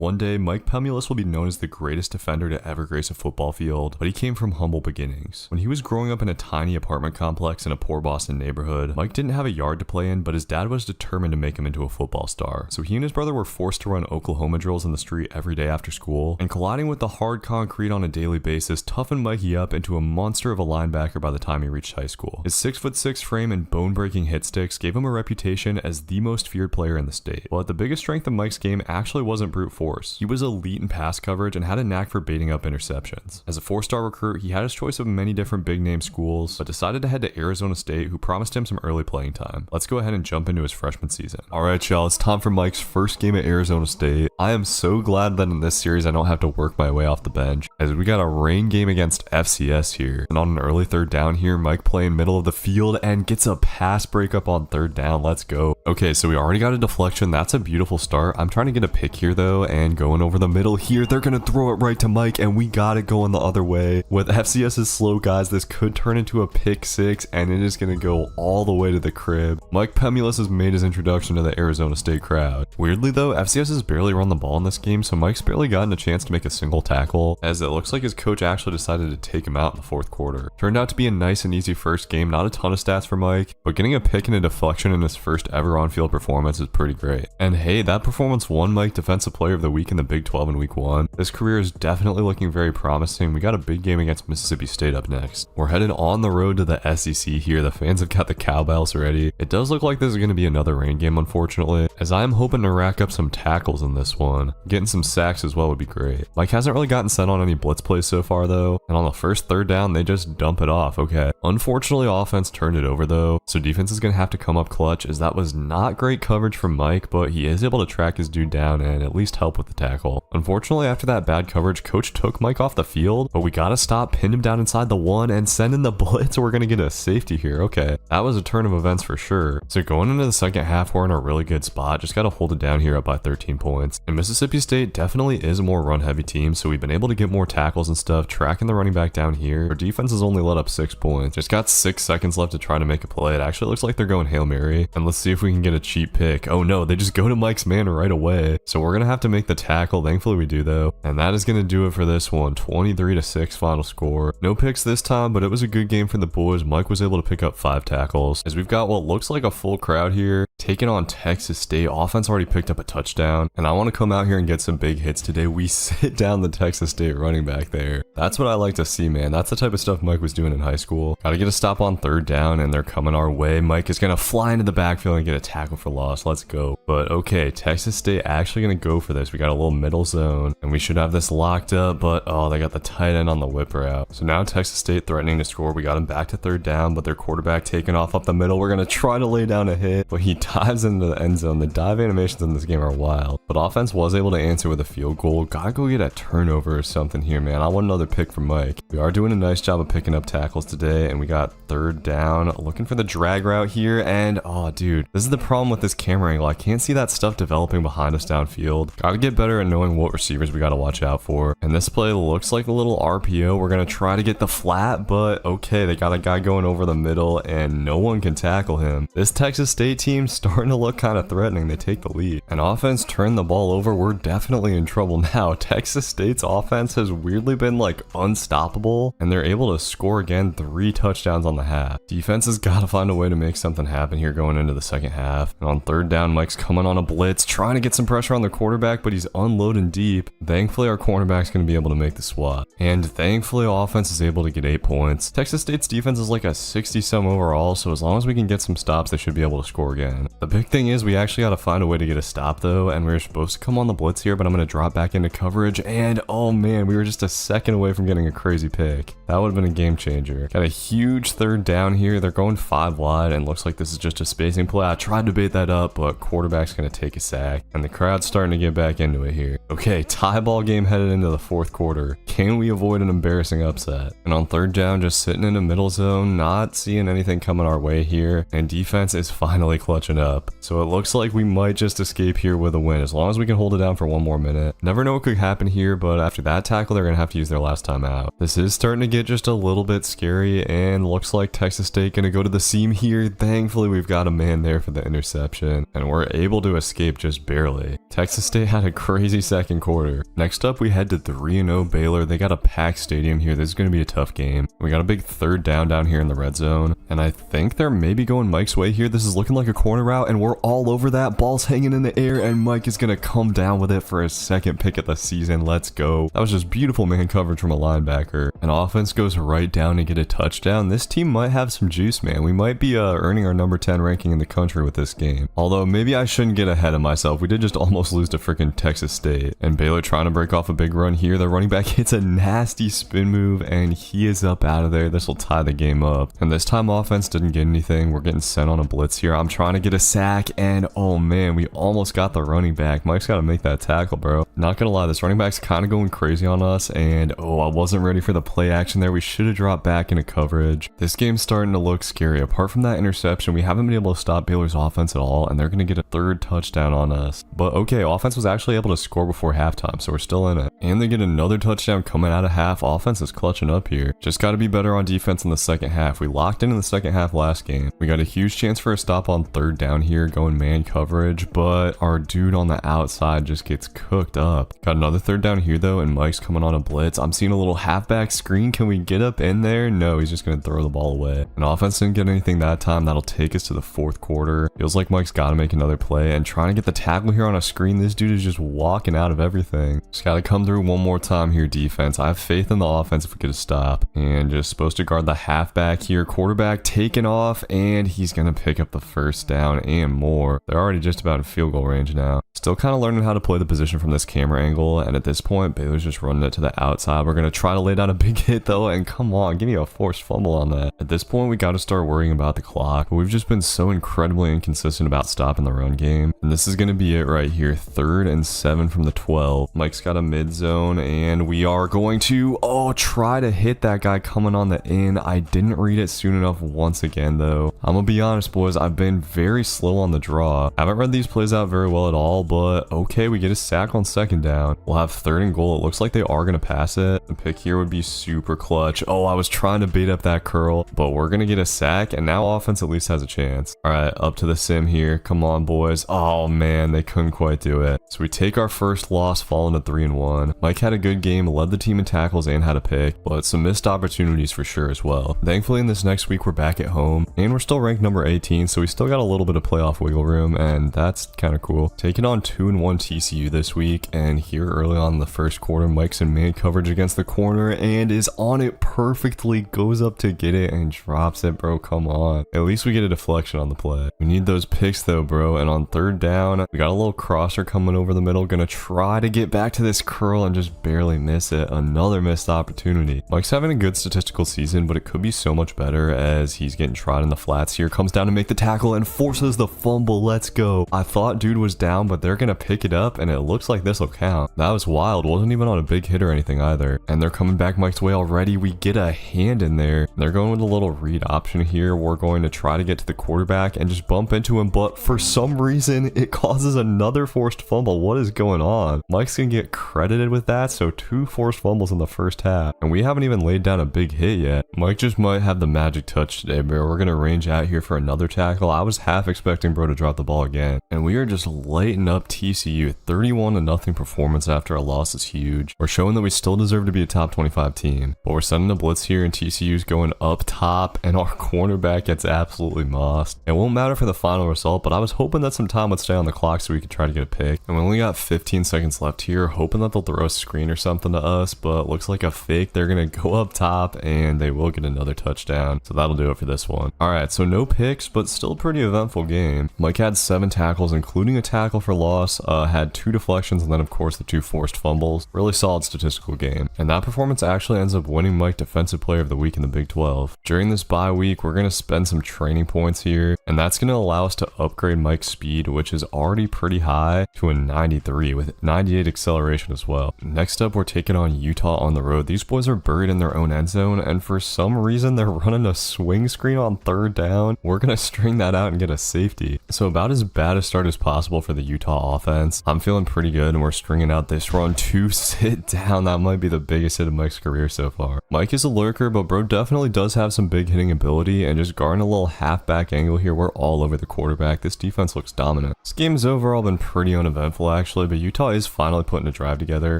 One day, Mike Pemulus will be known as the greatest defender to ever grace a football field, but he came from humble beginnings. When he was growing up in a tiny apartment complex in a poor Boston neighborhood, Mike didn't have a yard to play in, but his dad was determined to make him into a football star. So he and his brother were forced to run Oklahoma drills in the street every day after school, and colliding with the hard concrete on a daily basis toughened Mikey up into a monster of a linebacker by the time he reached high school. His 6'6" frame and bone-breaking hit sticks gave him a reputation as the most feared player in the state. But the biggest strength of Mike's game actually wasn't brute force. He was elite in pass coverage and had a knack for baiting up interceptions. As a 4-star recruit, he had his choice of many different big-name schools, but decided to head to Arizona State, who promised him some early playing time. Let's go ahead and jump into his freshman season. Alright y'all, it's time for Mike's first game at Arizona State. I am so glad that in this series I don't have to work my way off the bench, as we got a rain game against FCS here. And on an early third down here, Mike playing middle of the field and gets a pass breakup on third down. Let's go. Okay, so we already got a deflection. That's a beautiful start. I'm trying to get a pick here though, and going over the middle here, they're gonna throw it right to Mike, and we got it going the other way. With FCS's slow guys, this could turn into a pick six, and it is gonna go all the way to the crib. Mike Pemulus has made his introduction to the Arizona State crowd. Weirdly though, FCS has barely run the ball in this game, so Mike's barely gotten a chance to make a single tackle, as it looks like his coach actually decided to take him out in the fourth quarter. Turned out to be a nice and easy first game, not a ton of stats for Mike, but getting a pick and a deflection in his first ever on-field performance is pretty great. And hey, that performance won Mike Defensive Player of the Week in the Big 12 in week 1. This career is definitely looking very promising. We got a big game against Mississippi State up next. We're headed on the road to the SEC here. The fans have got the cowbells ready. It does look like this is going to be another rain game, unfortunately, as I'm hoping to rack up some tackles in this one. Getting some sacks as well would be great. Mike hasn't really gotten sent on any blitz plays so far though, and on the first third down they just dump it off. Okay, unfortunately offense turned it over though, so defense is going to have to come up clutch, as that was not great coverage from Mike, but he is able to track his dude down and at least help with the tackle. Unfortunately, after that bad coverage, coach took Mike off the field, but we gotta stop, pin him down inside the one, and send in the blitz. We're gonna get a safety here. Okay, that was a turn of events for sure. So going into the second half, we're in a really good spot. Just gotta hold it down here up by 13 points. And Mississippi State definitely is a more run-heavy team, so we've been able to get more tackles and stuff, tracking the running back down here. Our defense has only let up 6 points. Just got 6 seconds left to try to make a play. It actually looks like they're going Hail Mary, and let's see if we can get a cheap pick. Oh no, they just go to Mike's man right away. So we're gonna have to make the tackle. Thankfully we do though. And that is going to do it for this one. 23-6 final score. No picks this time, but it was a good game for the boys. Mike was able to pick up 5 tackles, as we've got what looks like a full crowd here taking on Texas State. Offense already picked up a touchdown, and I want to come out here and get some big hits today. We sit down the Texas State running back there. That's what I like to see, man. That's the type of stuff Mike was doing in high school. Got to get a stop on third down, and they're coming our way. Mike is going to fly into the backfield and get a tackle for loss. Let's go. But okay, Texas State actually going to go for this. We got a little middle zone, and we should have this locked up, but oh, they got the tight end on the whip route. So now Texas State threatening to score. We got him back to third down, but their quarterback taking off up the middle. We're going to try to lay down a hit, but he dives into the end zone. The dive animations in this game are wild, but offense was able to answer with a field goal. Gotta go get a turnover or something here, man. I want another pick from Mike. We are doing a nice job of picking up tackles today, and we got third down, looking for the drag route here, and oh dude, this is the problem with this camera angle. I can't see that stuff developing behind us downfield. Gotta get better at knowing what receivers we gotta watch out for, and this play looks like a little RPO. We're gonna try to get the flat, but okay, they got a guy going over the middle and no one can tackle him. This Texas State team starting to look kind of threatening. They take the lead, and offense turned the ball over. We're definitely in trouble now. Texas State's offense has weirdly been like unstoppable, and they're able to score again. 3 touchdowns on the half. Defense has got to find a way to make something happen here going into the second half. And on third down, Mike's coming on a blitz, trying to get some pressure on the quarterback, but he's unloading deep. Thankfully, our cornerback's going to be able to make the swat, and thankfully offense is able to get 8 points. Texas State's defense is like a 60-some overall, so as long as we can get some stops, they should be able to score again. The big thing is we actually got to find a way to get a stop though, and we were supposed to come on the blitz here, but I'm going to drop back into coverage, and oh man, we were just a second away from getting a crazy pick. That would have been a game changer. Got a huge third down here. They're going 5 wide, and looks like this is just a spacing play. I tried to bait that up, but quarterback's going to take a sack, and the crowd's starting to get back into it here. Okay, tie ball game headed into the fourth quarter. Can we avoid an embarrassing upset? And on third down, just sitting in the middle zone, not seeing anything coming our way here, and defense is finally clutching up. So it looks like we might just escape here with a win, as long as we can hold it down for 1 more minute. Never know what could happen here, but after that tackle, they're going to have to use their last time out. This is starting to get just a little bit scary, and looks like Texas State going to go to the seam here. Thankfully, we've got a man there for the interception, and we're able to escape just barely. Texas State had a crazy second quarter. Next up, we head to 3-0 Baylor. They got a packed stadium here. This is going to be a tough game. We got a big third down here in the red zone, and I think they're maybe going Mike's way here. This is looking like a corner route, and we're all over that. Ball's hanging in the air, and Mike is going to come down with it for his second pick of the season. Let's go. That was just beautiful man coverage from a linebacker. And offense goes right down to get a touchdown. This team might have some juice, man. We might be earning our number 10 ranking in the country with this game. Although maybe I shouldn't get ahead of myself. We did just almost lose to freaking Texas State. And Baylor trying to break off a big run here. The running back hits a nasty spin move, and he is up out of there. This will tie the game up. And this time offense didn't get anything. We're getting sent on a blitz here. I'm trying to get a sack, and oh man, we almost got the running back. Mike's got to make that tackle, bro. Not gonna lie, this running back's kind of going crazy on us, and oh, I wasn't ready for the play action there. We should have dropped back into coverage. This game's starting to look scary. Apart from that interception, we haven't been able to stop Baylor's offense at all, and they're gonna get a third touchdown on us. But okay, offense was actually able to score before halftime, so we're still in it. And they get another touchdown coming out of half. Offense is clutching up here. Just got to be better on defense in the second half. We locked in the second half last game. We got a huge chance for a stop on third down here, going man coverage, but our dude on the outside just gets cooked up. Got another third down here though, and Mike's coming on a blitz. I'm seeing a little halfback screen. Can we get up in there? No, he's just going to throw the ball away. And offense didn't get anything that time. That'll take us to the fourth quarter. Feels like Mike's got to make another play, and trying to get the tackle here on a screen. This dude is just walking out of everything. Just got to come through one more time here, defense. I have faith in the offense if we get a stop. And just supposed to guard the halfback here. Quarterback taking off, and he's going to pick up the first down and more. They're already just about in field goal range now. Still kind of learning how to play the position from this camera angle, and at this point, Baylor's just running it to the outside. We're going to try to lay down a big hit though, and come on, give me a forced fumble on that. At this point, we got to start worrying about the clock, but we've just been so incredibly inconsistent about stopping the run game. And this is going to be it right here. 3rd and 7 from the 12. Mike's got a mid zone, and we are going to, try to hit that guy coming on the in. I didn't read it soon enough once again though. I'm gonna be honest, boys, I've been very slow on the draw. I haven't read these plays out very well at all, but okay, we get a sack on second down. We'll have 3rd and goal. It looks like they are gonna pass it. The pick here would be super clutch. Oh, I was trying to bait up that curl, but we're gonna get a sack, and now offense at least has a chance. All right, up to the sim here. Come on, boys. Oh man, they couldn't quite do it. So we take our first loss, falling to 3-1. Mike had a good game, led the team in tackles and had a pick, but some missed opportunities for sure as well. Thankfully, in this next week, we're back at home, and we're still ranked number 18, so we still got a little bit of playoff wiggle room, and that's kind of cool. Taking on 2-1 TCU this week, and here early on in the first quarter, Mike's in man coverage against the corner and is on it perfectly, goes up to get it and drops it, bro. Come on. At least we get a deflection on the play. We need those picks though, bro, and on 3rd down, we got a little crosser coming over the middle, gonna try to get back to this curl and just barely miss it. Another missed opportunity. Mike's having a good statistical season, but it could be so much better as he's getting tried in the flats here. Comes down to make the tackle and forces the fumble. Let's go. I thought dude was down, but they're gonna pick it up, and it looks like this will count. That was wild. Wasn't even on a big hit or anything either. And they're coming back Mike's way already. We get a hand in there. They're going with a little read option here. We're going to try to get to the quarterback and just bump into him, but for some reason, it causes another forced fumble. What is going on? Mike's gonna get credited with that, so 2 forced fumbles in the first half, and we haven't even laid down a big hit yet. Mike just might have the magic touch today, bro. We're gonna range out here for another tackle. I was half expecting bro to drop the ball again, and we are just lighting up TCU. 31-0 performance after a loss is huge. We're showing that we still deserve to be a top 25 team, but we're sending a blitz here, and TCU's going up top, and our cornerback gets absolutely mossed. It won't matter for the final result, but I was hoping that some time would stay on the clock so we could try to get a pick, and we only got 15 seconds left here, hoping that they'll throw a screen or something to us, but looks like a fake. They're gonna go up top, and they will get another touchdown, so that'll do it for this one. All right, so no picks, but still a pretty eventful game. Mike had 7 tackles, including a tackle for loss, had 2 deflections, and then of course the 2 forced fumbles. Really solid statistical game, and that performance actually ends up winning Mike Defensive Player of the Week in the Big 12. During this bye week, we're gonna spend some training points here, and that's gonna allow us to upgrade Mike's speed, which is already pretty high, to a 93 with 98 acceleration as well. Next up, we're taking on Utah on the road. These boys are buried in their own end zone, and for some reason they're running a swing screen on 3rd down. We're gonna string that out and get a safety. So about as bad a start as possible for the Utah offense. I'm feeling pretty good, and we're stringing out this run to sit down. That might be the biggest hit of Mike's career so far. Mike is a lurker, but bro definitely does have some big hitting ability, and just guarding a little halfback angle here, we're all over the quarterback. This defense looks dominant. This game has overall been pretty uneventful actually, but Utah is finally putting a drive together.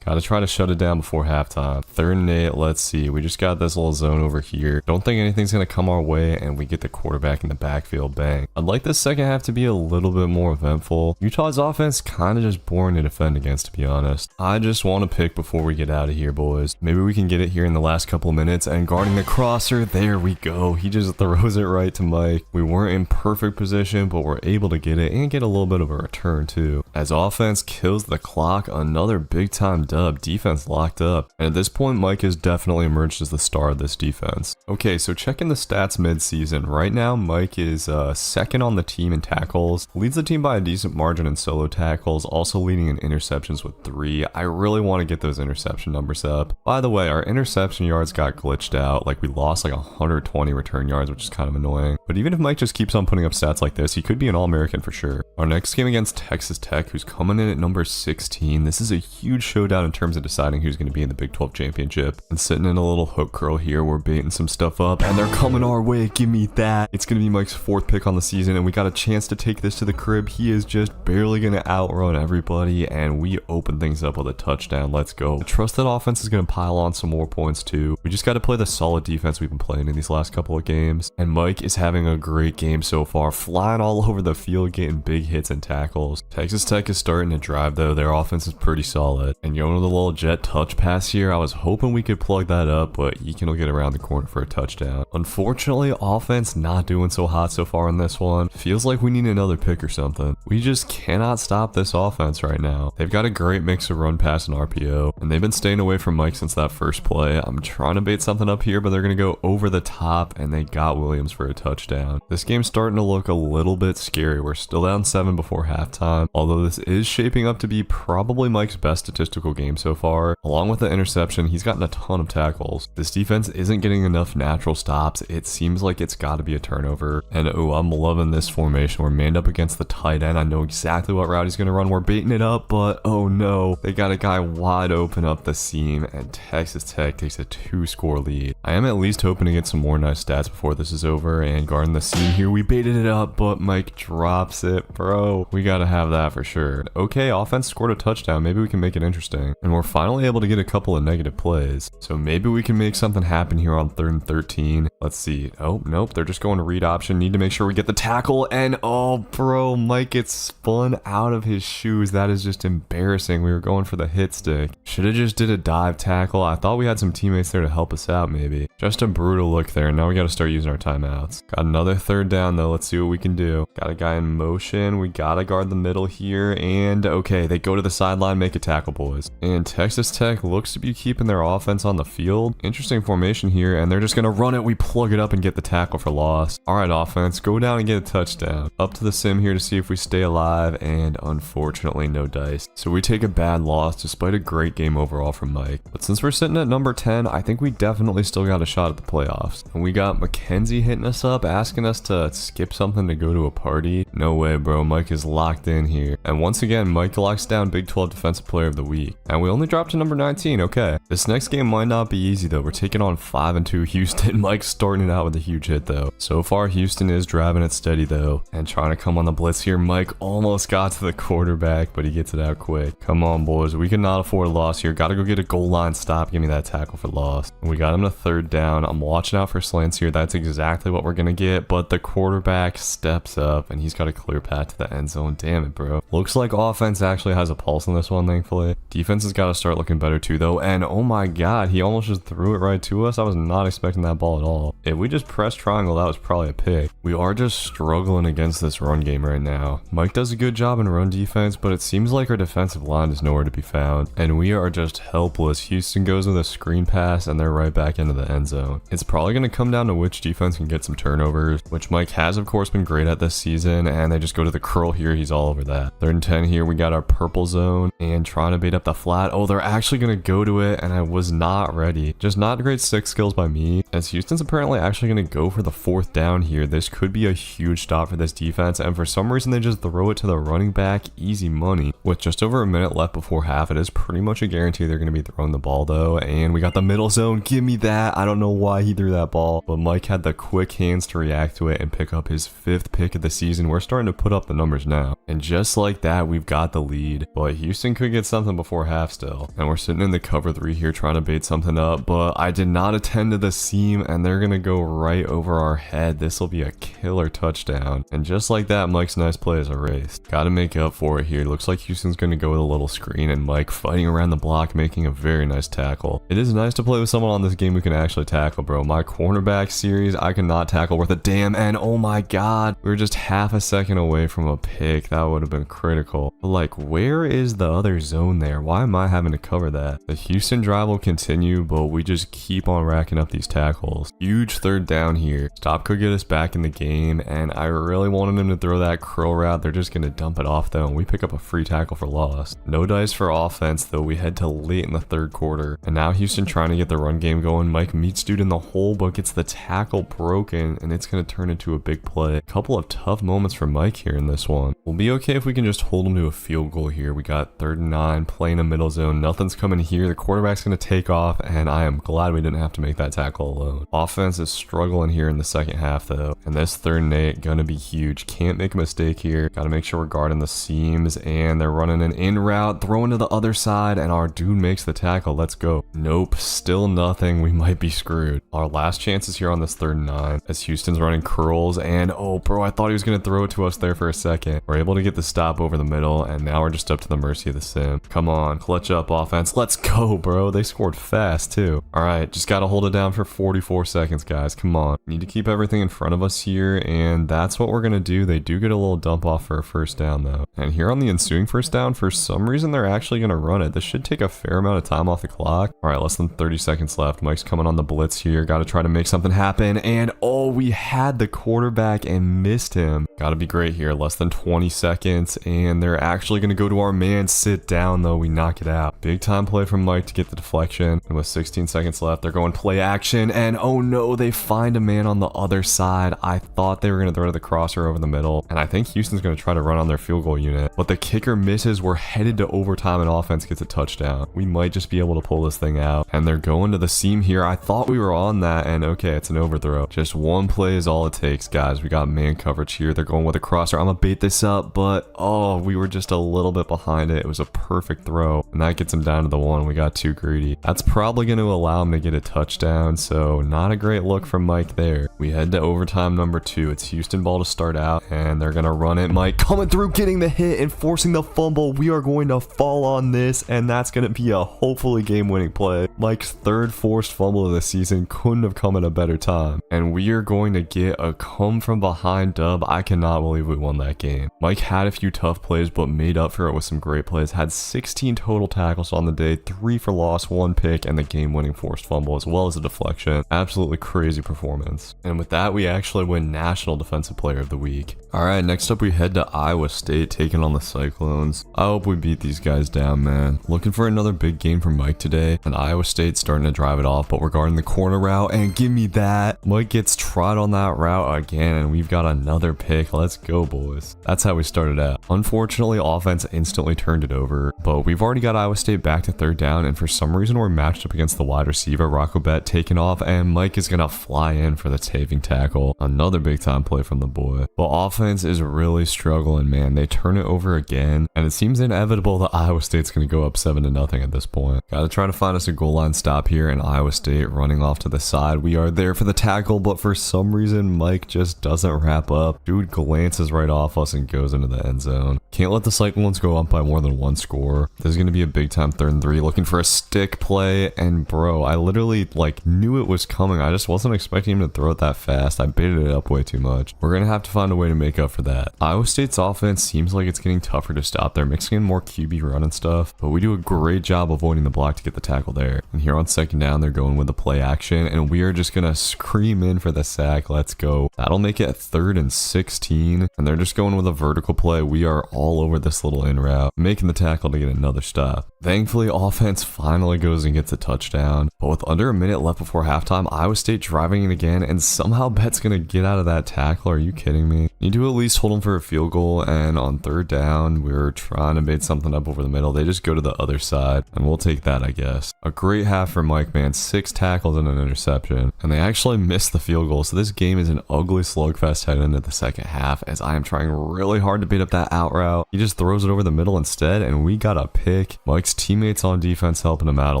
Gotta try to shut it down before halftime. 3rd and 8, let's see. We just got this little zone over here. Don't think anything's gonna come our way, and we get the quarterback in the backfield. Bang. I'd like this second half to be a little bit more eventful. Utah's offense kind of just boring to defend against, to be honest. I just want to pick before we get out of here, boys. Maybe we can get it here in the last couple of minutes, and guarding the crosser, there we go. He just throws it right to Mike. We weren't in perfect position, but we're able to get it and get a little bit of a return too. As offense kills the clock, another big time dub. Defense locked up. And at this point, Mike has definitely emerged as the star of this defense. Okay, so checking the stats mid-season. Right now, Mike is second on the team in tackles, leads the team by a decent margin in solo tackles, also leading in interceptions with 3. I really want to get those interception numbers up. By the way, our interception yards got glitched out. Like, we lost like 120 return yards, which is kind of annoying. But even if Mike just keeps on putting up stats like this, he could be an All-American for sure. Our next game against Texas Tech, who's coming in at number 16. This is a huge showdown in terms of deciding who's going to be in the Big 12 championship. And sitting in a little hook curl here, we're baiting some stuff up, and they're coming our way. Give me that. It's going to be Mike's 4th pick on the season, and we got a chance to take this to the crib. He is just barely going to outrun everybody, and we open things up with a touchdown. Let's go. I trust that offense is going to pile on some more points too. We just got to play the solid defense we've been playing in these last couple of games, and Mike is having a great game so far, flying all over the field, getting big hits and tackles. Texas Tech is starting to drive though. Their offense is pretty solid, and you know, the little jet touch pass here, I was hoping we could plug that up, but Eakin will get around the corner for a touchdown. Unfortunately, offense not doing so hot so far in this one. Feels like we need another pick or something. We just cannot stop this offense right now. They've got a great mix of run, pass, and RPO, and they've been staying away from Mike since that first play. I'm trying to bait something up here, but they're going to go over the top, and they got Williams for a touchdown. This game's starting to look a little bit scary. We're still down 7 before halftime, although this is shaping up to be probably Mike's best statistical game so far. Along with the interception, he's gotten a ton of tackles. This defense isn't getting enough natural stops. It seems like it's got to be a turnover. And oh, I'm loving this formation. We're manned up against the tight end. I know exactly what route he's going to run. We're baiting it up, but oh no. They got a guy wide open up the seam, and Texas Tech takes a 2-score lead. I am at least hoping to get some more nice stats before this is over, and guarding the seam here, we baited it up, but Mike drops it, bro. We got to have that for sure. Okay, offense scored a touchdown. Maybe we can make it interesting. And we're finally able to get a couple of negative plays. So maybe we can make something happen here on 3rd and 13. Let's see. Oh, nope. They're just going to read option. Need to make sure we get the tackle. And oh, bro, Mike gets spun out of his shoes. That is just embarrassing. We were going for the hit stick. Should have just did a dive tackle. I thought we had some teammates there to help us out, maybe. Just a brutal look there. Now we got to start using our timeouts. Got another 3rd down, though. Let's see what we can do. Got a guy in motion. We got to guard the middle here. And okay, they go to the sideline, make a tackle, boys. And Texas Tech looks to be keeping their offense on the field. Interesting formation here, and they're just going to run it. We plug it up and get the tackle for loss. All right, offense, go down and get a touchdown. Up to the sim here to see if we stay alive, and unfortunately, no dice. So we take a bad loss despite a great game overall from Mike. But since we're sitting at number 10, I think we definitely still got a shot at the playoffs. And we got Mackenzie hitting us up, asking us to skip something to go to a party. No way, bro. Mike is locked in here. And once again, Mike locks down Big 12 Defensive Player of the Week. And we only dropped to number 19. Okay. This next game might not be easy, though. We're taking on 5-2 Houston. Mike's starting it out with a huge hit, though. So far, Houston is driving it steady, though, and trying to come on the blitz here. Mike almost got to the quarterback, but he gets it out quick. Come on, boys. We cannot afford a loss here. Got to go get a goal line stop. Give me that tackle for loss. And we got him to 3rd down. I'm watching out for slants here. That's exactly what we're going to get, but the quarterback steps up, and he's got a clear path to the end zone. Damn it, bro. Looks like offense actually has a pulse in this one, thankfully. Defense has got to start looking better, too, though. And oh my god, he almost just threw it right to us. I was not expecting that ball at all. If we just pressed triangle, that was probably a pick. We are just struggling against this run game right now. Mike does a good job in run defense, but it seems like our defensive line is nowhere to be found, and we are just helpless. Houston goes with a screen pass, and they're right back into the end zone. It's probably going to come down to which defense can get some turnovers, which Mike has, of course, been great at this season, and they just go to the curl here. He's all over that. 3rd and 10 here. We got our purple zone, and trying to bait up the flat. Oh, they're actually going to go to it, and I was not ready. Just not great stick skills by me, as Houston's apparently actually going to go for the 4th down here. This could be a huge stop for this defense, and for some reason they just throw it to the running back. Easy money. With just over a minute left before half, it is pretty much a guarantee they're going to be throwing the ball, though, and we got the middle zone. Give me that. that. I don't know why he threw that ball, but Mike had the quick hands to react to it and pick up his 5th pick of the season. We're starting to put up the numbers now. And just like that, we've got the lead. But Houston could get something before half still. And we're sitting in the cover 3 here trying to bait something up, but I did not attend to the seam and they're going to go right over our head. This will be a killer touchdown. And just like that, Mike's nice play is erased. Got to make up for it here. Looks like Houston's going to go with a little screen and Mike fighting around the block, making a very nice tackle. It is nice to play with someone on this game who can actually tackle, bro. My cornerback series, I could not tackle worth a damn, and oh my god, we were just half a second away from a pick. That would have been critical. But like, where is the other zone there? Why am I having to cover that? The Houston drive will continue, but we just keep on racking up these tackles. Huge 3rd down here. Stop could get us back in the game, and I really wanted him to throw that Crowe route. They're just going to dump it off though, and we pick up a free tackle for loss. No dice for offense though. We head to late in the 3rd quarter, and now Houston trying to get the run game going. Mike meets dude in the hole, but gets the tackle broken, and it's going to turn into a big play. A couple of tough moments for Mike here in this one. We'll be okay if we can just hold him to a field goal here. We got 3rd and 9, playing a middle zone. Nothing's coming here. The quarterback's going to take off, and I am glad we didn't have to make that tackle alone. Offense is struggling here in the second half though, and this 3rd and 8 gonna be huge. Can't make a mistake here. Got to make sure we're guarding the seams, and they're running an in route, throwing to the other side, and our dude makes the tackle. Let's go. Nope, still nothing. We might be screwed. Our last chances here on this 3rd and 9 as Houston's running curls, and oh bro, I thought he was gonna throw it to us there for a second. We're able to get the stop over the middle, and now we're just up to the mercy of the sim. Come on, clutch up offense. Let's go, bro. They scored fast too. All right, just gotta hold it down for 44 seconds, guys. Come on. Need to keep everything in front of us here, and that's what we're gonna do. They do get a little dump off for a 1st down though. And here on the ensuing 1st down, for some reason they're actually gonna run it. This should take a fair amount of time off the clock. All right, less than 30 seconds left. Mike's coming on the blitz here. Gotta try to make something happen, and oh, we had the quarterback and missed him. Gotta be great here. Less than 20 seconds, and they're actually gonna go to our man. Sit down though. We knock it out. Big time play from Mike to get the deflection, and with 16 seconds left, they're going play action, and oh no, they find a man on the other side. I thought they were gonna throw to the crosser over the middle, and I think Houston's gonna try to run on their field goal unit, but the kicker misses. We're headed to overtime, and offense gets a touchdown. We might just be able to pull this thing out, and they're going to the seam here. I thought we were on that, and okay, it's an overthrow. Just one play is all it takes, guys. We got man coverage here. They're going with a crosser. I'm gonna bait this up, but oh, we were just a little bit behind it. It was a perfect throw, and that gets him down to the 1. We got too greedy. That's probably going to allow him to get a touchdown, so not a great look from Mike there. We head to overtime number 2. It's Houston ball to start out, and they're going to run it. Mike coming through, getting the hit and forcing the fumble. We are going to fall on this, and that's going to be a hopefully game-winning play. Mike's 3rd forced fumble of the season couldn't have come at a better time, and we are going to get a come from behind dub. I cannot believe we won that game. Mike had a few tough plays, but made up for it with some great plays. Had 16 total tackles on the day, 3 for loss, 1 pick, and the game-winning forced fumble, as well as a deflection. Absolutely crazy performance. And with that, we actually win National Defensive Player of the Week. All right, next up we head to Iowa State, taking on the Cyclones. I hope we beat these guys down, man. Looking for another big game from Mike today, and Iowa State's starting to drive it off, but we're guarding the corner route, and give me that. Mike gets trod on that route again, and we've got another pick. Let's go, boys. That's how we started out. Unfortunately, offense instantly turned it over, but we've already got Iowa State back to 3rd down, and for some reason we're matched up against the wide receiver. Rocco Bet taking off, and Mike is gonna fly in for the saving tackle. Another big time play from the boy. But offense is really struggling, man. They turn it over again, and it seems inevitable that Iowa State's gonna go up 7-0 at this point. Gotta try to find us a goal line stop here, and Iowa State running off to the side. We are there for the tackle, but for some reason Mike just doesn't wrap up. Dude glances right off us and goes into the end zone. Can't let the Cyclones go up by more than 1 score. This is gonna be a big time 3rd and 3, looking for a stick play, and bro, I literally knew it was coming. I just wasn't expecting him to throw it that fast. I baited it up way too much. We're gonna have to find a way to make up for that. Iowa State's offense seems like it's getting tougher to stop. They're mixing in more QB run and stuff, but we do a great job avoiding the block to get the tackle there. And here on 2nd down, they're going with the play action, and we are just gonna scream in for the sack. Let's go. That'll make it 3rd and 16, and they're just going with a vertical play. We are all over this little in route, making the tackle to get another stop. Thankfully, offense finally goes and gets a touchdown, but with under a minute left before halftime, Iowa State driving it again, and somehow Bet's gonna get out of that tackle. Are you kidding me? Need to at least hold him for a field goal, and on 3rd down, we were trying to bait something up over the middle. They just go to the other side, and we'll take that, I guess. A great half for Mike, man. 6 6 tackles and an interception, and they actually missed the field goal. So this game is an ugly slugfest heading into the second half, as I am trying really hard to beat up that out route. He just throws it over the middle instead, and we got a pick. Mike's teammates on defense helping him out a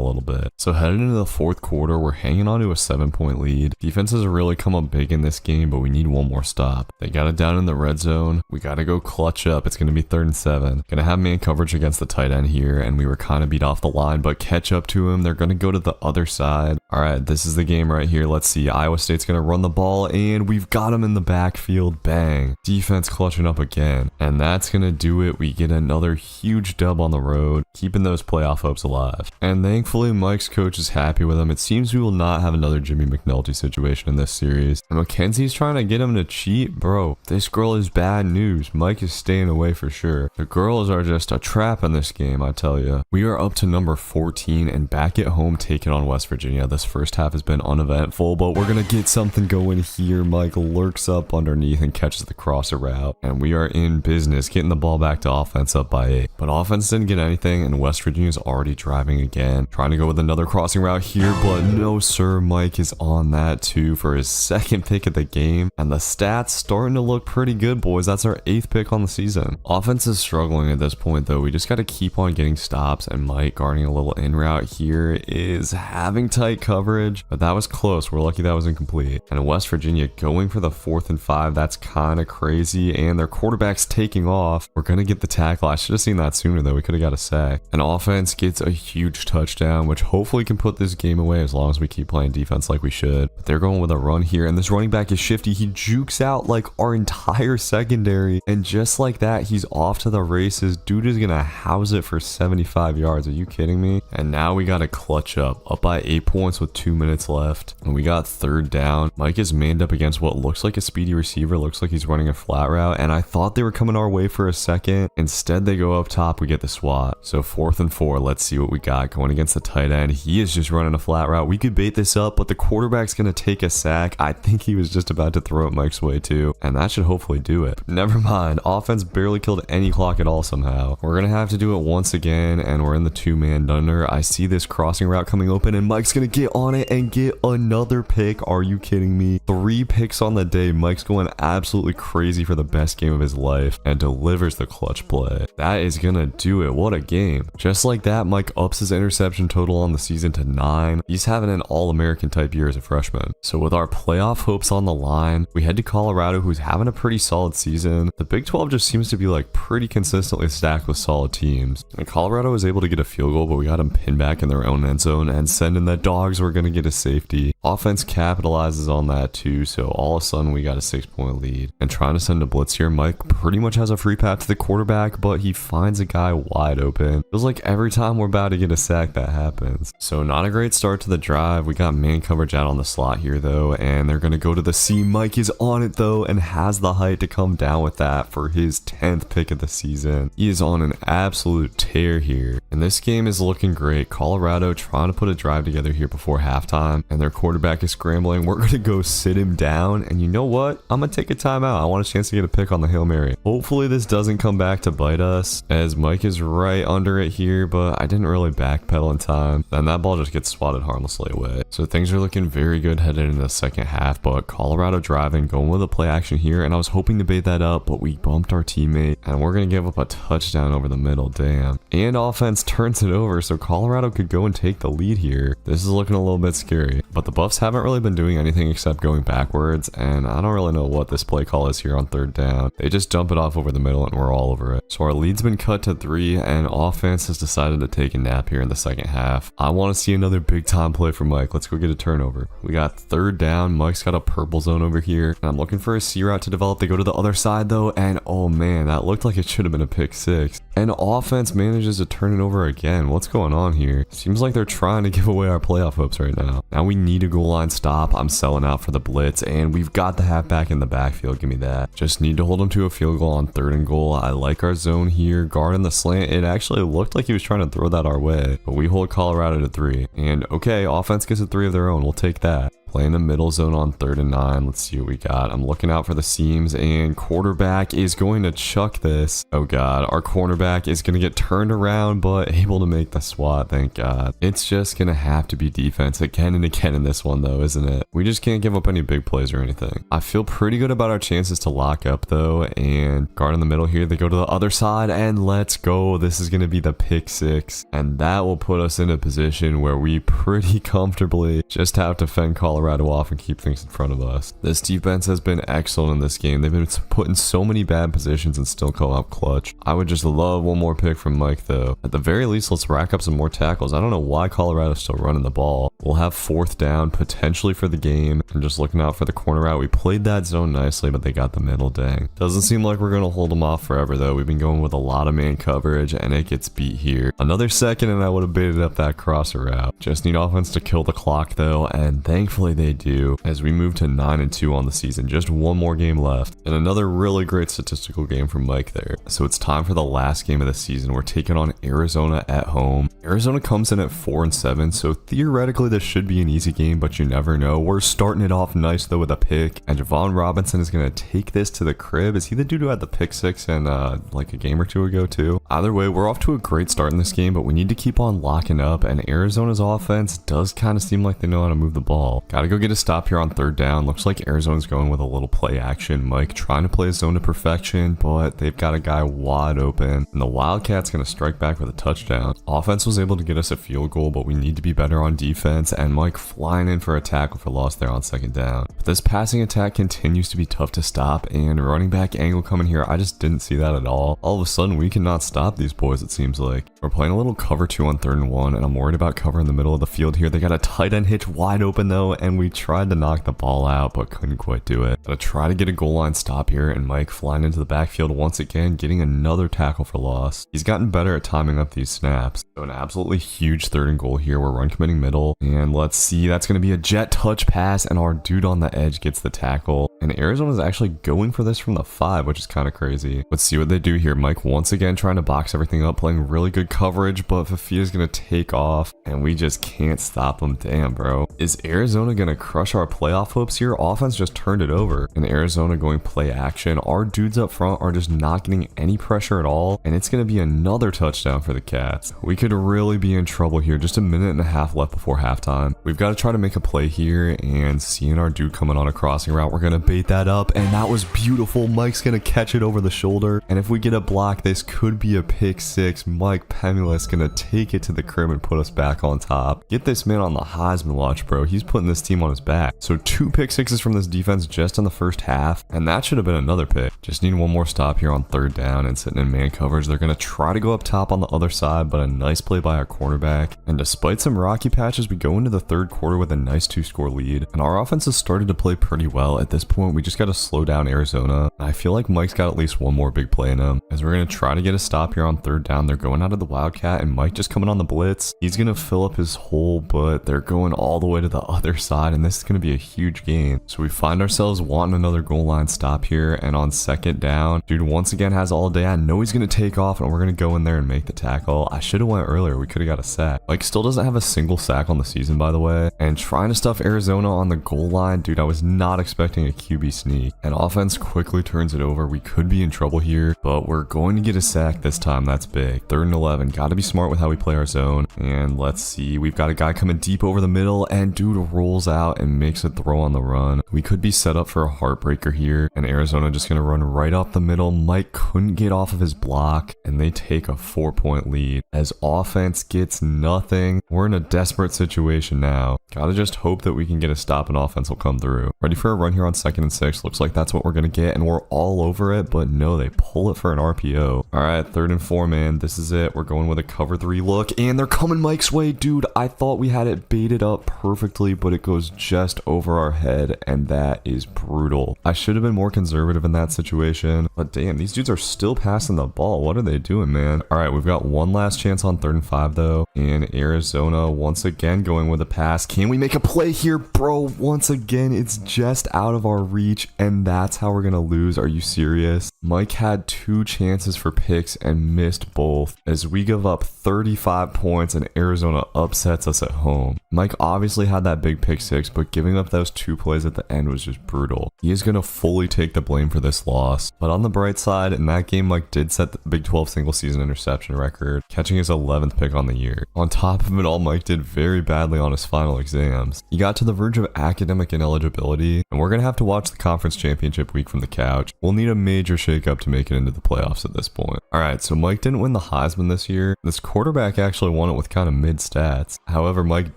little bit. So heading into the fourth quarter, we're hanging on to a 7-point lead. Defense has really come up big in this game, but we need one more stop. They got it down in the red zone. We got to go clutch up. It's going to be 3rd and 7. Gonna have man coverage against the tight end here, and we were kind of beat off the line, but catch up to him. They're going to go to the other side. All right, this is the game right here. Let's see. Iowa State's going to run the ball, and we've got him in the backfield. Bang. Defense clutching up again, and that's going to do it. We get another huge dub on the road, keeping those playoff hopes alive. And thankfully, Mike's coach is happy with him. It seems we will not have another Jimmy McNulty situation in this series. And Mackenzie's trying to get him to cheat. Bro, this girl is bad news. Mike is staying away for sure. The girls are just a trap in this game, I tell you. We are up to number 14 and back at home taking on West Virginia. This first half has been uneventful, but we're going to get something going here. Mike lurks up underneath and catches the crosser route, and we are in business, getting the ball back to offense up by 8. But offense didn't get anything, and West Virginia's already driving again, trying to go with another crossing route here, but no sir. Mike is on that too for his 2nd pick of the game, and the stats starting to look pretty good, boys. That's our 8th pick on the season. Offense is struggling at this point though. We just got to keep on getting stops, and Mike guarding a little in route here is having tight coverage, but that was close. We're lucky that was incomplete. And West Virginia going for the 4th and 5. That's kind of crazy, and their quarterback's taking off. We're gonna get the tackle. I should have seen that sooner though. We could have got a sack. And offense gets a huge touchdown, which hopefully can put this game away as long as we keep playing defense like we should. But they're going with a run here, and this running back is shifty. He jukes out like our entire secondary, and just like that, he's off to the races. Dude is gonna house it for 75 yards. Are you kidding me? And now we gotta clutch up by 8 points with 2 minutes left, and we got 3rd down. Mike is manned up against what looks like a speedy receiver. Looks like he's running a flat route, and I thought they were coming our way for a second. Instead, they go up top. We get the swat. So 4th and 4. Let's see what we got going against the tight end. He is just running a flat route. We could bait this up, but the quarterback's gonna take a sack. I think he was just about to throw it Mike's way too, and that should hopefully do it. But never mind. Offense barely killed any clock at all somehow. We're gonna have to do it once again, and we're in the 2-man under. I see this crossing route coming open, and Mike's gonna get on it and get another pick. Are you kidding me? 3 picks on the day. Mike's going absolutely crazy for the best game of his life and delivers the clutch play. That is gonna do it. What a game. Just like that, Mike ups his interception total on the season to 9. He's having an All-American type year as a freshman. So with our playoff hopes on the line, we head to Colorado, who's having a pretty solid season. The Big 12 just seems to be like pretty consistently stacked with solid teams. And Colorado was able to get a field goal, but we got them pinned back in their own end zone, and sending the dogs were going to get a safety. Offense capitalizes on that too, so all of a sudden we got a 6-point lead. And trying to send a blitz here, Mike pretty much has a free path to the quarterback, but he finds a guy wide open. Feels like every time we're about to get a sack that happens. So not a great start to the drive. We got man coverage out on the slot here though, and they're going to go to the seam. Mike is on it though, and has the height to come down with that for his 10th pick of the season. He is on an absolute tear here, and this game is looking great. Colorado trying to put a drive together here before halftime, and their quarterback is scrambling. We're going to go sit him down, and you know what? I'm going to take a timeout. I want a chance to get a pick on the Hail Mary. Hopefully this doesn't come back to bite us, as Mike is right under it here, but I didn't really backpedal in time, and that ball just gets swatted harmlessly away. So things are looking very good headed into the second half, but Colorado driving, going with a play action here, and I was hoping to bait that up, but we bumped our teammate, and we're going to give up a touchdown over the middle. Damn. And offense turns it over, so Colorado could go and take the lead here. This is looking a little bit scary, but the Buffs haven't really been doing anything except going backwards, and I don't really know what this play call is here on 3rd down. They just dump it off over the middle, and we're all over it. So our lead's been cut to 3, and offense has decided to take a nap here in the second half. I want to see another big time play from Mike. Let's go get a turnover. We got 3rd down. Mike's got a purple zone over here, and I'm looking for a C route to develop. They go to the other side though, and oh man, that looked like it should have been a pick 6. And offense manages to turn it over again. What's going on here? Seems like they're trying to give away our playoff hopes right now. Now we need a goal line stop. I'm selling out for the blitz, and we've got the halfback in the backfield. Give me that. Just need to hold him to a field goal on 3rd and goal. I like our zone here. Guarding the slant. It actually looked like he was trying to throw that our way, but we hold Colorado to 3. And okay, offense gets a 3 of their own. We'll take that. Playing the middle zone on 3rd and 9. Let's see what we got. I'm looking out for the seams, and quarterback is going to chuck this. Oh god, our cornerback is going to get turned around, but able to make the swat, thank god. It's just going to have to be defense again and again in this one though, isn't it? We just can't give up any big plays or anything. I feel pretty good about our chances to lock up though, and guard in the middle here. They go to the other side, and let's go. This is going to be the pick 6, and that will put us in a position where we pretty comfortably just have to fend Colorado off and keep things in front of us. This defense has been excellent in this game. They've been put in so many bad positions and still come up clutch. I would just love one more pick from Mike though. At the very least, let's rack up some more tackles. I don't know why Colorado's still running the ball. We'll have 4th down potentially for the game. I'm just looking out for the corner out. We played that zone nicely, but they got the middle, dang. Doesn't seem like we're going to hold them off forever though. We've been going with a lot of man coverage, and it gets beat here. Another second and I would have baited up that crosser route. Just need offense to kill the clock though, and thankfully they do as we move to 9-2 on the season. Just one more game left, and another really great statistical game from Mike there. So it's time for the last game of the season. We're taking on Arizona at home. Arizona comes in at 4-7, so theoretically this should be an easy game, but you never know. We're starting it off nice though with a pick, and Javon Robinson is going to take this to the crib. Is he the dude who had the pick 6 and like a game or two ago too? Either way, we're off to a great start in this game, but we need to keep on locking up, and Arizona's offense does kind of seem like they know how to move the ball. Gotta go get a stop here on 3rd down. Looks like Arizona's going with a little play action. Mike trying to play his zone to perfection, but they've got a guy wide open, and the Wildcat's going to strike back with a touchdown. Offense was able to get us a field goal, but we need to be better on defense, and Mike flying in for a tackle for loss there on 2nd down. But this passing attack continues to be tough to stop, and running back angle coming here, I just didn't see that at all. All of a sudden, we cannot stop these boys, it seems like. We're playing a little cover 2 on 3rd and 1, and I'm worried about cover in the middle of the field here. They got a tight end hitch wide open though, and we tried to knock the ball out, but couldn't quite do it. Gotta try to get a goal line stop here, and Mike flying into the backfield once again, getting another tackle for loss. He's gotten better at timing up these snaps. So an absolutely huge 3rd and goal here. We're run committing middle, and let's see, that's going to be a jet touch pass, and our dude on the edge gets the tackle. And Arizona's actually going for this from the 5, which is kind of crazy. Let's see what they do here. Mike once again trying to box everything up, playing really good coverage, but Fafita's going to take off, and we just can't stop them. Damn, bro. Is Arizona going to crush our playoff hopes here? Offense just turned it over, and Arizona going play action. Our dudes up front are just not getting any pressure at all, and it's going to be another touchdown for the Cats. We could really be in trouble here. Just a minute and a half left before halftime. We've got to try to make a play here, and seeing our dude coming on a crossing route, we're going to bait that up, and that was beautiful. Mike's going to catch it over the shoulder, and if we get a block, this could be a pick 6. Mike Pemulus going to take it to the crib and put us back on top. Get this man on the Heisman watch, bro. He's putting this team on his back. So 2 pick 6s from this defense just in the first half, and that should have been another pick. Just need one more stop here on 3rd down, and sitting in man coverage, they're going to try to go up top on the other side, but a nice play by our cornerback. And despite some rocky patches, we go into the 3rd quarter with a nice 2-score lead, and our offense has started to play pretty well. At this point, we just got to slow down Arizona. I feel like Mike's got at least one more big play in him, as we're going to try to get a stop here on 3rd down. They're going out of the Wildcat, and Mike just coming on the blitz. He's going to fill up his hole, but they're going all the way to the other side, and this is going to be a huge game. So we find ourselves wanting another goal line stop here, and on 2nd down, dude once again has all day. I know he's going to take off, and we're going to go in there and make the tackle. I should have went earlier. We could have got a sack. Mike still doesn't have a single sack on the season, by the way, and trying to stuff Arizona on the goal line, dude, I was not expecting a QB sneak, and offense quickly turns it over. We could be in trouble here, but we're going to get a sack this time. That's big. 3rd and 11. Got to be smart with how we play our zone, and let's see. We've got a guy coming deep over the middle, and dude rolls out and makes a throw on the run. We could be set up for a heartbreaker here, and Arizona just going to run right off the middle. Mike couldn't get off of his block, and they take a 4-point lead as offense gets nothing. We're in a desperate situation now. Gotta just hope that we can get a stop and offense will come through. Ready for a run here on 2nd and 6. Looks like that's what we're going to get, and we're all over it, but no, they pull it for an RPO. All right, 3rd and 4, man. This is it. We're going with a cover 3 look, and they're coming Mike's way. Dude, I thought we had it baited up perfectly, but it goes just over our head, and that is brutal. I should have been more conservative in that situation, but damn, these dudes are still passing the ball. What are they doing, man? All right, we've got one last chance on 3rd and 5, though, and Arizona once again going with a pass. Can we make a play here, bro? Once again, it's just out of our reach, and that's how we're gonna lose. Are you serious? Mike had 2 chances for picks and missed both as we give up 35 points and Arizona upsets us at home. Mike obviously had that big pick 6, but giving up those 2 plays at the end was just brutal. He is going to fully take the blame for this loss. But on the bright side, in that game, Mike did set the Big 12 single season interception record, catching his 11th pick on the year. On top of it all, Mike did very badly on his final exams. He got to the verge of academic ineligibility, and we're going to have to watch the conference championship week from the couch. We'll need a major shakeup to make it into the playoffs at this point. Alright, so Mike didn't win the Heisman this year. This quarterback actually won it with kind of mid stats. However, Mike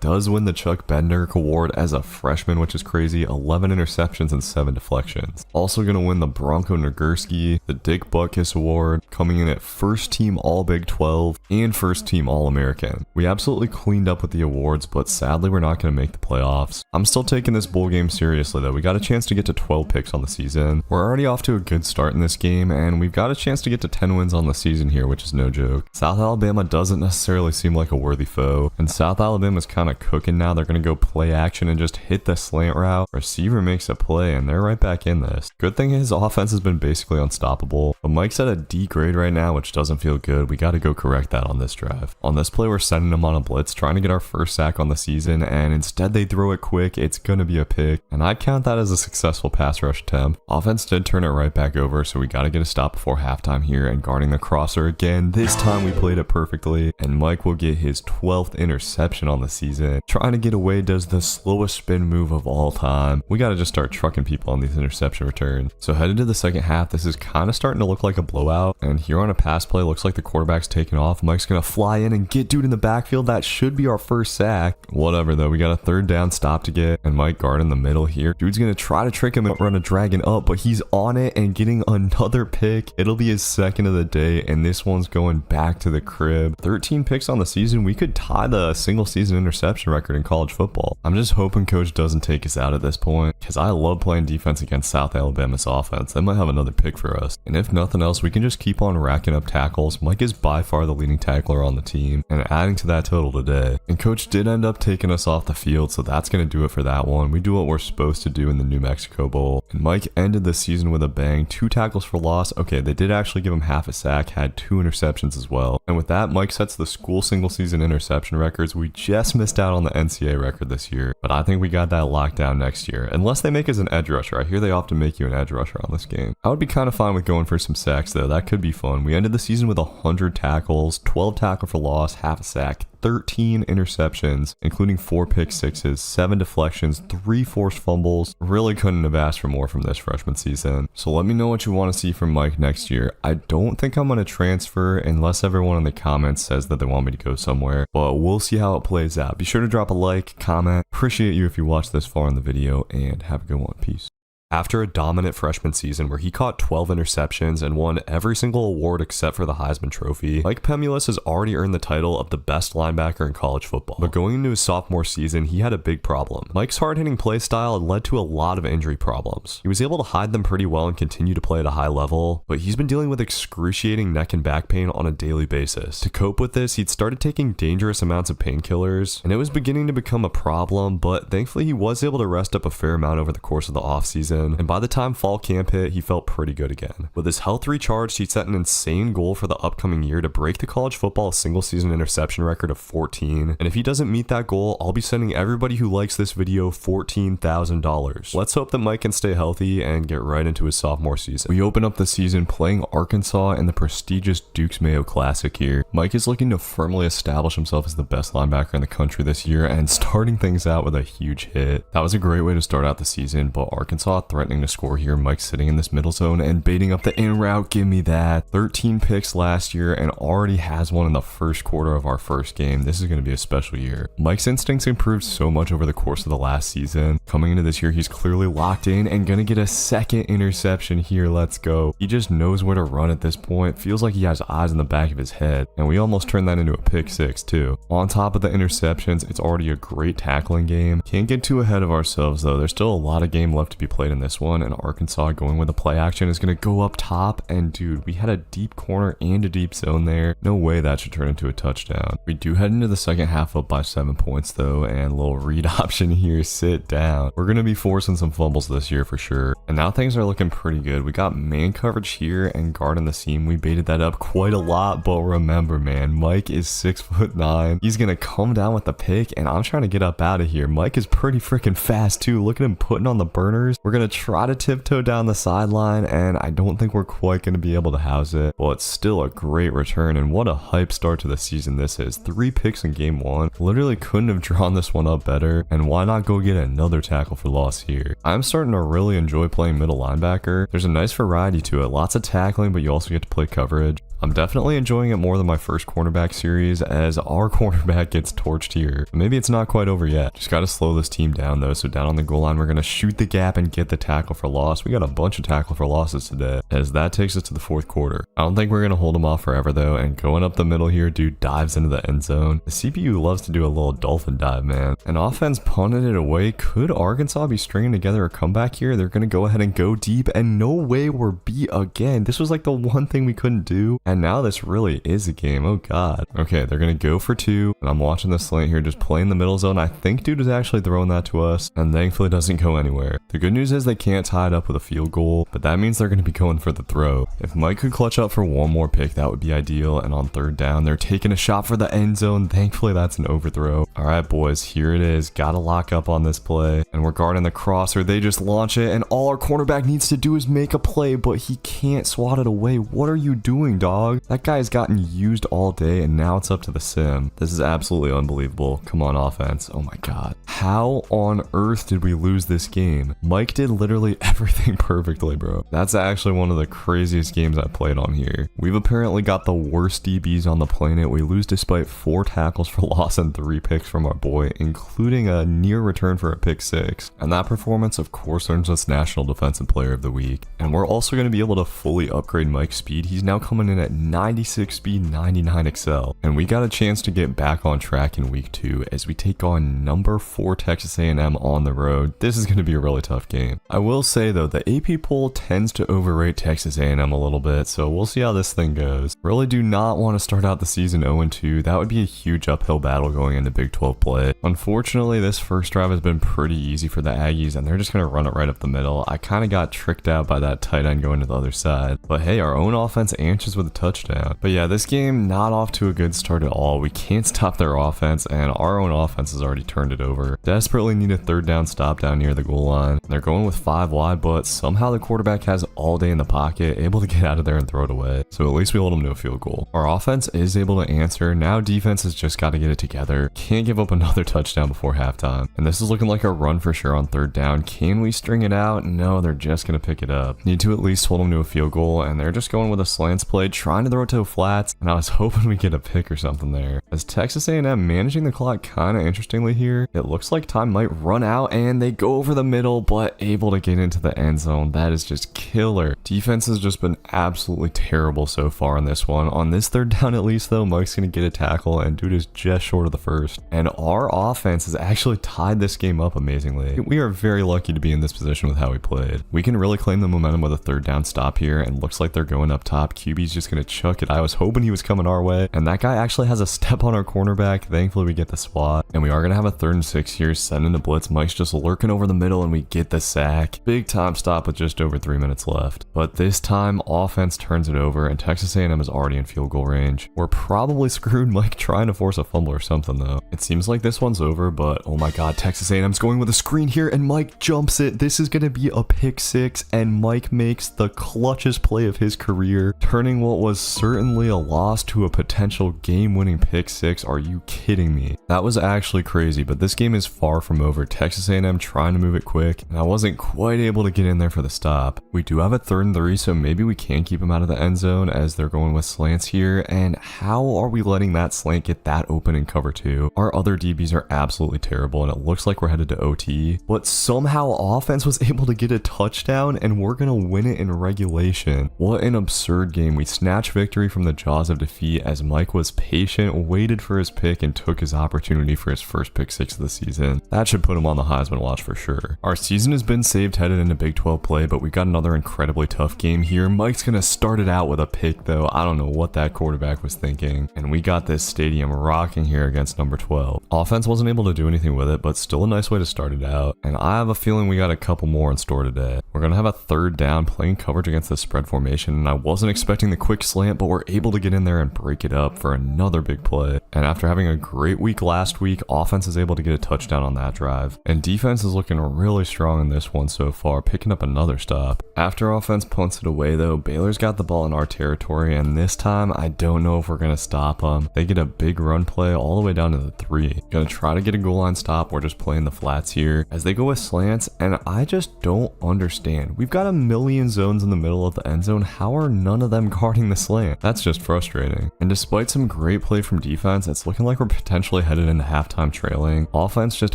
does win the Chuck Bednarik Award as a freshman, which is crazy. 11 interceptions and 7 deflections. Also going to win the Bronco Nagurski, the Dick Butkus Award, coming in at first team All Big 12 and first team All American. We absolutely cleaned up with the awards, but sadly we're not going to make the playoffs. I'm still taking this bowl game seriously though. We got a chance to get to 12 picks on the season. We're already off to a good start in this game, and we've got a chance to get to 10 wins on the season here, which is no joke. South Alabama doesn't necessarily seem like a worthy foe, and South Alabama's kind of cooking now. They're going to go play action and just hit the slant route. Receiver makes a play, and they're right back in this. Good thing his offense has been basically unstoppable, but Mike's at a D grade right now, which doesn't feel good. We got to go correct that on this drive. On this play, we're sending him on a blitz, trying to get our first sack on the season, and instead they throw it quick. It's going to be a pick, and I count that as a successful pass rush attempt. Offense did turn it right back over, so we got to get a stop before halftime here, and guarding the crosser again. This time we played it perfectly, and Mike will get his 12th interception on the season. Trying to get away does the slowest spin move of all time. We got to just start trucking people on these interception returns. So headed to the second half, this is kind of starting to look like a blowout, and here on a pass play, looks like the quarterback's taking off. Mike's going to fly in and get dude in the backfield. That should be our first sack. Whatever though, we got a 3rd down stop to get, and Mike guard in the middle here. Dude's going to try to trick him and run a dragon up, but he's on it and getting another pick. It'll be his 2nd of the day, and this one's going back to the crib. 13 picks on the season. We could tie the single season interception record in college football. I'm just hoping coach doesn't take us out at this point, because I love playing defense against South Alabama's offense. They might have another pick for us, and if nothing else, we can just keep on racking up tackles. Mike is by far the leading tackler on the team, and adding to that total today. And coach did end up taking us off the field, so that's going to do it for that one. We do what we're supposed to do in the New Mexico Bowl, and Mike ended the season with a bang. 2 tackles for loss. Okay, they did actually give him half a sack, had 2 interceptions as well. And with that, Mike sets the school single season interception records. We just missed out on the NCAA record this year, but I think we got that locked down next year, unless they make us an edge rusher. I hear they often make you an edge rusher on this game. I would be kind of fine with going for some sacks though. That could be fun. We ended the season with 100 tackles, 12 tackle for loss, half a sack, 13 interceptions, including 4 pick sixes, 7 deflections, 3 forced fumbles. Really couldn't have asked for more from this freshman season. So let me know what you want to see from Mike next year. I don't think I'm going to transfer unless everyone in the comments says that they want me to go somewhere, but we'll see how it plays out. Be sure to drop a like, comment. Appreciate you if you watched this far in the video, and have a good one. Peace. After a dominant freshman season where he caught 12 interceptions and won every single award except for the Heisman Trophy, Mike Pemulis has already earned the title of the best linebacker in college football. But going into his sophomore season, he had a big problem. Mike's hard-hitting play style led to a lot of injury problems. He was able to hide them pretty well and continue to play at a high level, but he's been dealing with excruciating neck and back pain on a daily basis. To cope with this, he'd started taking dangerous amounts of painkillers, and it was beginning to become a problem, but thankfully he was able to rest up a fair amount over the course of the offseason. And by the time fall camp hit, he felt pretty good again. With his health recharged, he set an insane goal for the upcoming year to break the college football single season interception record of 14. And if he doesn't meet that goal, I'll be sending everybody who likes this video $14,000. Let's hope that Mike can stay healthy and get right into his sophomore season. We open up the season playing Arkansas in the prestigious Dukes Mayo Classic here. Mike is looking to firmly establish himself as the best linebacker in the country this year and starting things out with a huge hit. That was a great way to start out the season, but Arkansas threatening to score here. Mike's sitting in this middle zone and baiting up the in route. Give me that. 13 picks last year and already has one in the first quarter of our first game. This is going to be a special year. Mike's instincts improved so much over the course of the last season. Coming into this year, he's clearly locked in and going to get a second interception here. Let's go. He just knows where to run at this point. Feels like he has eyes in the back of his head. And we almost turned that into a pick six too. On top of the interceptions, it's already a great tackling game. Can't get too ahead of ourselves though. There's still a lot of game left to be played in in this one, and Arkansas going with the play action is going to go up top, and dude, we had a deep corner and a deep zone there. No way that should turn into a touchdown. We do head into the second half up by 7 points though, and a little read option here, sit down. We're going to be forcing some fumbles this year for sure. And now things are looking pretty good. We got man coverage here and guard in the seam. We baited that up quite a lot, but remember, man, Mike is 6'9". He's going to come down with the pick, and I'm trying to get up out of here. Mike is pretty freaking fast too. Look at him putting on the burners. We're going to try to tiptoe down the sideline, and I don't think we're quite going to be able to house it. Well, it's still a great return, and what a hype start to the season this is. 3 picks in game 1. Literally couldn't have drawn this one up better, and why not go get another tackle for loss here? I'm starting to really enjoy playing middle linebacker. There's a nice variety to it. Lots of tackling, but you also get to play coverage. I'm definitely enjoying it more than my first cornerback series, as our cornerback gets torched here. Maybe it's not quite over yet. Just got to slow this team down though. So down on the goal line, we're going to shoot the gap and get the tackle for loss. We got a bunch of tackle for losses today, as that takes us to the 4th quarter. I don't think we're going to hold him off forever though, and going up the middle here, dude dives into the end zone. The CPU loves to do a little dolphin dive, man. And offense punted it away. Could Arkansas be stringing together a comeback here? They're going to go ahead and go deep, and no way we're beat again. This was like the one thing we couldn't do, and now this really is a game. Oh god. Okay, they're gonna go for 2, and I'm watching the slant here, just playing the middle zone. I think dude is actually throwing that to us, and thankfully doesn't go anywhere. The good news is they can't tie it up with a field goal, but that means they're gonna be going for the throw. If Mike could clutch up for one more pick, that would be ideal. And on 3rd down, they're taking a shot for the end zone. Thankfully that's an overthrow. All right boys, here it is. Gotta lock up on this play, and we're guarding the crosser. They just launch it, and all our cornerback needs to do is make a play, but he can't swat it away. What are you doing, dog? That guy's gotten used all day, and now it's up to the sim. This is absolutely unbelievable. Come on, offense. Oh my god. How on earth did we lose this game? Mike did literally everything perfectly, bro. That's actually one of the craziest games I played on here. We've apparently got the worst DBs on the planet. We lose despite 4 tackles for loss and 3 picks from our boy, including a near return for a pick 6. And that performance, of course, earns us National Defensive Player of the Week. And we're also going to be able to fully upgrade Mike's speed. He's now coming in at 96 speed, 99 excel, and we got a chance to get back on track in week 2 as we take on number 4 Texas A&M on the road. This is going to be a really tough game. I will say though, the AP poll tends to overrate Texas A&M a little bit, so we'll see how this thing goes. Really do not want to start out the season 0-2. That would be a huge uphill battle going into Big 12 play. Unfortunately, this first drive has been pretty easy for the Aggies, and they're just going to run it right up the middle. I kind of got tricked out by that tight end going to the other side, but hey, our own offense answers with a touchdown. But yeah, this game not off to a good start at all. We can't stop their offense, and our own offense has already turned it over. Desperately need a 3rd down stop down near the goal line. They're going with 5 wide, but somehow the quarterback has all day in the pocket, able to get out of there and throw it away. So at least we hold them to a field goal. Our offense is able to answer. Now defense has just got to get it together. Can't give up another touchdown before halftime. And this is looking like a run for sure on 3rd down. Can we string it out? No, they're just going to pick it up. Need to at least hold them to a field goal, and they're just going with a slants play, trying to throw it to flats, and I was hoping we get a pick or something there. As Texas A&M managing the clock kind of interestingly here, it looks like time might run out, and they go over the middle, but able to get into the end zone. That is just killer. Defense has just been absolutely terrible so far in this one. On this 3rd down at least though, Mike's gonna get a tackle, and dude is just short of the first. And our offense has actually tied this game up amazingly. We are very lucky to be in this position with how we played. We can really claim the momentum with a 3rd down stop here, and looks like they're going up top. QB's just gonna chuck it. I was hoping he was coming our way, and that guy actually has a step on our cornerback. Thankfully we get the swat, and we are gonna have a 3rd and 6 here, sending the blitz. Mike's just lurking over the middle, and we get the sack. Big time stop with just over 3 minutes left. But this time offense turns it over, and Texas A&M is already in field goal range. We're probably screwed. Mike trying to force a fumble or something though. It seems like this one's over, but oh my god, Texas A&M's going with a screen here, and Mike jumps it. This is gonna be a pick 6, and Mike makes the clutchest play of his career, turning what was certainly a loss to a potential game-winning pick 6. Are you kidding me? That was actually crazy, but this game is far from over. Texas A&M trying to move it quick, and I wasn't quite able to get in there for the stop. We do have a 3rd and 3, so maybe we can keep him out of the end zone as they're going with slants here. And how are we letting that slant get that open in cover 2? Our other DBs are absolutely terrible, and it looks like we're headed to OT, but somehow offense was able to get a touchdown, and we're gonna win it in regulation. What an absurd game. We snatched victory from the jaws of defeat as Mike was patient, waited for his pick, and took his opportunity for his first pick 6 of the season. That should put him on the Heisman watch for sure. Our season has been saved headed into Big 12 play, but we got another incredibly tough game here. Mike's gonna start it out with a pick though. I don't know what that quarterback was thinking. And we got this stadium rocking here against number 12. Offense wasn't able to do anything with it, but still a nice way to start it out. And I have a feeling we got a couple more in store today. We're gonna have a third down playing coverage against the spread formation, and I wasn't expecting the quick slant, but we're able to get in there and break it up for another big play. And after having a great week last week, offense is able to get a touchdown on that drive. And defense is looking really strong in this one so far, picking up another stop. After offense punts it away though, Baylor's got the ball in our territory, and this time I don't know if we're gonna stop them. They get a big run play all the way down to the 3. Gonna try to get a goal line stop. We're just playing the flats here as they go with slants, and I just don't understand. We've got a million zones in the middle of the end zone. How are none of them guarding the slant? That's just frustrating. And despite some great play from defense, it's looking like we're potentially headed into halftime trailing. Offense just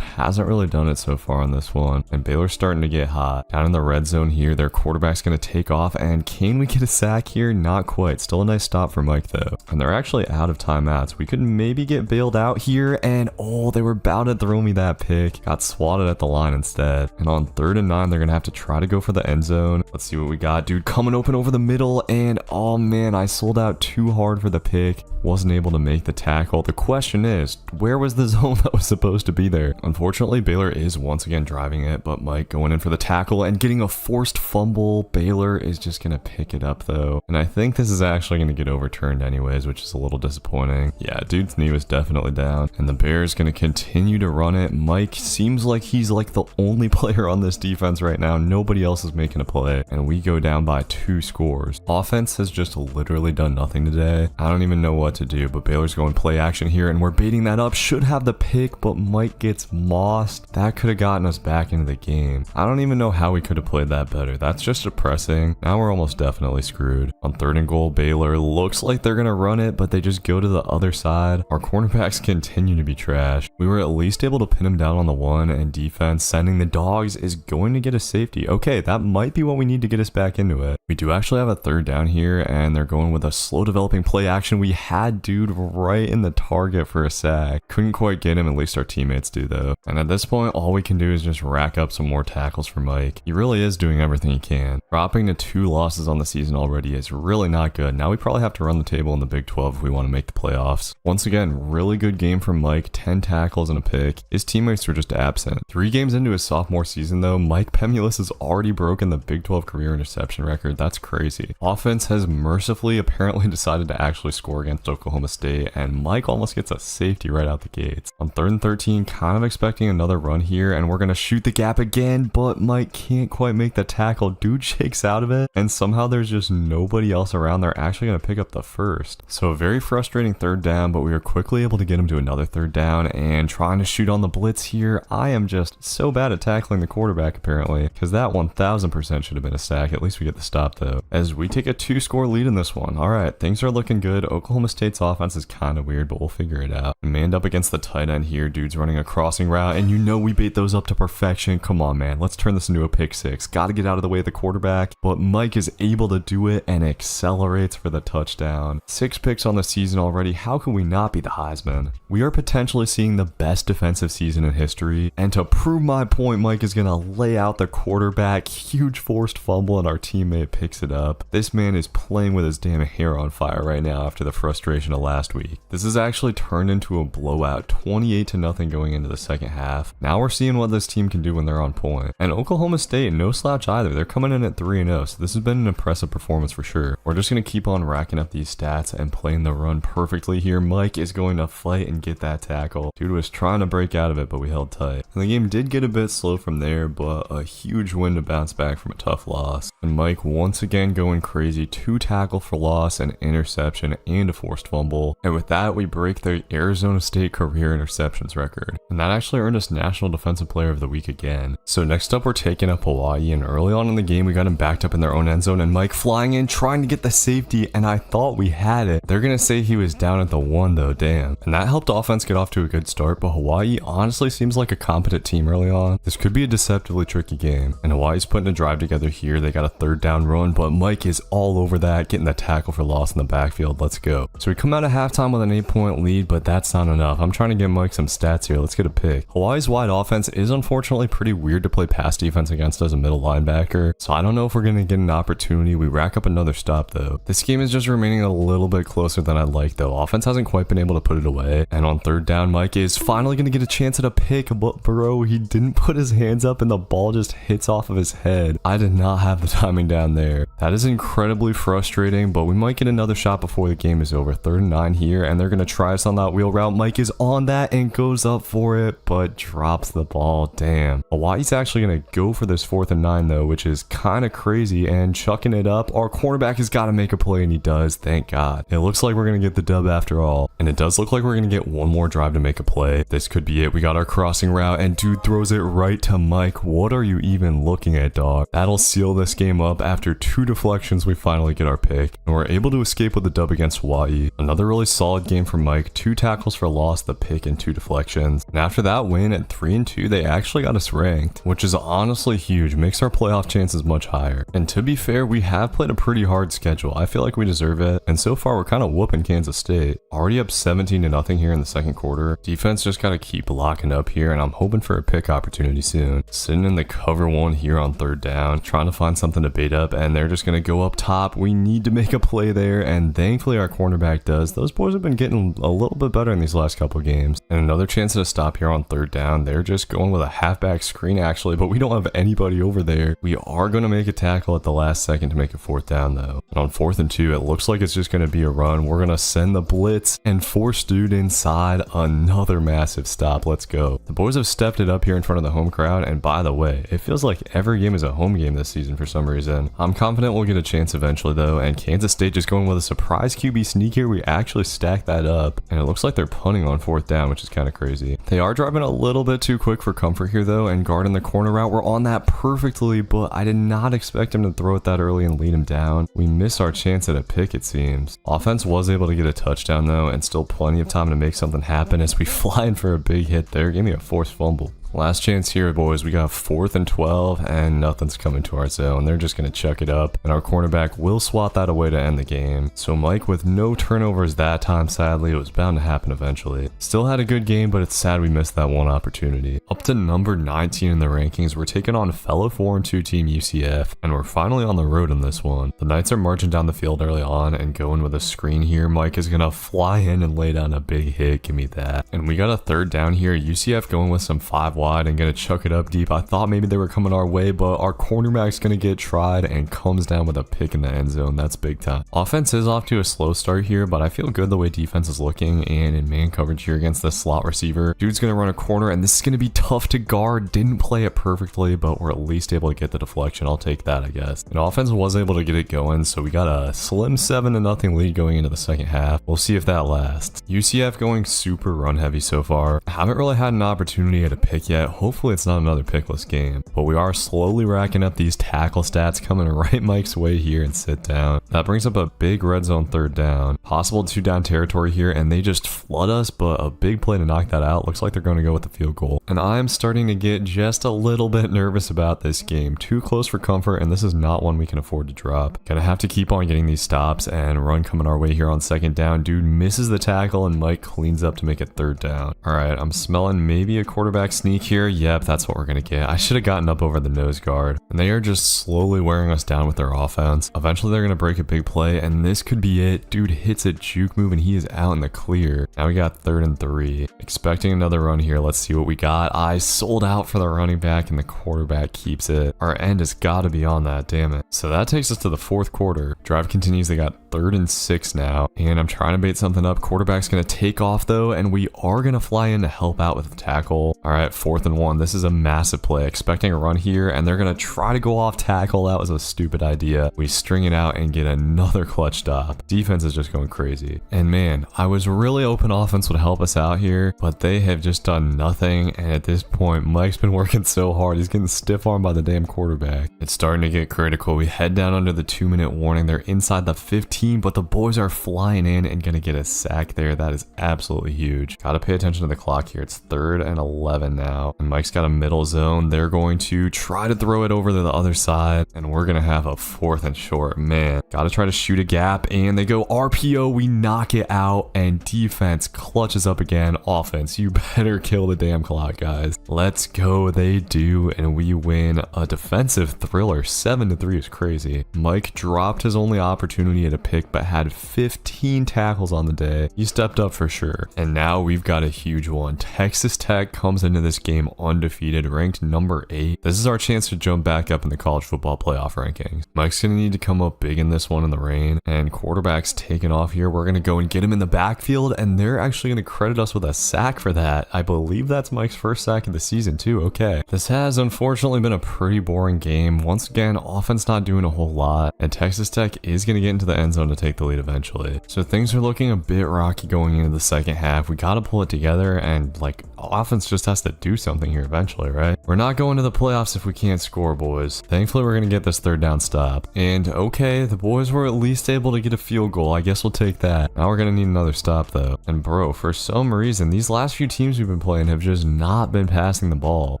hasn't really done it so far on this one, and Baylor's starting to get hot. Down in the red zone here, their quarterback's gonna take off, and can we get a sack here? Not quite. Still a nice stop for Mike though. And they're actually out of timeouts. We could maybe get bailed out here, and oh, they were about to throw me that pick. Got swatted at the line instead. And on 3rd and 9, they're gonna have to try to go for the end zone. Let's see what we got. Dude coming open over the middle, and oh man, I sold out too hard for the pick. Wasn't able to make the tackle. The question is, where was the zone that was supposed to be there? Unfortunately, Baylor is once again driving it, but Mike going in for the tackle and getting a forced fumble. Baylor is just gonna pick it up though. And I think this is actually gonna get overturned anyways, which is a little disappointing. Yeah, dude's knee was definitely down, and the Bears gonna continue to run it. Mike seems like he's like the only player on this defense right now. Nobody else is making a play, and we go down by 2 scores. Offense has just literally done nothing today. I don't even know what to do, but Baylor's going play action here, and we're baiting that up. Should have the pick, but Mike gets mossed. That could have gotten us back into the game. I don't even know how we could have played that better. That's just depressing. Now we're almost definitely screwed. On 3rd and goal, Baylor looks like they're gonna run it, but they just go to the other side. Our cornerbacks continue to be trash. We were at least able to pin him down on the 1, and defense sending the dogs is going to get a safety. Okay, that might be what we need to get us back into it. We do actually have a 3rd down here, and they're going with a slow developing play action. We had dude right in the target for a sack. Couldn't quite get him, at least our teammates do though. And at this point, all we can do is just rack up some more tackles for Mike. He really is doing everything he can. Dropping to 2 losses on the season already is really not good. Now we probably have to run the table in the Big 12 if we want to make the playoffs. Once again, really good game from Mike, 10 tackles and a pick. His teammates were just absent. 3 games into his sophomore season though, Mike Pemulis has already broken the Big 12 career interception record. That's crazy. Offense has mercifully apparently decided to actually score against Oklahoma State, and Mike almost gets a safety right out the gates. On 3rd and 13, kind of expecting another run here, and we're gonna shoot the gap again, but Mike can't quite make the tackle. Dude shakes out of it, and somehow there's just nobody else around. They're actually gonna pick up the first. So a very frustrating 3rd down, but we are quickly able to get him to another 3rd down and trying to shoot on the blitz here. I am just so bad at tackling the quarterback apparently, because that 1000% should have been a sack. At least we get the stop though, as we take a 2-score lead in this one. All right, things are looking good. Oklahoma State's offense is kind of weird, but we'll figure it out. Manned up against the tight end here. Dude's running a crossing route, and you know we bait those up to perfection. Come on, man. Let's turn this into a pick 6. Got to get out of the way of the quarterback, but Mike is able to do it and accelerates for the touchdown. 6 picks on the season already. How can we not be the Heisman? We are potentially seeing the best defensive season in history, and to prove my point, Mike is going to lay out the quarterback. Huge forced fumble, and our teammate picks it up. This man is playing with his damn hair on fire right now after the frustration of last week. This is actually turned into a blowout, 28-0 going into the second half. Now we're seeing what this team can do when they're on point. And Oklahoma State, no slouch either. They're coming in at 3-0, so this has been an impressive performance for sure. We're just going to keep on racking up these stats and playing the run perfectly here. Mike is going to fight and get that tackle. Dude was trying to break out of it, but we held tight. And the game did get a bit slow from there, but a huge win to bounce back from a tough loss. And Mike once again going crazy. 2 tackle for loss, an interception, and a forced fumble. And with that, we break the Arizona State career interceptions record. And that actually earned us National Defensive Player of the Week again. So next up, we're taking up Hawaii, and early on in the game, we got him backed up in their own end zone, and Mike flying in, trying to get the safety, and I thought we had it. They're gonna say he was down at the 1 though, damn. And that helped offense get off to a good start, but Hawaii honestly seems like a competent competent team early on, this could be a deceptively tricky game. And Hawaii's putting a drive together here. They got a third down run, but Mike is all over that, getting the tackle for loss in the backfield. Let's go. So we come out of halftime with an 8-point lead, but that's not enough. I'm trying to give Mike some stats here. Let's get a pick. Hawaii's wide offense is unfortunately pretty weird to play pass defense against as a middle linebacker, so I don't know if we're going to get an opportunity. We rack up another stop though. This game is just remaining a little bit closer than I'd like though. Offense hasn't quite been able to put it away, and on third down, Mike is finally going to get a chance at a pick, but bro, he didn't put his hands up and the ball just hits off of his head. I did not have the timing down there. That is incredibly frustrating, but we might get another shot before the game is over. 3rd and 9 here, and they're going to try us on that wheel route. Mike is on that and goes up for it, but drops the ball. Damn. Hawaii's actually going to go for this 4th and 9 though, which is kind of crazy, and chucking it up. Our cornerback has got to make a play, and he does. Thank God. It looks like we're going to get the dub after all, and it does look like we're going to get one more drive to make a play. This could be it. We got our crossing route, and dude throws it right to Mike. What are you even looking at, dog? That'll seal this game up. After 2 deflections, we finally get our pick, and we're able to escape with the dub against Hawaii. Another really solid game for Mike. 2 tackles for loss, the pick, and 2 deflections. And after that win at 3-2, they actually got us ranked, which is honestly huge. Makes our playoff chances much higher. And to be fair, we have played a pretty hard schedule. I feel like we deserve it, and so far we're kind of whooping Kansas State. Already up 17-0 here in the second quarter. Defense just gotta keep locking up here, and I'm hoping for a pick opportunity soon. Sitting in the cover 1 here on 3rd down, trying to find something to bait up, and they're just gonna go up top. We need to make a play there, and thankfully our cornerback does. Those boys have been getting a little bit better in these last couple of games. And another chance to stop here on 3rd down. They're just going with a halfback screen actually, but we don't have anybody over there. We are going to make a tackle at the last second to make a 4th down though. And on 4th and 2, it looks like it's just going to be a run. We're going to send the blitz and force dude inside. Another massive stop. Let's go. The boys have stepped it up here in front of the home crowd, and by the way, it feels like every game is a home game this season for some reason. I'm confident we'll get a chance eventually though, and Kansas State just going with a surprise QB sneak here. We actually stacked that up, and it looks like they're punting on 4th down, which is kind of crazy. They are driving a little bit too quick for comfort here though, and guarding the corner route. We're on that perfectly, but I did not expect him to throw it that early and lead him down. We miss our chance at a pick, it seems. Offense was able to get a touchdown though, and still plenty of time to make something happen as we fly in for a big hit there. Gave me a forced fumble. Last chance here, boys. We got 4th and 12, and nothing's coming to our zone. They're just going to chuck it up, and our cornerback will swat that away to end the game. So Mike with no turnovers that time, sadly. It was bound to happen eventually. Still had a good game, but it's sad we missed that one opportunity. Up to number 19 in the rankings, we're taking on fellow 4-2 team UCF, and we're finally on the road in this one. The Knights are marching down the field early on and going with a screen here. Mike is going to fly in and lay down a big hit. Give me that. And we got a 3rd down here. UCF going with some 5 wide and gonna chuck it up deep. I thought maybe they were coming our way, but our cornerback's gonna get tried and comes down with a pick in the end zone. That's big time. Offense is off to a slow start here, but I feel good the way defense is looking, and in man coverage here against the slot receiver, dude's gonna run a corner, and this is gonna be tough to guard. Didn't play it perfectly, but we're at least able to get the deflection. I'll take that, I guess. And offense was able to get it going, so we got a slim 7-0 lead going into the second half. We'll see if that lasts. UCF going super run heavy so far. Haven't really had an opportunity at a pick yet. Hopefully it's not another pickless game, but we are slowly racking up these tackle stats, coming right Mike's way here and sit down. That brings up a big red zone 3rd down. Possible 2 down territory here, and they just flood us, but a big play to knock that out. Looks like they're going to go with the field goal. And I'm starting to get just a little bit nervous about this game. Too close for comfort, and this is not one we can afford to drop. Gonna have to keep on getting these stops, and run coming our way here on 2nd down. Dude misses the tackle, and Mike cleans up to make it 3rd down. Alright, I'm smelling maybe a quarterback sneak here. Yep, that's what we're gonna get. I should have gotten up over the nose guard. And they are just slowly wearing us down with their offense. Eventually they're gonna break a big play, and this could be it. Dude hits a juke move, and he is out in the clear. Now we got 3rd and 3. Expecting another run here. Let's see what we got. I sold out for the running back, and the quarterback keeps it. Our end has got to be on that, damn it. So that takes us to the 4th quarter. Drive continues. They got 3rd and 6 now, and I'm trying to bait something up. Quarterback's gonna take off though, and we are gonna fly in to help out with the tackle. All right, 4th and 1. This is a massive play. Expecting a run here, and they're gonna try to go off tackle. That was a stupid idea. We string it out and get another clutch stop. Defense is just going crazy. And man, I was really hoping offense would help us out here, but they have just done nothing. And at this point, Mike's been working so hard. He's getting stiff armed by the damn quarterback. It's starting to get critical. We head down under the 2-minute warning. They're inside the 15 team, but the boys are flying in and gonna get a sack there. That is absolutely huge. Gotta pay attention to the clock here. It's 3rd and 11 now. And Mike's got a middle zone. They're going to try to throw it over to the other side, and we're gonna have a 4th and short. Man, gotta try to shoot a gap, and they go RPO. We knock it out, and defense clutches up again. Offense, you better kill the damn clock, guys. Let's go. They do, and we win a defensive thriller. 7-3 is crazy. Mike dropped his only opportunity at a pick, but had 15 tackles on the day. He stepped up for sure. And now we've got a huge one. Texas Tech comes into this game undefeated, ranked number 8. This is our chance to jump back up in the college football playoff rankings. Mike's gonna need to come up big in this one in the rain, and quarterback's taking off here. We're gonna go and get him in the backfield, and they're actually gonna credit us with a sack for that. I believe that's Mike's first sack of the season too. Okay. This has unfortunately been a pretty boring game. Once again, offense not doing a whole lot, and Texas Tech is gonna get into the end zone to take the lead eventually. So things are looking a bit rocky going into the second half. We gotta pull it together, and like, offense just has to do something here eventually, right? We're not going to the playoffs if we can't score, boys. Thankfully, we're gonna get this 3rd down stop. And okay, the boys were at least able to get a field goal. I guess we'll take that. Now we're gonna need another stop though. And bro, for some reason, these last few teams we've been playing have just not been passing the ball.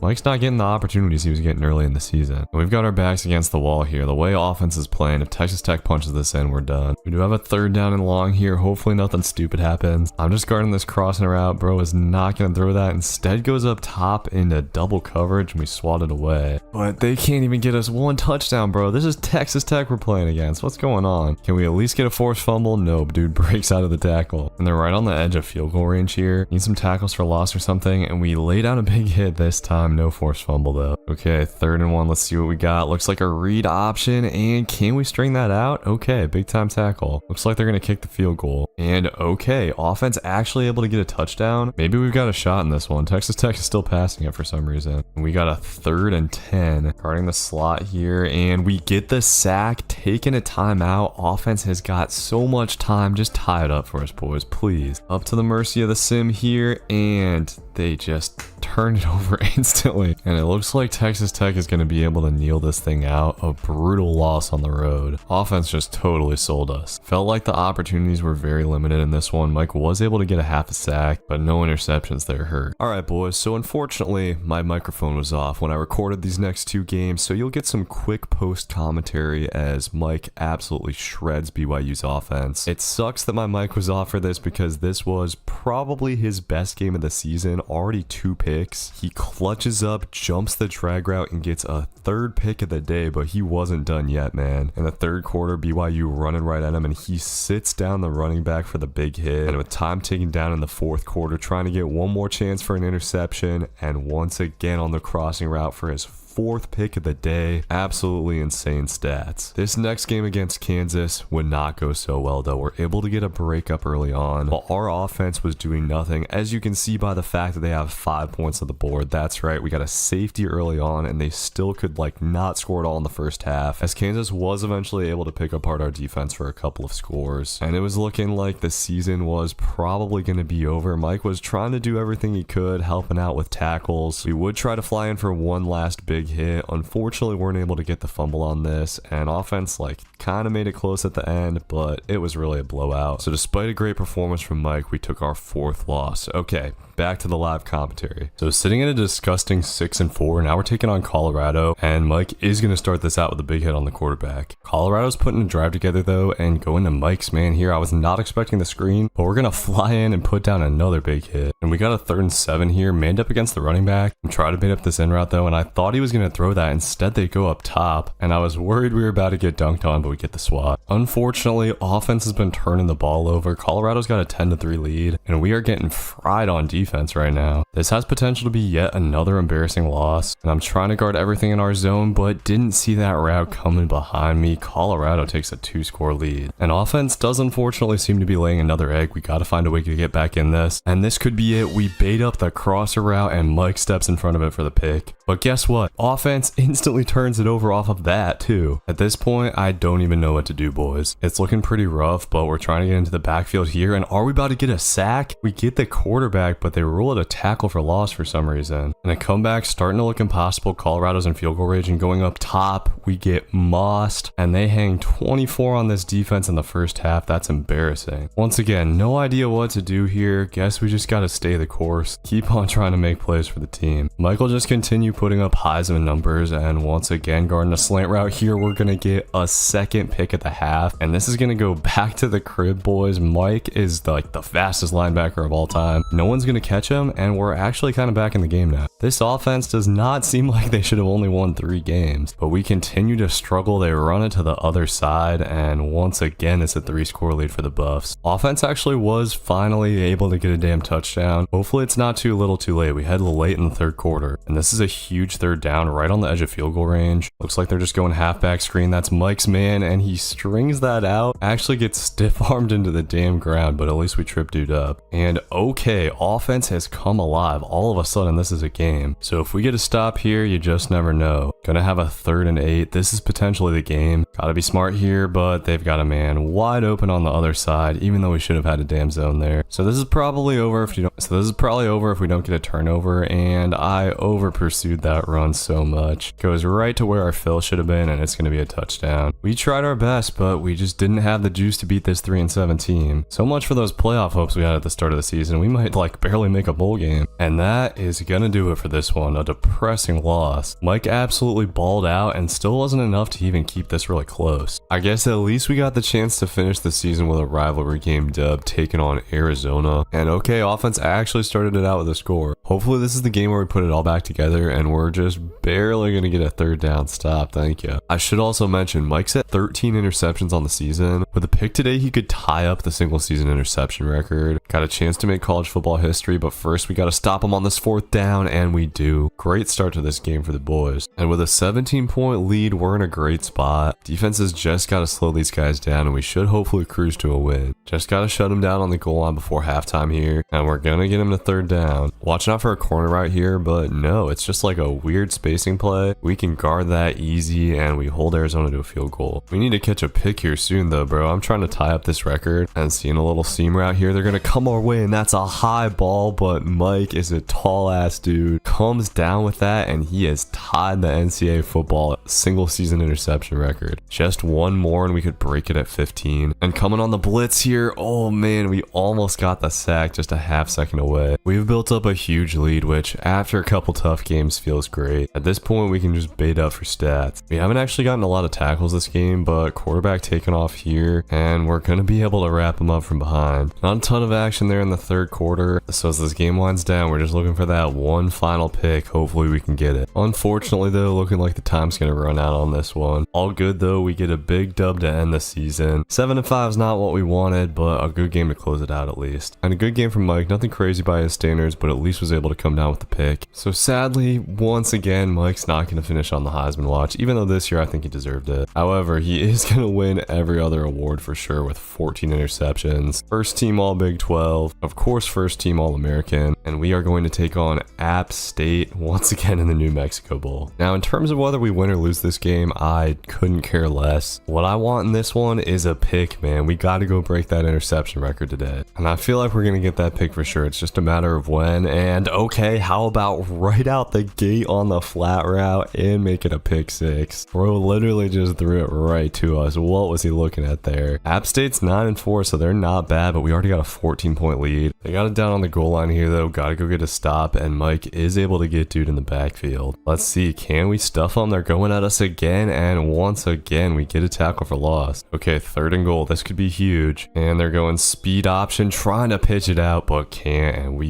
Mike's not getting the opportunities he was getting early in the season. And we've got our backs against the wall here. The way offense is playing, if Texas Tech punches this in, we're done. We do have a 3rd down and long here. Hopefully nothing stupid happens. I'm just guarding this crossing route. Bro is not gonna throw that. Instead goes up top into double coverage, and we swat it away. But they can't even get us 1 touchdown, bro. This is Texas Tech we're playing against. What's going on? Can we at least get a forced fumble? Nope, dude breaks out of the tackle. And they're right on the edge of field goal range here. Need some tackles for loss or something, and we lay down a big hit this time. No forced fumble though. Okay, 3rd and 1. Let's see what we got. Looks like a read option, and can we string that out? Okay, big time tackle. Looks like they're gonna kick the field goal. And okay, offense actually able to get a touchdown. Maybe we've got a shot in this one. Texas Tech is still passing it for some reason. And we got a 3rd and 10. Guarding the slot here, and we get the sack, taking a timeout. Offense has got so much time. Just tie it up for us, boys, please. Up to the mercy of the sim here, and they just turned it over instantly. And it looks like Texas Tech is going to be able to kneel this thing out. A brutal loss on the road. Offense just totally sold us. Felt like the opportunities were very limited in this one. Mike was able to get a half a sack, but no interceptions there hurt. All right, boys. So unfortunately, my microphone was off when I recorded these next 2 games. So you'll get some quick post commentary as Mike absolutely shreds BYU's offense. It sucks that my mic was off for this because this was probably his best game of the season. Already 2 picks. He clutches up, jumps the drag route, and gets a 3rd pick of the day, but he wasn't done yet, man. In the 3rd quarter, BYU running right at him, and he sits down the running back for the big hit. And with time ticking down in the 4th quarter, trying to get one more chance for an interception, and once again on the crossing route for his 4th pick of the day. Absolutely insane stats. This next game against Kansas would not go so well though. We're able to get a breakup early on while our offense was doing nothing, as you can see by the fact that they have 5 points on the board. That's right, we got a safety early on, and they still could like not score at all in the first half, as Kansas was eventually able to pick apart our defense for a couple of scores, and it was looking like the season was probably going to be over. Mike was trying to do everything he could, helping out with tackles. We would try to fly in for one last big hit. Unfortunately, weren't able to get the fumble on this, and offense like kind of made it close at the end, but it was really a blowout. So despite a great performance from Mike, we took our 4th loss. Okay, back to the live commentary. So sitting at a disgusting 6-4, now we're taking on Colorado, and Mike is going to start this out with a big hit on the quarterback. Colorado's putting a drive together though, and going to Mike's man here. I was not expecting the screen, but we're going to fly in and put down another big hit. And we got a 3rd and 7 here, manned up against the running back, and tried to bait up this in route though, and I thought he was going to throw that. Instead, they go up top, and I was worried we were about to get dunked on, but we get the swat. Unfortunately, offense has been turning the ball over. Colorado's got a 10-3 lead, and we are getting fried on defense right now. This has potential to be yet another embarrassing loss, and I'm trying to guard everything in our zone, but didn't see that route coming behind me. Colorado takes a 2-score lead, and offense does unfortunately seem to be laying another egg. We got to find a way to get back in this, and this could be it. We bait up the crosser route, and Mike steps in front of it for the pick. But guess what? offense instantly turns it over off of that too. At this point, I don't even know what to do, boys. It's looking pretty rough, but we're trying to get into the backfield here. And are we about to get a sack? We get the quarterback, but they rule it a tackle for loss for some reason. And a comeback starting to look impossible. Colorado's in field goal range, and going up top, we get mossed, and they hang 24 on this defense in the first half. That's embarrassing. Once again, no idea what to do here. Guess we just got to stay the course. Keep on trying to make plays for the team. Michael just continue putting up Heisman numbers, and once again, guarding a slant route here, we're going to get a second pick at the half, and this is going to go back to the crib, boys. Mike is like the fastest linebacker of all time. No one's going to catch him, and we're actually kind of back in the game now. This offense does not seem like they should have only won 3 games, but we continue to struggle. They run it to the other side, and once again, it's a 3-score lead for the Buffs. Offense actually was finally able to get a damn touchdown. Hopefully it's not too little too late. We head late in the third quarter, and this is a huge third down right on the edge of field goal range. Looks like they're just going halfback screen. That's Mike's man, and he strings that out. Actually gets stiff-armed into the damn ground, but at least we trip dude up. And okay, offense has come alive. All of a sudden, this is a game. So if we get a stop here, you just never know. Gonna have a 3rd and 8. This is potentially the game. Gotta be smart here, but they've got a man wide open on the other side, even though we should have had a damn zone there. So this is probably over if we don't get a turnover, and I over pursued that run so much. Goes right to where our fill should have been, and it's gonna be a touchdown. We tried our best, but we just didn't have the juice to beat this 3-7 team. So much for those playoff hopes we had at the start of the season. We might like barely make a bowl game. And that is gonna do it for this one. A depressing loss. Mike absolutely balled out, and still wasn't enough to even keep this really close. I guess at least we got the chance to finish the season with a rivalry game dub taking on Arizona. And okay, offense actually started it out with a score. Hopefully this is the game where we put it all back together, and we're just barely gonna get a 3rd down stop. Thank you. I should also mention Mike's at 13 interceptions on the season. With a pick today, he could tie up the single season interception record. Got a chance to make college football history, but first we got to stop him on this 4th down, and we do. Great start to this game for the boys. And with a 17-point lead, we're in a great spot. Defenses just got to slow these guys down, and we should hopefully cruise to a win. Just got to shut him down on the goal line before halftime here, and we're gonna get him to 3rd down. Watching out for a corner right here, but no, it's just like a weird spacing play. We can guard that easy, and we hold Arizona to a field goal. We need to catch a pick here soon though, bro. I'm trying to tie up this record, and seeing a little seam route here. They're gonna come our way, and that's a high ball, but Mike is a tall ass dude. Comes down with that, and he has tied the NCAA football single season interception record. Just one more and we could break it at 15. And coming on the blitz here, oh man, we almost got the sack just a half second away. We've built up a huge lead, which after a couple tough games feels great. At this point, we can just bait up for stats. We haven't actually gotten a lot of tackles this game, but quarterback taking off here, and we're gonna be able to wrap him up from behind. Not a ton of action there in the third quarter, so as this game winds down, we're just looking for that one final pick. Hopefully we can get it. Unfortunately though, looking like the time's gonna run out on this one. All good though, we get a big dub to end the season. 7-5 is not what we wanted, but a good game to close it out at least. And a good game from Mike, nothing crazy by his standards, but at least was able to come down with the pick. So sadly, once again, Mike's not gonna finish on the Heisman watch, even though this year I think he deserved it. However, he is gonna win every other award for sure with 14 interceptions. First team all Big 12, of course first team all American, and we are going to take on App State once again in the New Mexico Bowl. Now in terms of whether we win or lose this game, I couldn't care less. What I want in this one is a pick, man. We gotta go break that interception record today. And I feel like we're gonna get that pick for sure. It's just a matter of when. And okay, how about right out the gate on the flat route and make it a pick six? Bro literally just threw it right to us. What was he looking at there? App State's 9-4, so they're not bad, but we already got a 14-point lead. They got it down on the goal line here though. Gotta go get a stop, and Mike is able to get dude in the backfield. Let's see, can we stuff them? They're going at us again, and once again we get a tackle for loss. Okay, 3rd and goal. This could be huge. And they're going speed option, trying to pitch it out, but can't. And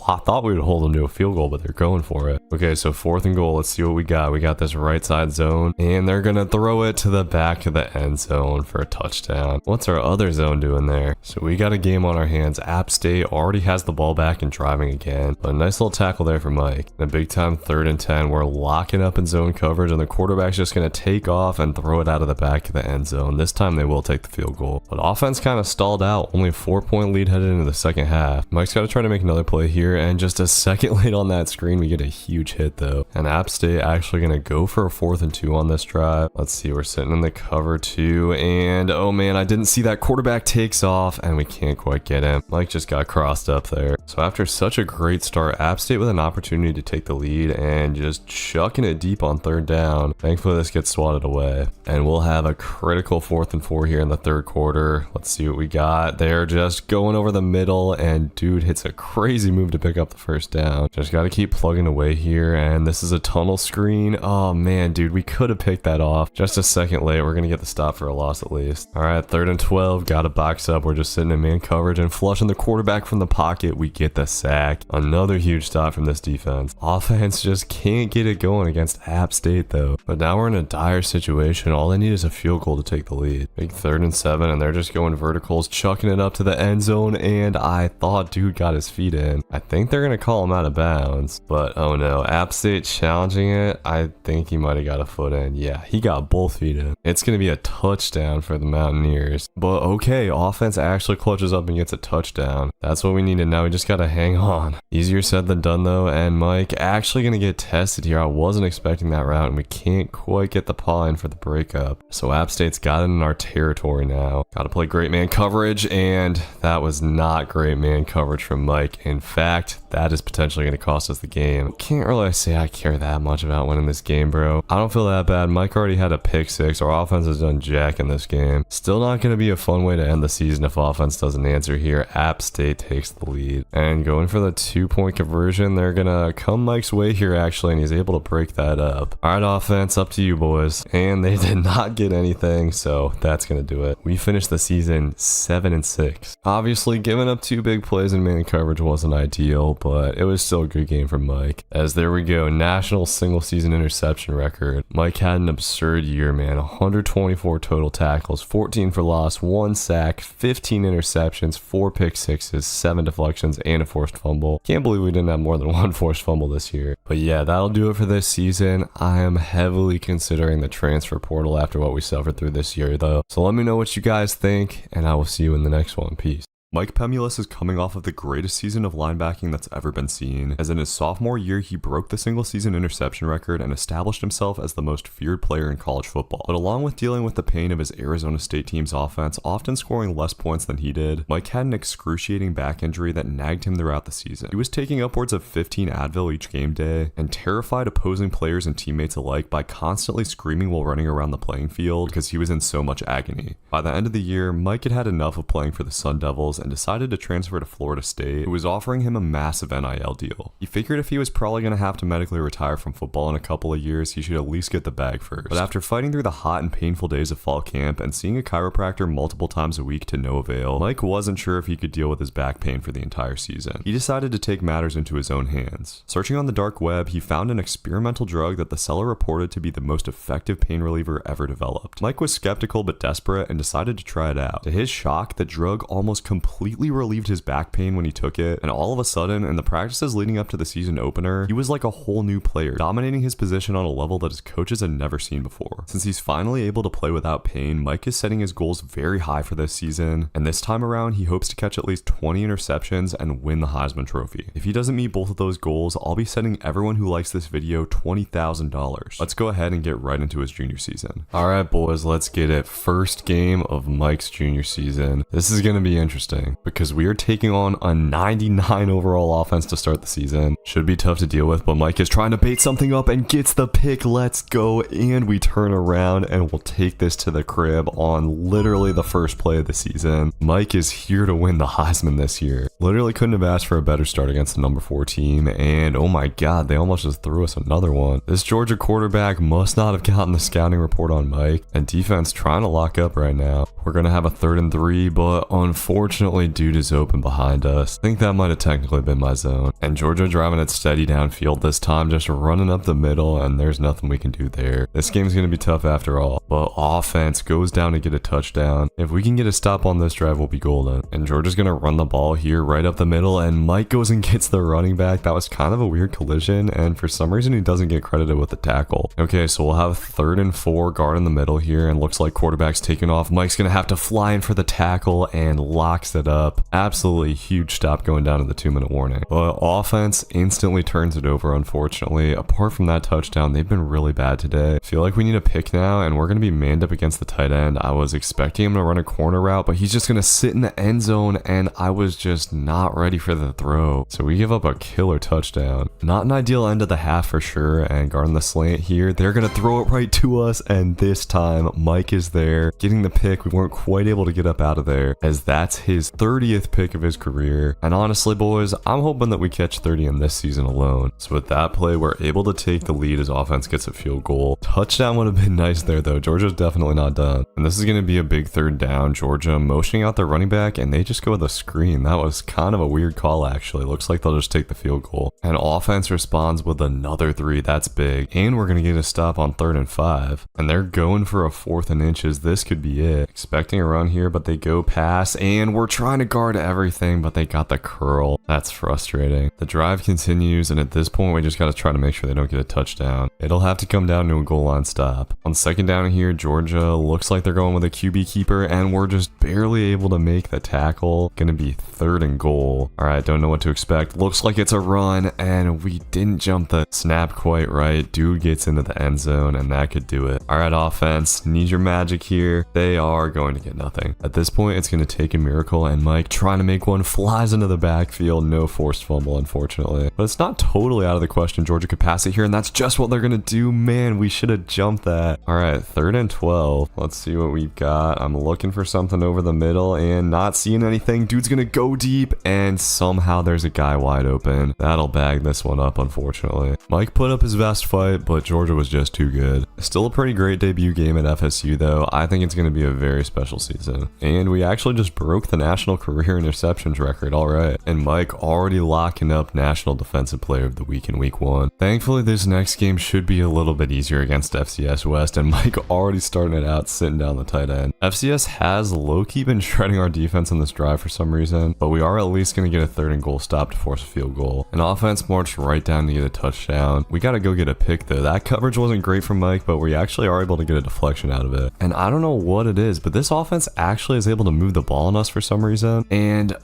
I thought we would hold them to a field goal, but they're going for it. Okay, so 4th and goal. Let's see what we got. We got this right side zone, and they're gonna throw it to the back of the end zone for a touchdown. What's our other zone doing there? So we got a game on our hands. App State already has the ball back and driving again, but a nice little tackle there for Mike. And a big time 3rd and 10. We're locking up in zone coverage, and the quarterback's just going to take off and throw it out of the back of the end zone. This time they will take the field goal. But offense kind of stalled out. Only a 4-point lead headed into the second half. Mike's got to try to make another play here, and just a second late on that screen, we get a huge hit though. And App State actually going to go for a 4th and 2 on this drive. Let's see, we're sitting in the cover 2, and oh man, I didn't see that. Quarterback takes off, and we can't quite get him. Mike just got crossed up there. So after such a great start, App State with an opportunity to take the lead and just chucking it deep on 3rd down. Thankfully this gets swatted away, and we'll have a critical 4th and 4 here in the 3rd quarter. Let's see what we got. They're just going over the middle, and dude hits a crazy move to pick up the 1st down. Just got to keep plugging away here, and this is a tunnel screen. Oh man, dude, we could have picked that off. Just a second late. We're gonna get the stop for a loss at least. All right, 3rd and 12. Got to box up. We're just sitting in man coverage and flushing the quarterback from the pocket. We get the sack. Another huge stop from this defense. Offense just can't get it going against App State though. But now we're in a dire situation. All they need is a field goal to take the lead. Big 3rd and 7, and they're just going verticals, chucking it up to the end zone, and I thought dude got his feet in. I think they're gonna call him out of bounds, but oh no, App State challenging it. I think he might have got a foot in. Yeah, he got both feet in. It's gonna be a touchdown for the Mountaineers. But okay, offense actually clutches up and gets a touchdown. That's what we needed. Now we just gotta hang on. Easier said than done though, and Mike actually gonna get tested here. I wasn't expecting that route, and we can't quite get the paw in for the breakup. So App State's got it in our territory now. Gotta play great man coverage, and that was not great man coverage from Mike. In fact, that is potentially gonna cost us the game. Can't really say I care that much about winning this game, bro. I don't feel that bad. Mike already had a pick 6. Our offense has done jack in this game. Still not gonna be a fun way to end the season if offense doesn't answer here. App State takes the lead, and going for the 2-point conversion, they're gonna come Mike's way here actually, and he's able to break that up. All right, offense, up to you boys. And they did not get anything, so that's gonna do it. We finished the season 7-6. Obviously, giving up 2 big plays in man coverage wasn't ideal, but it was still a good game from Mike. As there we go, national single season interception record. Mike had an absurd year, man. 124 total tackles, 14 for loss, 1 sack, 15 interceptions, 4 pick 6s, 7 deflections, and a forced fumble. Can't believe we didn't have more than 1 forced fumble this year. But yeah, that'll do it for this season. I am heavily considering the transfer portal after what we suffered through this year though. So let me know what you guys think, and I will see you in the next one. Peace. Mike Pemulis is coming off of the greatest season of linebacking that's ever been seen, as in his sophomore year he broke the single season interception record and established himself as the most feared player in college football. But along with dealing with the pain of his Arizona State team's offense often scoring less points than he did, Mike had an excruciating back injury that nagged him throughout the season. He was taking upwards of 15 Advil each game day, and terrified opposing players and teammates alike by constantly screaming while running around the playing field because he was in so much agony. By the end of the year, Mike had had enough of playing for the Sun Devils and decided to transfer to Florida State, who was offering him a massive NIL deal. He figured if he was probably going to have to medically retire from football in a couple of years, he should at least get the bag first. But after fighting through the hot and painful days of fall camp and seeing a chiropractor multiple times a week to no avail, Mike wasn't sure if he could deal with his back pain for the entire season. He decided to take matters into his own hands. Searching on the dark web, he found an experimental drug that the seller reported to be the most effective pain reliever ever developed. Mike was skeptical but desperate and decided to try it out. To his shock, the drug almost completely relieved his back pain when he took it, and all of a sudden, in the practices leading up to the season opener, he was like a whole new player, dominating his position on a level that his coaches had never seen before. Since he's finally able to play without pain, Mike is setting his goals very high for this season, and this time around, he hopes to catch at least 20 interceptions and win the Heisman Trophy. If he doesn't meet both of those goals, I'll be sending everyone who likes this video $20,000. Let's go ahead and get right into his junior season. Alright boys, let's get it. First game of Mike's junior season. This is going to be interesting, because we are taking on a 99 overall offense to start the season. Should be tough to deal with, but Mike is trying to bait something up and gets the pick. Let's go, and we turn around and we'll take this to the crib on literally the first play of the season. Mike is here to win the Heisman this year. Literally couldn't have asked for a better start against the number 4 team, and oh my god, they almost just threw us another one. This Georgia quarterback must not have gotten the scouting report on Mike, and defense trying to lock up right now. We're gonna have a 3rd and 3, but unfortunately Unfortunately, dude is open behind us. I think that might have technically been my zone. And Georgia driving it steady downfield this time, just running up the middle, and there's nothing we can do there. This game's going to be tough after all. But offense goes down to get a touchdown. If we can get a stop on this drive, we'll be golden. And Georgia's going to run the ball here right up the middle, and Mike goes and gets the running back. That was kind of a weird collision, and for some reason, he doesn't get credited with the tackle. Okay, so we'll have 3rd and 4, guard in the middle here, and looks like quarterback's taking off. Mike's going to have to fly in for the tackle and locks it up. Absolutely huge stop going down to the 2-minute warning. But offense instantly turns it over, unfortunately. Apart from that touchdown, they've been really bad today. I feel like we need a pick now, and we're going to be manned up against the tight end. I was expecting him to run a corner route, but he's just going to sit in the end zone, and I was just not ready for the throw. So we give up a killer touchdown. Not an ideal end of the half for sure, and guarding the slant here, they're going to throw it right to us, and this time Mike is there getting the pick. We weren't quite able to get up out of there, as that's his 30th pick of his career. And honestly, boys, I'm hoping that we catch 30 in this season alone. So with that play, we're able to take the lead as offense gets a field goal. Touchdown would have been nice there though. Georgia's definitely not done. And this is going to be a big 3rd down. Georgia motioning out their running back, and they just go with a screen. That was kind of a weird call actually. Looks like they'll just take the field goal. And offense responds with another 3. That's big. And we're going to get a stop on 3rd and 5. And they're going for a 4th and inches. This could be it. Expecting a run here, but they go pass, and we're trying to guard everything, but they got the curl. That's frustrating. The drive continues, and at this point, we just got to try to make sure they don't get a touchdown. It'll have to come down to a goal line stop. On 2nd down here, Georgia looks like they're going with a QB keeper, and we're just barely able to make the tackle. Gonna be 3rd and goal. All right, don't know what to expect. Looks like it's a run, and we didn't jump the snap quite right. Dude gets into the end zone, and that could do it. All right, offense, need your magic here. They are going to get nothing. At this point, it's going to take a miracle, and Mike trying to make one flies into the backfield. No forced fumble, unfortunately. But it's not totally out of the question. Georgia could pass it here, and that's just what they're going to do. Man, we should have jumped that. All right, 3rd and 12. Let's see what we've got. I'm looking for something over the middle and not seeing anything. Dude's going to go deep, and somehow there's a guy wide open. That'll bag this one up, unfortunately. Mike put up his best fight, but Georgia was just too good. Still a pretty great debut game at FSU, though. I think it's going to be a very special season. And we actually just broke the national career interceptions record. All right. And Mike already locking up National Defensive Player of the Week in week 1. Thankfully, this next game should be a little bit easier against FCS West, and Mike already starting it out sitting down the tight end. FCS has low-key been shredding our defense in this drive for some reason, but we are at least going to get a 3rd and goal stop to force a field goal. And offense marched right down to get a touchdown. We got to go get a pick though. That coverage wasn't great from Mike, but we actually are able to get a deflection out of it. And I don't know what it is, but this offense actually is able to move the ball on us for some reason. And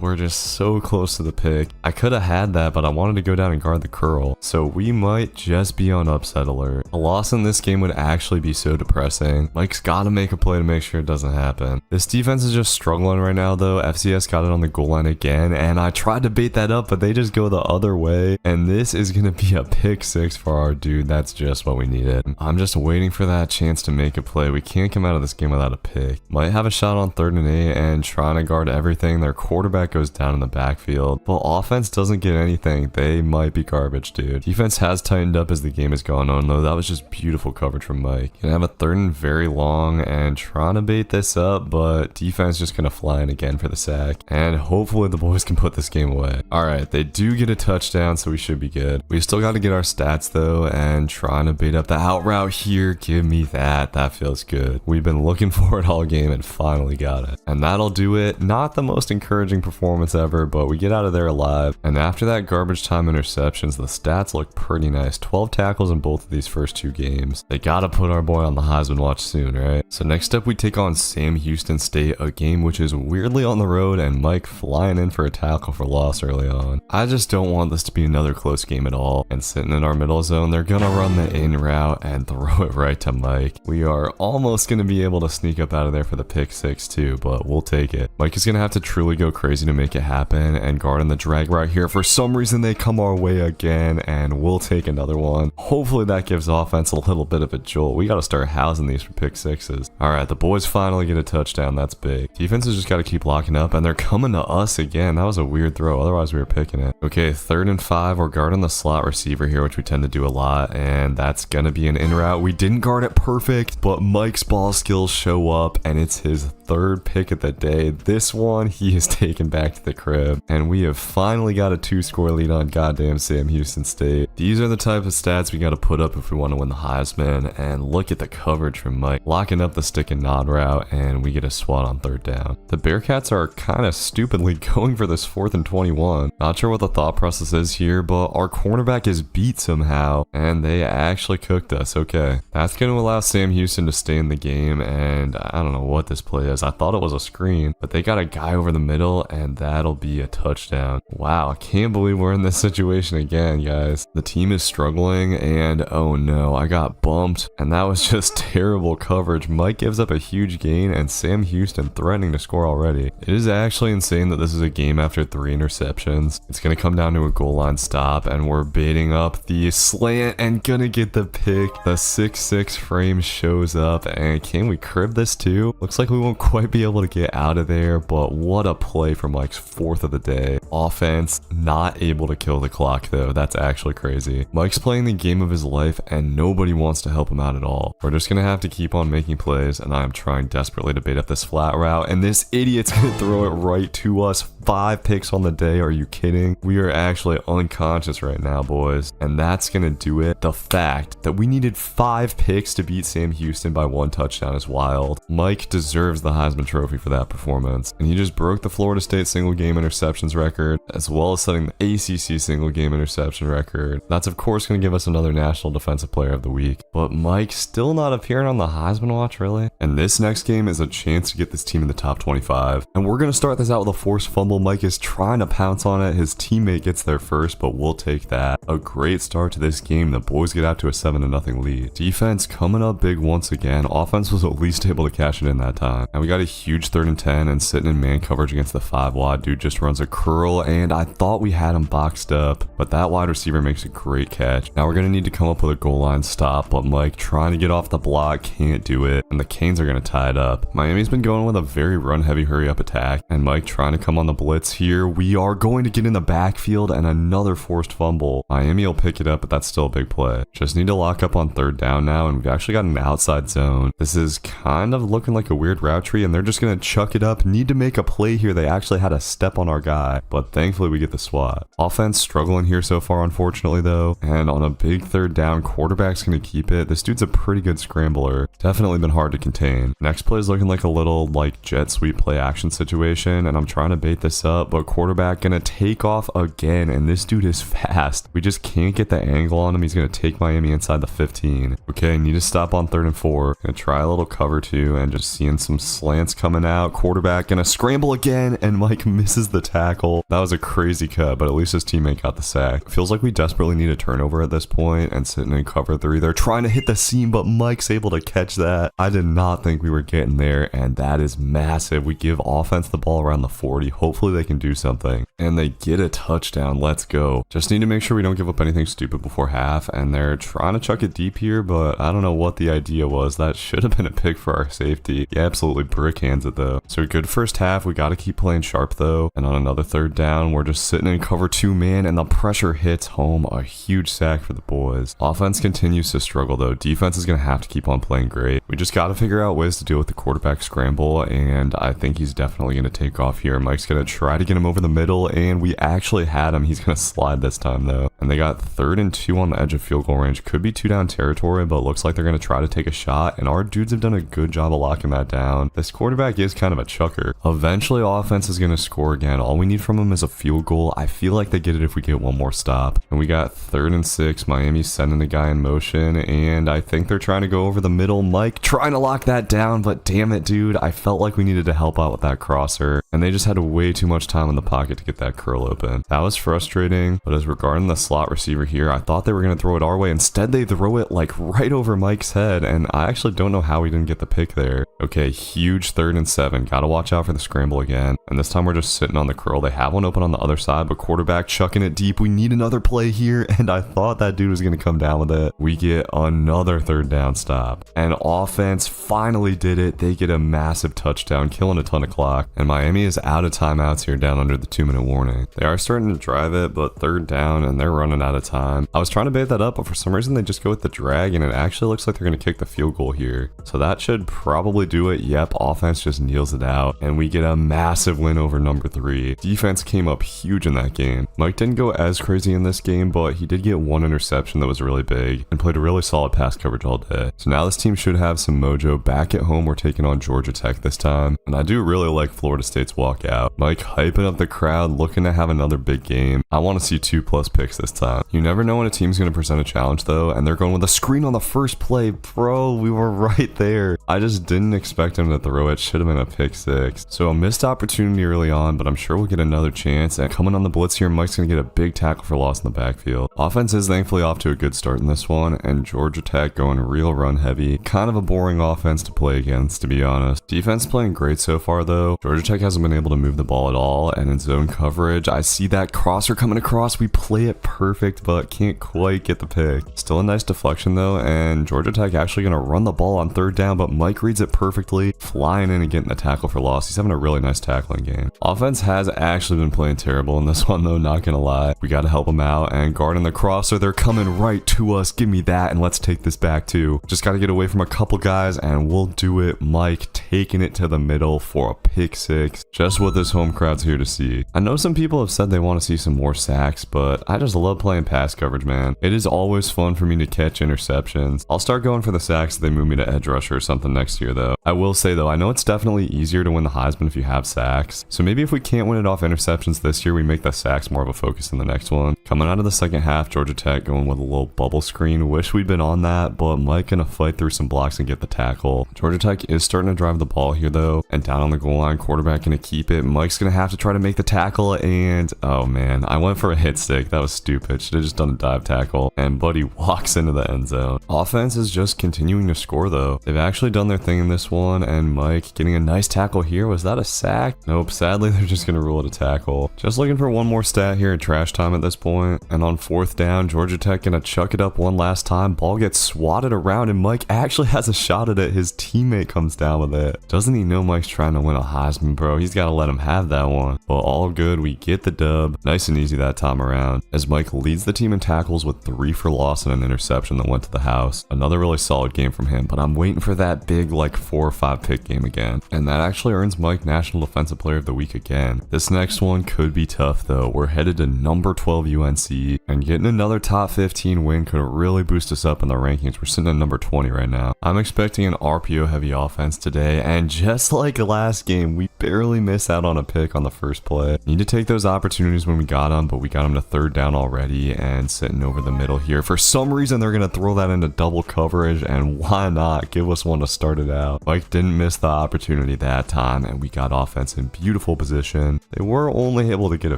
we're just so close to the pick. I could have had that, but I wanted to go down and guard the curl. So we might just be on upset alert. A loss in this game would actually be so depressing. Mike's got to make a play to make sure it doesn't happen. This defense is just struggling right now though. FCS got it on the goal line again, and I tried to bait that up, but they just go the other way. And this is going to be a pick 6 for our dude. That's just what we needed. I'm just waiting for that chance to make a play. We can't come out of this game without a pick. Might have a shot on 3rd and 8 and trying to guard everything. Their quarterback goes down in the backfield, but offense doesn't get anything. They might be garbage, dude. Defense has tightened up as the game has gone on though. That was just beautiful coverage from Mike. Gonna have a 3rd and very long and trying to bait this up, but defense just gonna fly in again for the sack. And hopefully the boys can put this game away. All right, they do get a touchdown, so we should be good. We still got to get our stats though, and trying to bait up the out route here. Give me that. That feels good. We've been looking for it all game and finally got it. And that'll do it. Not the most encouraging performance ever, but we get out of there alive. And after that garbage time interceptions, the stats look pretty nice. 12 tackles in both of these first 2 games. They gotta put our boy on the Heisman watch soon, right? So next up we take on Sam Houston State, a game which is weirdly on the road, and Mike flying in for a tackle for loss early on. I just don't want this to be another close game at all. And sitting in our middle zone, they're gonna run the in route and throw it right to Mike. We are almost gonna be able to sneak up out of there for the pick 6 too, but we'll take it. Mike is gonna have to truly go crazy to make it happen, and guarding the drag right here. For some reason they come our way again, and we'll take another one. Hopefully that gives offense a little bit of a jolt. We gotta start housing these for pick 6s. All right, the boys finally get a touchdown. That's big. Defense has just got to keep locking up, and they're coming to us again. That was a weird throw. Otherwise we were picking it. Okay, 3rd and 5. We're guarding the slot receiver here, which we tend to do a lot, and that's gonna be an in route. We didn't guard it perfect, but Mike's ball skills show up, and it's his 3rd pick of the day. and this one he is taken back to the crib. And we have finally got a 2-score lead on goddamn Sam Houston State. These are the type of stats we got to put up if we want to win the Heisman. And look at the coverage from Mike, locking up the stick and nod route, and we get a swat on 3rd down. The Bearcats are kind of stupidly going for this 4th and 21. Not sure what the thought process is here, but our cornerback is beat somehow, and they actually cooked us. Okay, that's going to allow Sam Houston to stay in the game, and I don't know what this play is. I thought it was a screen, but they got a guy over the middle, and that'll be a touchdown. Wow, I can't believe we're in this situation again, guys. The team is struggling, and oh no, I got bumped, and that was just terrible coverage. Mike gives up a huge gain, and Sam Houston threatening to score already. It is actually insane that this is a game after 3 interceptions. It's going to come down to a goal line stop, and we're baiting up the slant and gonna get the pick. The 6'6" frame shows up, and can we crib this too? Looks like we won't quite be able to get out of there, but what a play from Mike's 4th of the day. Offense not able to kill the clock though. That's actually crazy. Mike's playing the game of his life, and nobody wants to help him out at all. We're just gonna have to keep on making plays, and I'm trying desperately to bait up this flat route, and this idiot's gonna throw it right to us. 5 picks on the day. Are you kidding? We are actually unconscious right now, boys, and that's gonna do it. The fact that we needed 5 picks to beat Sam Houston by 1 touchdown is wild. Mike deserves the Heisman Trophy for that performance, and he just broke the Florida State single game interceptions record, as well as setting the ACC single game interception record. That's of course going to give us another National Defensive Player of the Week, but Mike still not appearing on the Heisman watch, really? And this next game is a chance to get this team in the top 25, and we're going to start this out with a forced fumble. Mike is trying to pounce on it. His teammate gets there first, but we'll take that. A great start to this game. The boys get out to a 7-0 lead. Defense coming up big once again. Offense was at least able to cash it in that time. And we got a huge 3rd and 10, and sitting in man coverage against the 5 wide. Dude just runs a curl, and I thought we had him boxed up, but that wide receiver makes a great catch. Now we're going to need to come up with a goal line stop, but Mike trying to get off the block, can't do it, and the Canes are going to tie it up. Miami's been going with a very run heavy hurry up attack, and Mike trying to come on the blitz here. We are going to get in the backfield, and another forced fumble. Miami will pick it up, but that's still a big play. Just need to lock up on 3rd down now, and we've actually got an outside zone. This is kind of looking like a weird route tree, and they're just going to chuck it up. Need to make a play here. They actually had a step on our guy, but thankfully we get the swat. Offense struggling here so far, unfortunately, though, and on a big 3rd down, quarterback's going to keep it. This dude's a pretty good scrambler. Definitely been hard to contain. Next play is looking like a little like jet sweep play action situation, and I'm trying to bait this up, but quarterback gonna take off again, and this dude is fast. We just can't get the angle on him. He's gonna take Miami inside the 15. Okay, need to stop on 3rd and 4. Gonna try a little cover 2, and just seeing some slants coming out. Quarterback gonna scramble again, and Mike misses the tackle. That was a crazy cut, but at least his teammate got the sack. Feels like we desperately need a turnover at this point, and sitting in cover 3, they're trying to hit the seam, but Mike's able to catch that. I did not think we were getting there, and that is massive. We give offense the ball around the 40. Hopefully they can do something, and they get a touchdown. Let's go. Just need to make sure we don't give up anything stupid before half, and they're trying to chuck it deep here, but I don't know what the idea was. That should have been a pick for our safety. He absolutely brick hands it though. So good first half. We got to keep playing sharp though, and on another 3rd down, we're just sitting in cover 2 man, and the pressure hits home. A huge sack for the boys. Offense continues to struggle though. Defense is going to have to keep on playing great. We just got to figure out ways to deal with the quarterback scramble, and I think he's definitely going to take off here. Mike's going to try to get him over the middle, and we actually had him. He's going to slide this time though, and they got 3rd and 2 on the edge of field goal range. Could be 2 down territory, but looks like they're going to try to take a shot, and our dudes have done a good job of locking that down. This quarterback is kind of a chucker. Eventually offense is going to score again. All we need from him is a field goal. I feel like they get it if we get one more stop, and we got 3rd and 6. Miami's sending the guy in motion, and I think they're trying to go over the middle. Mike trying to lock that down, but damn it, dude, I felt like we needed to help out with that crosser, and they just had way too much time in the pocket to get that curl open. That was frustrating, but as regarding the slot receiver here, I thought they were going to throw it our way. Instead, they throw it like right over Mike's head, and I actually don't know how we didn't get the pick there. Okay, huge 3rd and 7. Gotta watch out for the scramble again, and this time we're just sitting on the curl. They have one open on the other side, but quarterback chucking it deep. We need another play here, and I thought that dude was going to come down with it. We get another 3rd down stop, and offense finally did it. They get a massive touchdown, killing a ton of clock, and Miami is out of timeout timeouts here down under the 2-minute warning. They are starting to drive it, but third down and they're running out of time. I was trying to bait that up, but for some reason they just go with the drag, and it actually looks like they're going to kick the field goal here. So that should probably do it. Yep, offense just kneels it out, and we get a massive win over number 3. Defense came up huge in that game. Mike didn't go as crazy in this game, but he did get one interception that was really big and played a really solid pass coverage all day. So now this team should have some mojo. Back at home, we're taking on Georgia Tech this time, and I do really like Florida State's walkout. Mike hyping up the crowd, looking to have another big game. I want to see 2+ picks this time. You never know when a team's going to present a challenge though, and they're going with a screen on the first play. Bro, we were right there. I just didn't expect him to throw it. Should have been a pick 6. So a missed opportunity early on, but I'm sure we'll get another chance. And coming on the blitz here, Mike's going to get a big tackle for loss in the backfield. Offense is thankfully off to a good start in this one, and Georgia Tech going real run heavy. Kind of a boring offense to play against, to be honest. Defense playing great so far though. Georgia Tech hasn't been able to move the ball at all, and in zone coverage, I see that crosser coming across. We play it perfect, but can't quite get the pick. Still a nice deflection though, and Georgia Tech actually going to run the ball on third down, but Mike reads it perfectly, flying in and getting the tackle for loss. He's having a really nice tackling game. Offense has actually been playing terrible in this one though, not gonna lie. We got to help them out, and guarding the crosser, they're coming right to us. Give me that, and let's take this back too. Just got to get away from a couple guys, and we'll do it. Mike taking it to the middle for a pick 6. Just what this home crowd's here to see. I know some people have said they want to see some more sacks, but I just love playing pass coverage, man. It is always fun for me to catch interceptions. I'll start going for the sacks if they move me to edge rusher or something next year though. I will say though, I know it's definitely easier to win the Heisman if you have sacks. So maybe if we can't win it off interceptions this year, we make the sacks more of a focus in the next one. Coming out of the second half, Georgia Tech going with a little bubble screen. Wish we'd been on that, but Mike gonna fight through some blocks and get the tackle. Georgia Tech is starting to drive the ball here though, and down on the goal line, quarterback gonna keep it. Mike's gonna have to try to make the tackle, and oh man, I went for a hit stick. That was stupid. Should have just done a dive tackle, and Buddy walks into the end zone. Offense is just continuing to score though. They've actually done their thing in this one, and Mike getting a nice tackle here. Was that a sack? Nope, sadly they're just gonna rule it a tackle. Just looking for one more stat here in trash time at this point, and on fourth down, Georgia Tech gonna chuck it up one last time. Ball gets swatted around, and Mike actually has a shot at it. His teammate comes down with it. Doesn't he know Mike's trying to win a Heisman, bro? He's gotta let him have that one. Well, all good. We get the dub. Nice and easy that time around, as Mike leads the team in tackles with 3 for loss and an interception that went to the house. Another really solid game from him, but I'm waiting for that big like 4 or 5 pick game again, and that actually earns Mike National Defensive Player of the Week again. This next one could be tough though. We're headed to number 12 UNC, and getting another top 15 win could really boost us up in the rankings. We're sitting at number 20 right now. I'm expecting an RPO heavy offense today, and just like last game, we barely miss out on a pick on the first play. Need to take those opportunities when we got them, but we got them to third down already and sitting over the middle here. For some reason, they're going to throw that into double coverage, and why not? Give us one to start it out. Mike didn't miss the opportunity that time, and we got offense in beautiful position. They were only able to get a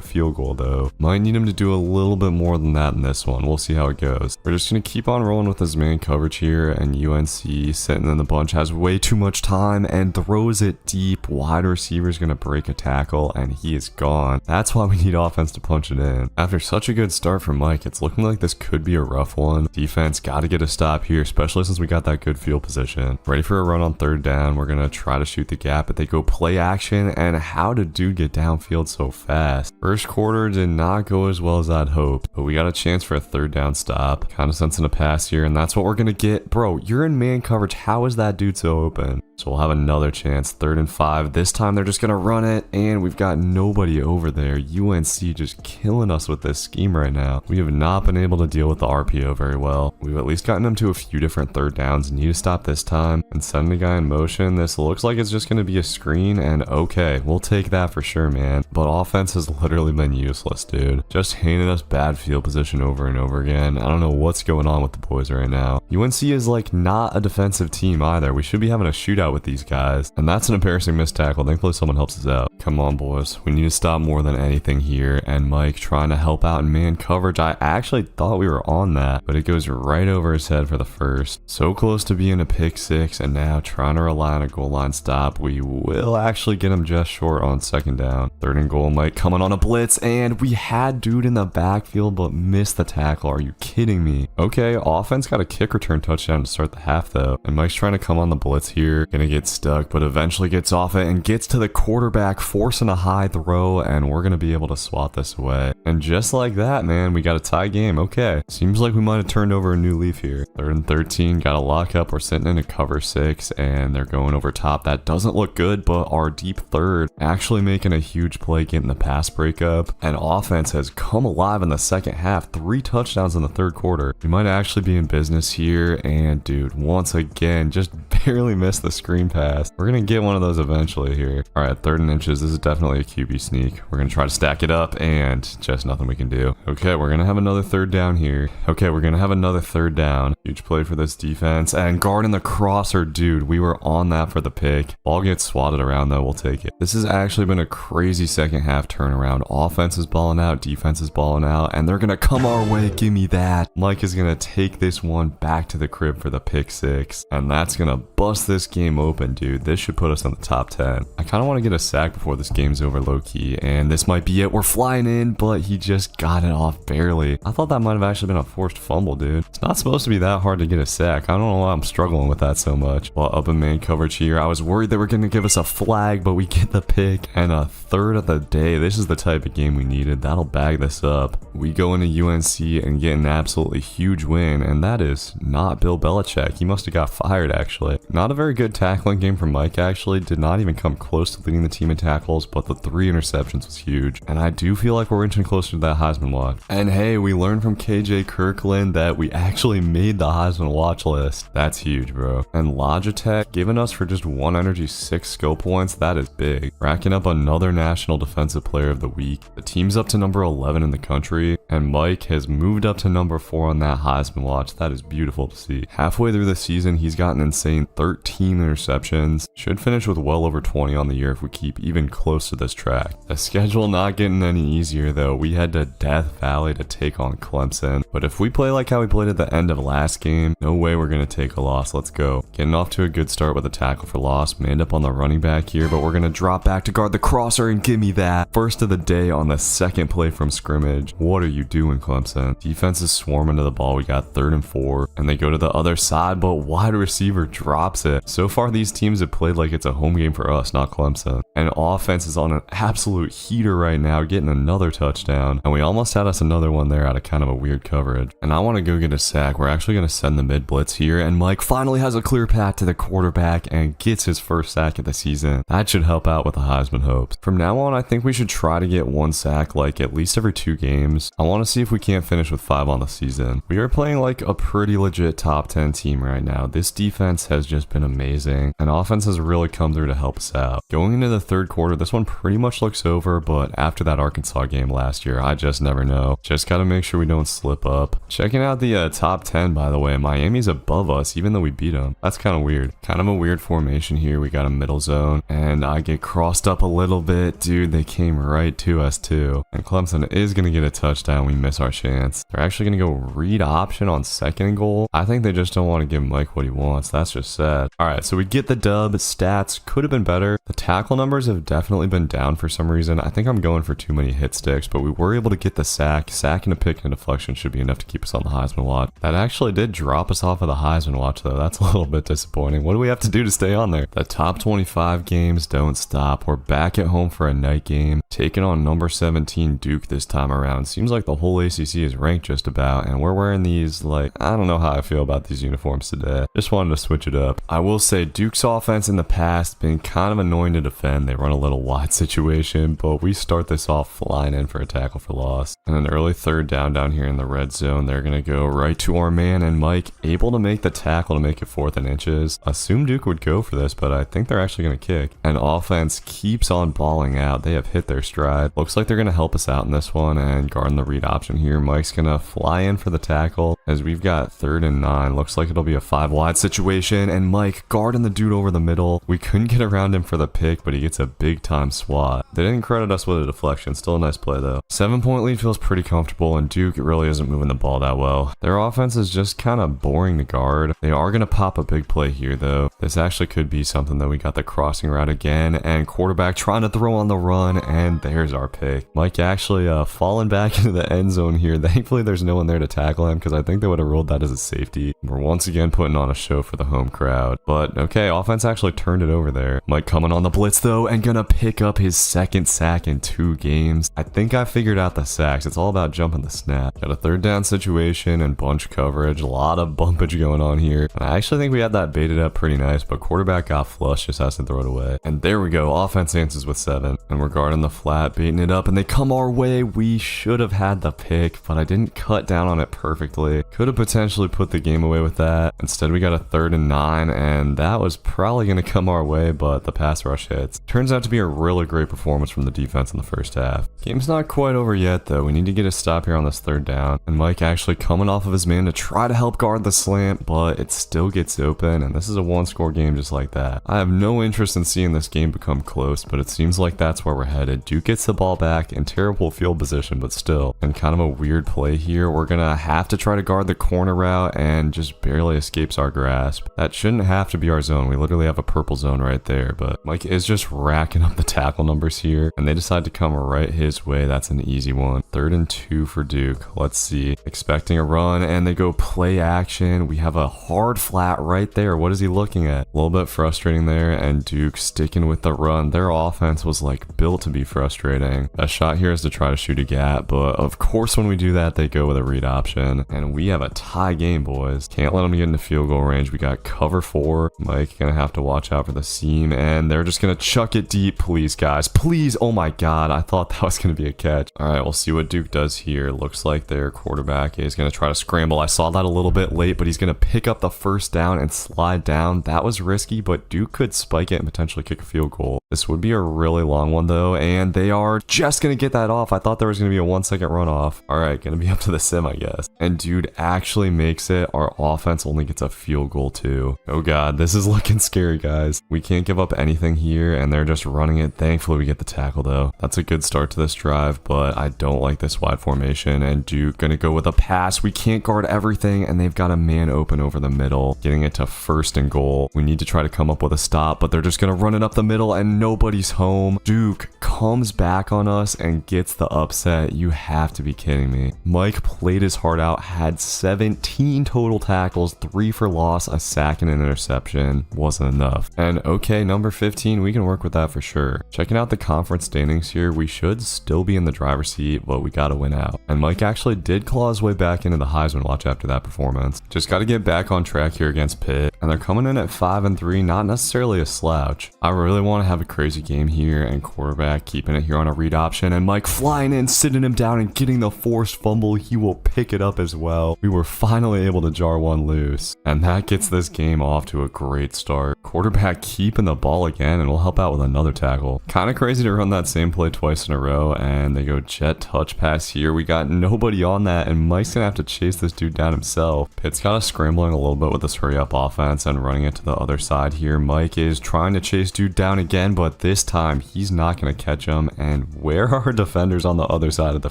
field goal though. Might need him to do a little bit more than that in this one. We'll see how it goes. We're just going to keep on rolling with his man coverage here, and UNC sitting in the bunch has way too much time and throws it deep. Wide receiver's going to break a tackle, and he is gone. That's why we need offense to punch it in. After such a good start from Mike, it's looking like this could be a rough one. Defense got to get a stop here, especially since we got that good field position. Ready for a run on third down. We're going to try to shoot the gap, but they go play action, and how did dude get downfield so fast? First quarter did not go as well as I'd hoped, but we got a chance for a third down stop. Kind of sensing a pass here, and that's what we're going to get. Bro, you're in man coverage. How is that dude so open? So we'll have another chance. 3rd and 5. This time they're just going to run it, and we've got nobody over there. UNC just killing us with this scheme right now. We have not been able to deal with the RPO very well. We've at least gotten them to a few different third downs. Need to stop this time and send the guy in motion. This looks like it's just going to be a screen, and okay, we'll take that for sure, man. But offense has literally been useless, dude. Just handing us bad field position over and over again. I don't know what's going on with the boys right now. UNC is like not a defensive team either. We should be having a shootout with these guys, and that's an embarrassing missed tackle. Thankfully someone helps us out. Come on, boys. We need to stop more than anything here, and Mike trying to help out in man coverage. I actually thought we were on that, but it goes right over his head for the first. So close to being a pick 6, and now trying to rely on a goal line stop. We will actually get him just short on 2nd down. 3rd and goal, Mike coming on a blitz, and we had dude in the backfield but missed the tackle. Are you kidding me? Okay, offense got a kick return touchdown to start the half though, and Mike's trying to come on the blitz here. Gonna Gonna get stuck, but eventually gets off it and gets to the quarterback, forcing a high throw, and we're gonna be able to swat this away. And just like that, man, we got a tie game. Okay, seems like we might have turned over a new leaf here. 3rd and 13, got a lock up. We're sitting in a cover 6, and they're going over top. That doesn't look good, but our deep third actually making a huge play, getting the pass breakup, and offense has come alive in the second half. 3 touchdowns in the 3rd quarter. We might actually be in business here, and dude, once again, just barely missed the screen pass. We're gonna get one of those eventually here. All right, 3rd and inches. This is definitely a QB sneak. We're gonna try to stack it up, and just nothing we can do. Okay, we're gonna have another 3rd down here. Okay, we're gonna have another 3rd down. Huge play for this defense, and guarding the crosser, dude. We were on that for the pick. Ball gets swatted around though. We'll take it. This has actually been a crazy second half turnaround. Offense is balling out, defense is balling out, and they're gonna come our way. Give me that. Mike is gonna take this one back to the crib for the pick 6, and that's gonna bust this game open, dude. This should put us in the top 10. I kind of want to get a sack before this game's over, low-key, and this might be it. We're flying in, but he just got it off barely. I thought that might have actually been a forced fumble, dude. It's not supposed to be that hard to get a sack. I don't know why I'm struggling with that so much. While up in man coverage here, I was worried they were going to give us a flag, but we get the pick and a 3rd of the day. This is the type of game we needed. That'll bag this up. We go into UNC and get an absolutely huge win, and that is not Bill Belichick. He must have got fired, actually. Not a very good tackling game from Mike, actually. Did not even come close to leading the team in tackles, but the 3 interceptions was huge. And I do feel like we're inching closer to that Heisman watch. And hey, we learned from KJ Kirkland that we actually made the Heisman watch list. That's huge, bro. And Logitech giving us for just 1 energy 6 skill points. That is big. Racking up another National Defensive Player of the Week. The team's up to number 11 in the country, and Mike has moved up to number 4 on that Heisman watch. That is beautiful to see. Halfway through the season, he's got an insane 13 interceptions. Should finish with well over 20 on the year if we keep even close to this track. The schedule not getting any easier though. We head to Death Valley to take on Clemson. But if we play like how we played at the end of last game, no way we're going to take a loss. Let's go. Getting off to a good start with a tackle for loss. Manned up on the running back here, but we're going to drop back to guard the crosser and give me that. First of the day on the second play from scrimmage. What are you doing, Clemson? Defense is swarming to the ball. We got 3rd and 4, and they go to the other side, but wide receiver drops it. So far, these teams have played like it's a home game for us, not Clemson. And offense is on an absolute heater right now, getting another touchdown. And we almost had us another one there out of kind of a weird coverage. And I want to go get a sack. We're actually going to send the mid blitz here, and Mike finally has a clear path to the quarterback and gets his first sack of the season. That should help out with the Heisman hopes. From now on, I think we should try to get 1 sack like at least every 2 games. I want to see if we can't finish with 5 on the season. We are playing like a pretty legit top 10 team right now. This defense has just been amazing, and offense has really come through to help us out. Going into the 3rd quarter, this one pretty much looks over, but after that Arkansas game last year, I just never know. Just gotta make sure we don't slip up. Checking out the top 10, by the way, Miami's above us even though we beat them. That's kind of weird. Kind of a weird formation here. We got a middle zone, and I get crossed up a little bit. Dude, they came right to us too. And Clemson is gonna get a touchdown. We miss our chance. They're actually gonna go read option on 2nd and goal. I think they just don't want to give Mike what he wants. That's just sad. All right, so we get the dub. Stats could have been better. The tackle numbers have definitely been down for some reason. I think I'm going for too many hit sticks, but we were able to get the sack. Sack and a pick and a deflection should be enough to keep us on the Heisman watch. That actually did drop us off of the Heisman watch though. That's a little bit disappointing. What do we have to do to stay on there? The top 25 games don't stop. We're back at home for a night game, taking on number 17 Duke this time around. Seems like the whole ACC is ranked just about, and we're wearing these, like, I don't know how I feel about these uniforms today. Just wanted to switch it up. I will say Duke's offense in the past been kind of annoying to defend. They run a little wide situation, but we start this off flying in for a tackle for loss. And an early 3rd down here in the red zone. They're going to go right to our man, and Mike able to make the tackle to make it 4th and inches. Assume Duke would go for this, but I think they're actually going to kick. And offense keeps on balling out. They have hit their stride. Looks like they're going to help us out in this one and guarding the read option here. Mike's going to fly in for the tackle as we've got 3rd and 9. Looks like it'll be a 5 wide situation, and Mike guarding the dude over the middle. We couldn't get around him for the pick, but he gets a big time swat. They didn't credit us with a deflection. Still a nice play though. 7-point lead feels pretty comfortable, and Duke really isn't moving the ball that well. Their offense is just kind of boring to guard. They are going to pop a big play here though. This actually could be something though. We got the crossing route again, and quarterback trying to throw on the run, and there's our pick. Mike actually falling back into the end zone here. Thankfully there's no one there to tackle him, because I think they would have ruled that as a safety. We're once again putting on a show for the home crowd. But Okay, offense actually turned it over there. Mike coming on the blitz though and gonna pick up his second sack in 2 games. I think I figured out the sacks. It's all about jumping the snap. Got a 3rd down situation and bunch coverage. A lot of bumpage going on here. And I actually think we had that baited up pretty nice, but quarterback got flushed, just has to throw it away. And there we go. Offense answers with 7. And we're guarding the flat, baiting it up, and they come our way. We should have had the pick, but I didn't cut down on it perfectly. Could have potentially put the game away with that. Instead, we got a 3rd and 9, and that was probably going to come our way, but the pass rush hits. Turns out to be a really great performance from the defense in the first half. Game's not quite over yet, though. We need to get a stop here on this 3rd down. And Mike actually coming off of his man to try to help guard the slant, but it still gets open, and this is a 1-score game just like that. I have no interest in seeing this game become close, but it seems like that's where we're headed. Duke gets the ball back in terrible field position, but still. And kind of a weird play here. We're gonna have to try to guard the corner route and just barely escapes our grasp. That shouldn't have to be our zone. We literally have a purple zone right there, but Mike is just racking up the tackle numbers here, and they decide to come right his way. That's an easy one. 3rd and 2 for Duke. Let's see. Expecting a run, and they go play action. We have a hard flat right there. What is he looking at? A little bit frustrating there, and Duke sticking with the run. Their offense was like built to be frustrating. A shot here is to try to shoot a gap, but of course when we do that, they go with a read option, and we have a tie game, boys. Can't let them get into field goal range. We got cover 4. Mike gonna have to watch out for the seam, and they're just gonna chuck it deep. Please, guys, please. Oh my god, I thought that was gonna be a catch. All right, we'll see what Duke does here. Looks like their quarterback is gonna try to scramble. I saw that a little bit late, but he's gonna pick up the 1st down and slide down. That was risky, but Duke could spike it and potentially kick a field goal. This would be a really long one though, and they are just gonna get that off. I thought there was gonna be a 1-second runoff. All right, gonna be up to the sim, I guess. And dude actually makes it. Our offense only gets a field goal too. Oh god, this is looking scary, guys. We can't give up anything here, and they're just running it. Thankfully, we get the tackle though. That's a good start to this drive, but I don't like this wide formation, and Duke gonna go with a pass. We can't guard everything, and they've got a man open over the middle, getting it to 1st and goal. We need to try to come up with a stop, but they're just gonna run it up the middle, and nobody's home. Duke comes back on us and gets the upset. You have to be kidding me. Mike played his heart out, had 17 total tackles, 3 for loss, a sack, and an interception. Wasn't enough. And okay, number 15, we can work with that for sure. Checking out the conference standings here, we should still be in the driver's seat, but we gotta win out. And Mike actually did claw his way back into the Heisman watch after that performance. Just gotta get back on track here against Pitt, and they're coming in at 5 and 3, not necessarily a slouch. I really want to have a crazy game here, and quarterback keeping it here on a read option, and Mike flying in, sitting him down, and getting the forced fumble. He will pick it up as well. We were finally able to jar one loose, and that gets this game off to a great start. Quarterback keeping the ball again, and we'll help out with another tackle. Kind of crazy to run that same play twice in a row, and they go jet touch pass here. We got nobody on that, and Mike's gonna have to chase this dude down himself. Pitt's got us scrambling a little bit with this hurry up offense and running it to the other side here. Mike is trying to chase dude down again, but this time he's not gonna catch him. And where are our defenders on the other side of the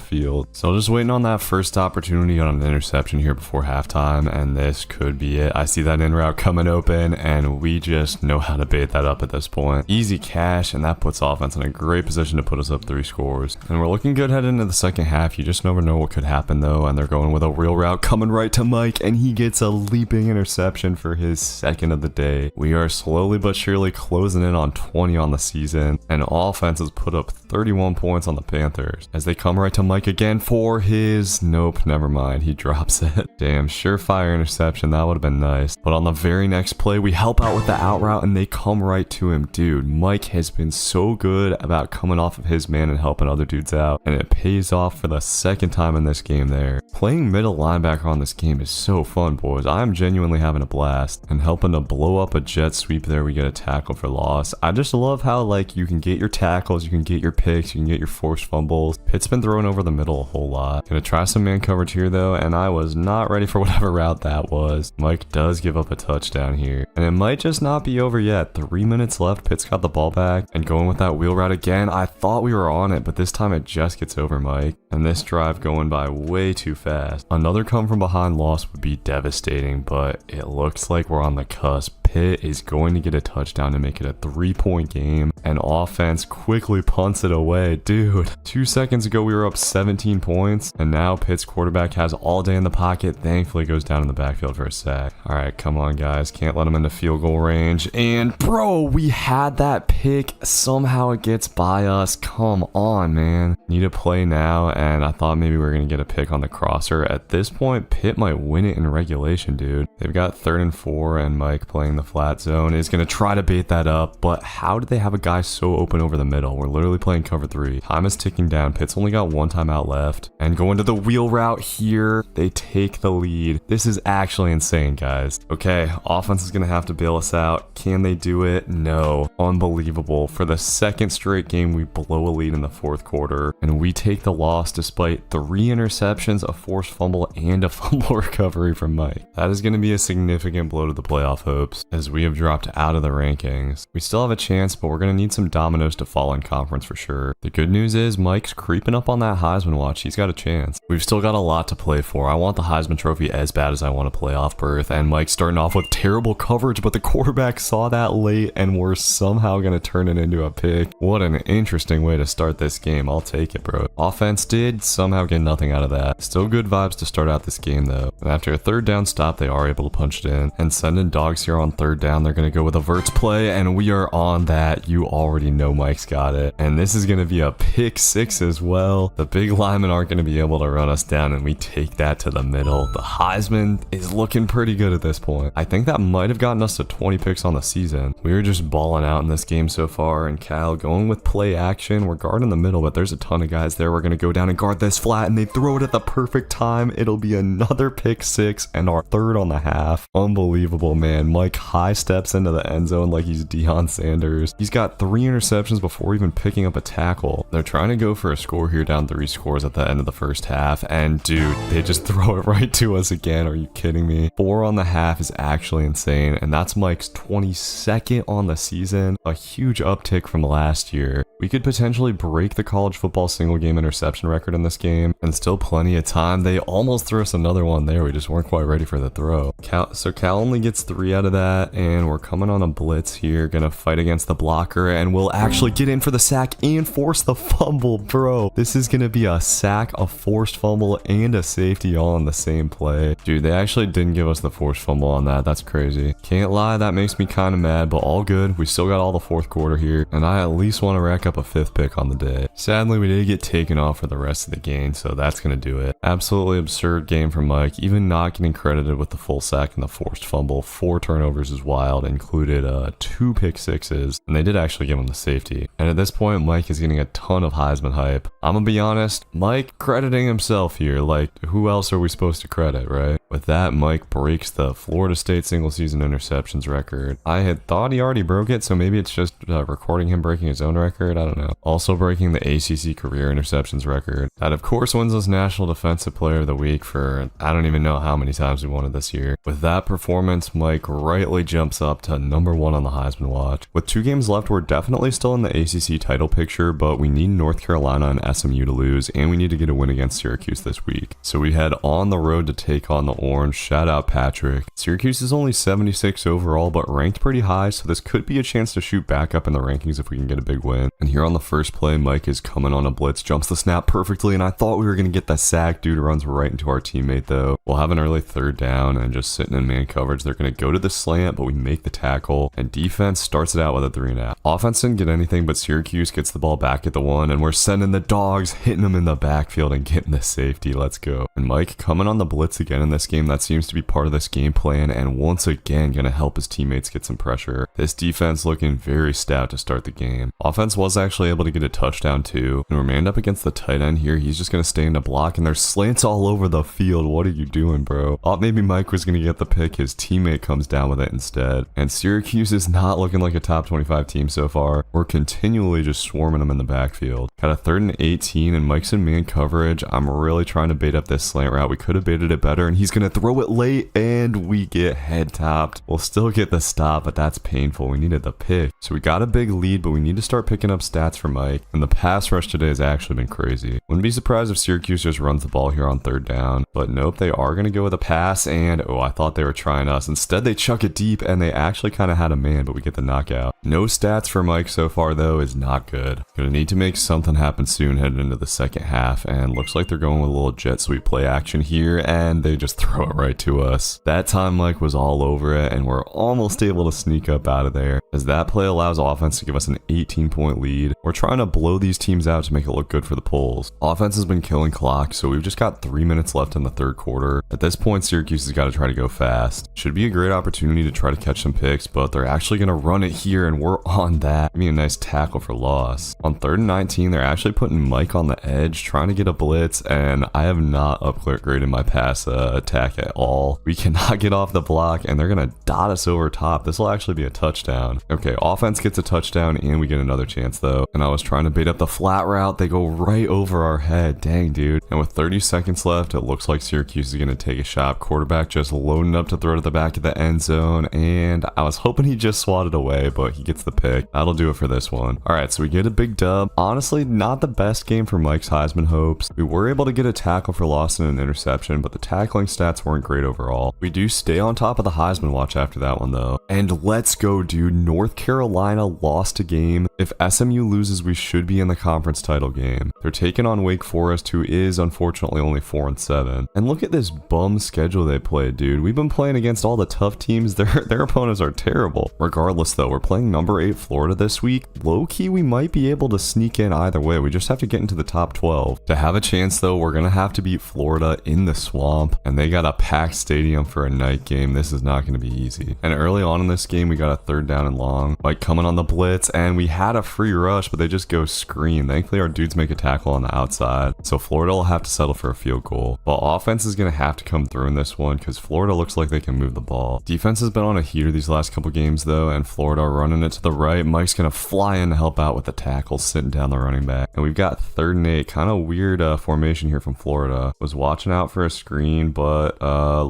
field? So just waiting on that first opportunity on an interception here before halftime, and this could be it. I see that in route coming open, and we just know how to bait that up at this point. Easy cash, and that puts offense in a great position to put us up 3 scores. And we're looking good heading into the second half. You just never know what could happen though, and they're going with a real route coming right to Mike, and he gets a leaping interception for his second of the day. We are slowly but surely closing in on 20 on the season, and offense has put up 31 points on the Panthers as they come right to Mike again for his, nope, never mind, he drops it. Damn, surefire interception, that would have been nice. But on the very next play, we help out with the out route, and they come right to him. Dude, Mike has been so good about coming off of his man and helping other dudes out, and it pays off for the second time in this game there. Playing middle linebacker on this game is so fun, boys. I'm genuinely having a blast, and helping to blow up a jet sweep there, we get a tackle for loss. I just love how, like, you can get your tackles, you can get your picks, you can get your forced fumbles. Pitt's been throwing over the middle a whole lot. Gonna try some man coverage here though, and I was not ready for whatever route that was. Mike does give up a touchdown here, and it might just not be over yet. 3 minutes left, Pitt's got the ball back, and going with that wheel route again. I thought we were on it, but this time it just gets over Mike, and this drive going by way too fast. Another come from behind loss would be devastating, but it looks like we're on the cusp. Pitt is going to get a touchdown to make it a 3-point game, and offense quickly punts it away. Dude, 2 seconds ago we were up 17 points, and now Pitt's quarterback has all day in the pocket. Thankfully goes down in the backfield for a sack. All right, come on guys, can't let him into field field goal range. And bro, we had that pick. Somehow it gets by us. Come on, man. Need a play now, and I thought maybe we were going to get a pick on the crosser. At this point, Pitt might win it in regulation, dude. They've got 3rd and 4, and Mike playing the flat zone is going to try to bait that up, but how did they have a guy so open over the middle? We're literally playing cover 3. Time is ticking down. Pitt's only got 1 timeout left, and going to the wheel route here. They take the lead. This is actually insane, guys. Okay, offense is going to have to bail us out. Can they do it? No. Unbelievable. For the 2nd straight game, we blow a lead in the 4th quarter, and we take the loss despite 3 interceptions, a forced fumble, and a fumble recovery from Mike. That is going to be a significant blow to the playoff hopes, as we have dropped out of the rankings. We still have a chance, but we're going to need some dominoes to fall in conference for sure. The good news is Mike's creeping up on that Heisman watch. He's got a chance. We've still got a lot to play for. I want the Heisman Trophy as bad as I want a playoff berth, and Mike's starting off with terrible coverage, but the quarterback saw that late, and we're somehow going to turn it into a pick. What an interesting way to start this game. I'll take it, bro. Offense did somehow get nothing out of that. Still good vibes to start out this game, though. And after a 3rd down stop, they are able to punch it in. And sending dogs here on 3rd down, they're going to go with a verts play, and we are on that. You already know Mike's got it. And this is going to be a pick 6 as well. The big linemen aren't going to be able to run us down, and we take that to the middle. The Heisman is looking pretty good at this point. I think that might have gotten us to 20 picks on the season. We were just balling out in this game so far, and Cal going with play action. We're guarding the middle, but there's a ton of guys there. We're going to go down and guard this flat, and they throw it at the perfect time. It'll be another pick 6 and our 3rd on the half. Unbelievable, man. Mike high steps into the end zone like he's Deion Sanders. He's got 3 interceptions before even picking up a tackle. They're trying to go for a score here, down 3 scores at the end of the 1st half, and dude, they just throw it right to us again. Are you kidding me? 4 on the half is actually insane, and that's Mike's 22nd on the season. A huge uptick from last year. We could potentially break the college football single game interception record in this game, and still plenty of time. They almost threw us another one there. We just weren't quite ready for the throw. So Cal only gets 3 out of that, and we're coming on a blitz here. Gonna fight against the blocker, and we'll actually get in for the sack and force the fumble, bro. This is gonna be a sack, a forced fumble, and a safety all in the same play. Dude, they actually didn't give us the forced fumble on that. That's crazy. Can't lie, that makes me kind of mad, but all good. We still got all the 4th quarter here, and I at least want to rack up a 5th pick on the day. Sadly, we did get taken off for the rest of the game, so that's gonna do it. Absolutely absurd game from Mike, even not getting credited with the full sack and the forced fumble. 4 turnovers is wild, included 2 pick 6s, and they did actually give him the safety. And at this point, Mike is getting a ton of Heisman hype. I'm gonna be honest, Mike crediting himself here. Like, who else are we supposed to credit, right? With that, Mike breaks the Florida State single season interceptions record. I had thought he already broke it, so maybe it's just recording him breaking his own record. I don't know. Also breaking the ACC career interceptions record. That of course wins us National Defensive Player of the Week for I don't even know how many times we won it this year. With that performance, Mike rightly jumps up to number 1 on the Heisman watch. With 2 games left, we're definitely still in the ACC title picture, but we need North Carolina and SMU to lose, and we need to get a win against Syracuse this week. So we head on the road to take on the Orange. Shout out Patrick. Syracuse is only 76 overall, but ranked pretty high, so this could be a chance to shoot back up in the rankings if we can get a big win. And here on the first play, Mike is coming on a blitz, jumps the snap perfectly, and I thought we were going to get the sack. Dude runs right into our teammate though. We'll have an early 3rd down, and just sitting in man coverage, they're going to go to the slant, but we make the tackle, and defense starts it out with a 3.5. Offense didn't get anything, but Syracuse gets the ball back at the 1, and we're sending the dogs, hitting them in the backfield and getting the safety. Let's go. And Mike coming on the blitz again in this game. That seems to be part of this game plan, and once again going to help his teammates get some pressure. This defense looking very stout to start the game. Offense was actually able to get a touchdown too, and we're manned up against the tight end here. He's just going to stay in the block, and there's slants all over the field. What are you doing, bro? Thought maybe Mike was going to get the pick. His teammate comes down with it instead, and Syracuse is not looking like a top 25 team so far. We're continually just swarming them in the backfield. Got a 3rd and 18, and Mike's in man coverage. I'm really trying to bait up this slant route. We could have baited it better, and he's going to throw it late, and we get head topped. We'll still get the stop, but that's painful. We needed the pick. So we got a big lead, but we need to start picking up stats for Mike. And the pass rush today has actually been crazy. Wouldn't be surprised if Syracuse just runs the ball here on 3rd down. But nope, they are going to go with a pass. And oh, I thought they were trying us. Instead, they chuck it deep and they actually kind of had a man, but we get the knockout. No stats for Mike so far, though, is not good. Gonna need to make something happen soon headed into the second half. And looks like they're going with a little jet sweep play action here. And they just throw it right to us. That time Mike was all over it. And we're almost able to sneak up out of there, as that play allows offense to give us an 18-point lead. We're trying to blow these teams out to make it look good for the polls. Offense has been killing clock, so we've just got 3 minutes left in the 3rd quarter. At this point, Syracuse has got to try to go fast. Should be a great opportunity to try to catch some picks, but they're actually going to run it here, and we're on that. Give me a nice tackle for loss. On 3rd and 19, they're actually putting Mike on the edge, trying to get a blitz, and I have not upgraded my pass attack at all. We cannot get off the block, and they're going to dot us over top. This will actually be a touchdown. Okay, offense gets a touchdown, and we get another chance, though. And I was trying to bait up the flat route. They go right over our head. Dang, dude. And with 30 seconds left, it looks like Syracuse is going to take a shot. Quarterback just loading up to throw to the back of the end zone, and I was hoping he just swatted away, but he gets the pick. That'll do it for this one. All right, so we get a big dub. Honestly, not the best game for Mike's Heisman hopes. We were able to get a tackle for loss and an interception, but the tackling stats weren't great overall. We do stay on top of the Heisman watch after that one, though. And let's go, dude. North Carolina lost a game. If SMU loses, we should be in the conference title game. They're taking on Wake Forest, who is unfortunately only 4-7. And look at this bum schedule they played, dude. We've been playing against all the tough teams. Their opponents are terrible. Regardless, though, we're playing number 8 Florida this week. Low-key, we might be able to sneak in either way. We just have to get into the top 12. To have a chance, though, we're going to have to beat Florida in the swamp. And they got a packed stadium for a night game. This is not going to be easy. And early on in this game, we got a 3rd down and long. Like coming on the blitz, and we had a free rush, but they just go screen. Thankfully, our dudes make a tackle on the outside. So Florida will have to settle for a field goal. But offense is going to have to come through in this one because Florida looks like they can move the ball. Defense has been on a heater these last couple games, though, and Florida running it to the right. Mike's going to fly in to help out with the tackle, sitting down the running back. And we've got 3rd and 8. Kind of weird formation here from Florida. Was watching out for a screen, but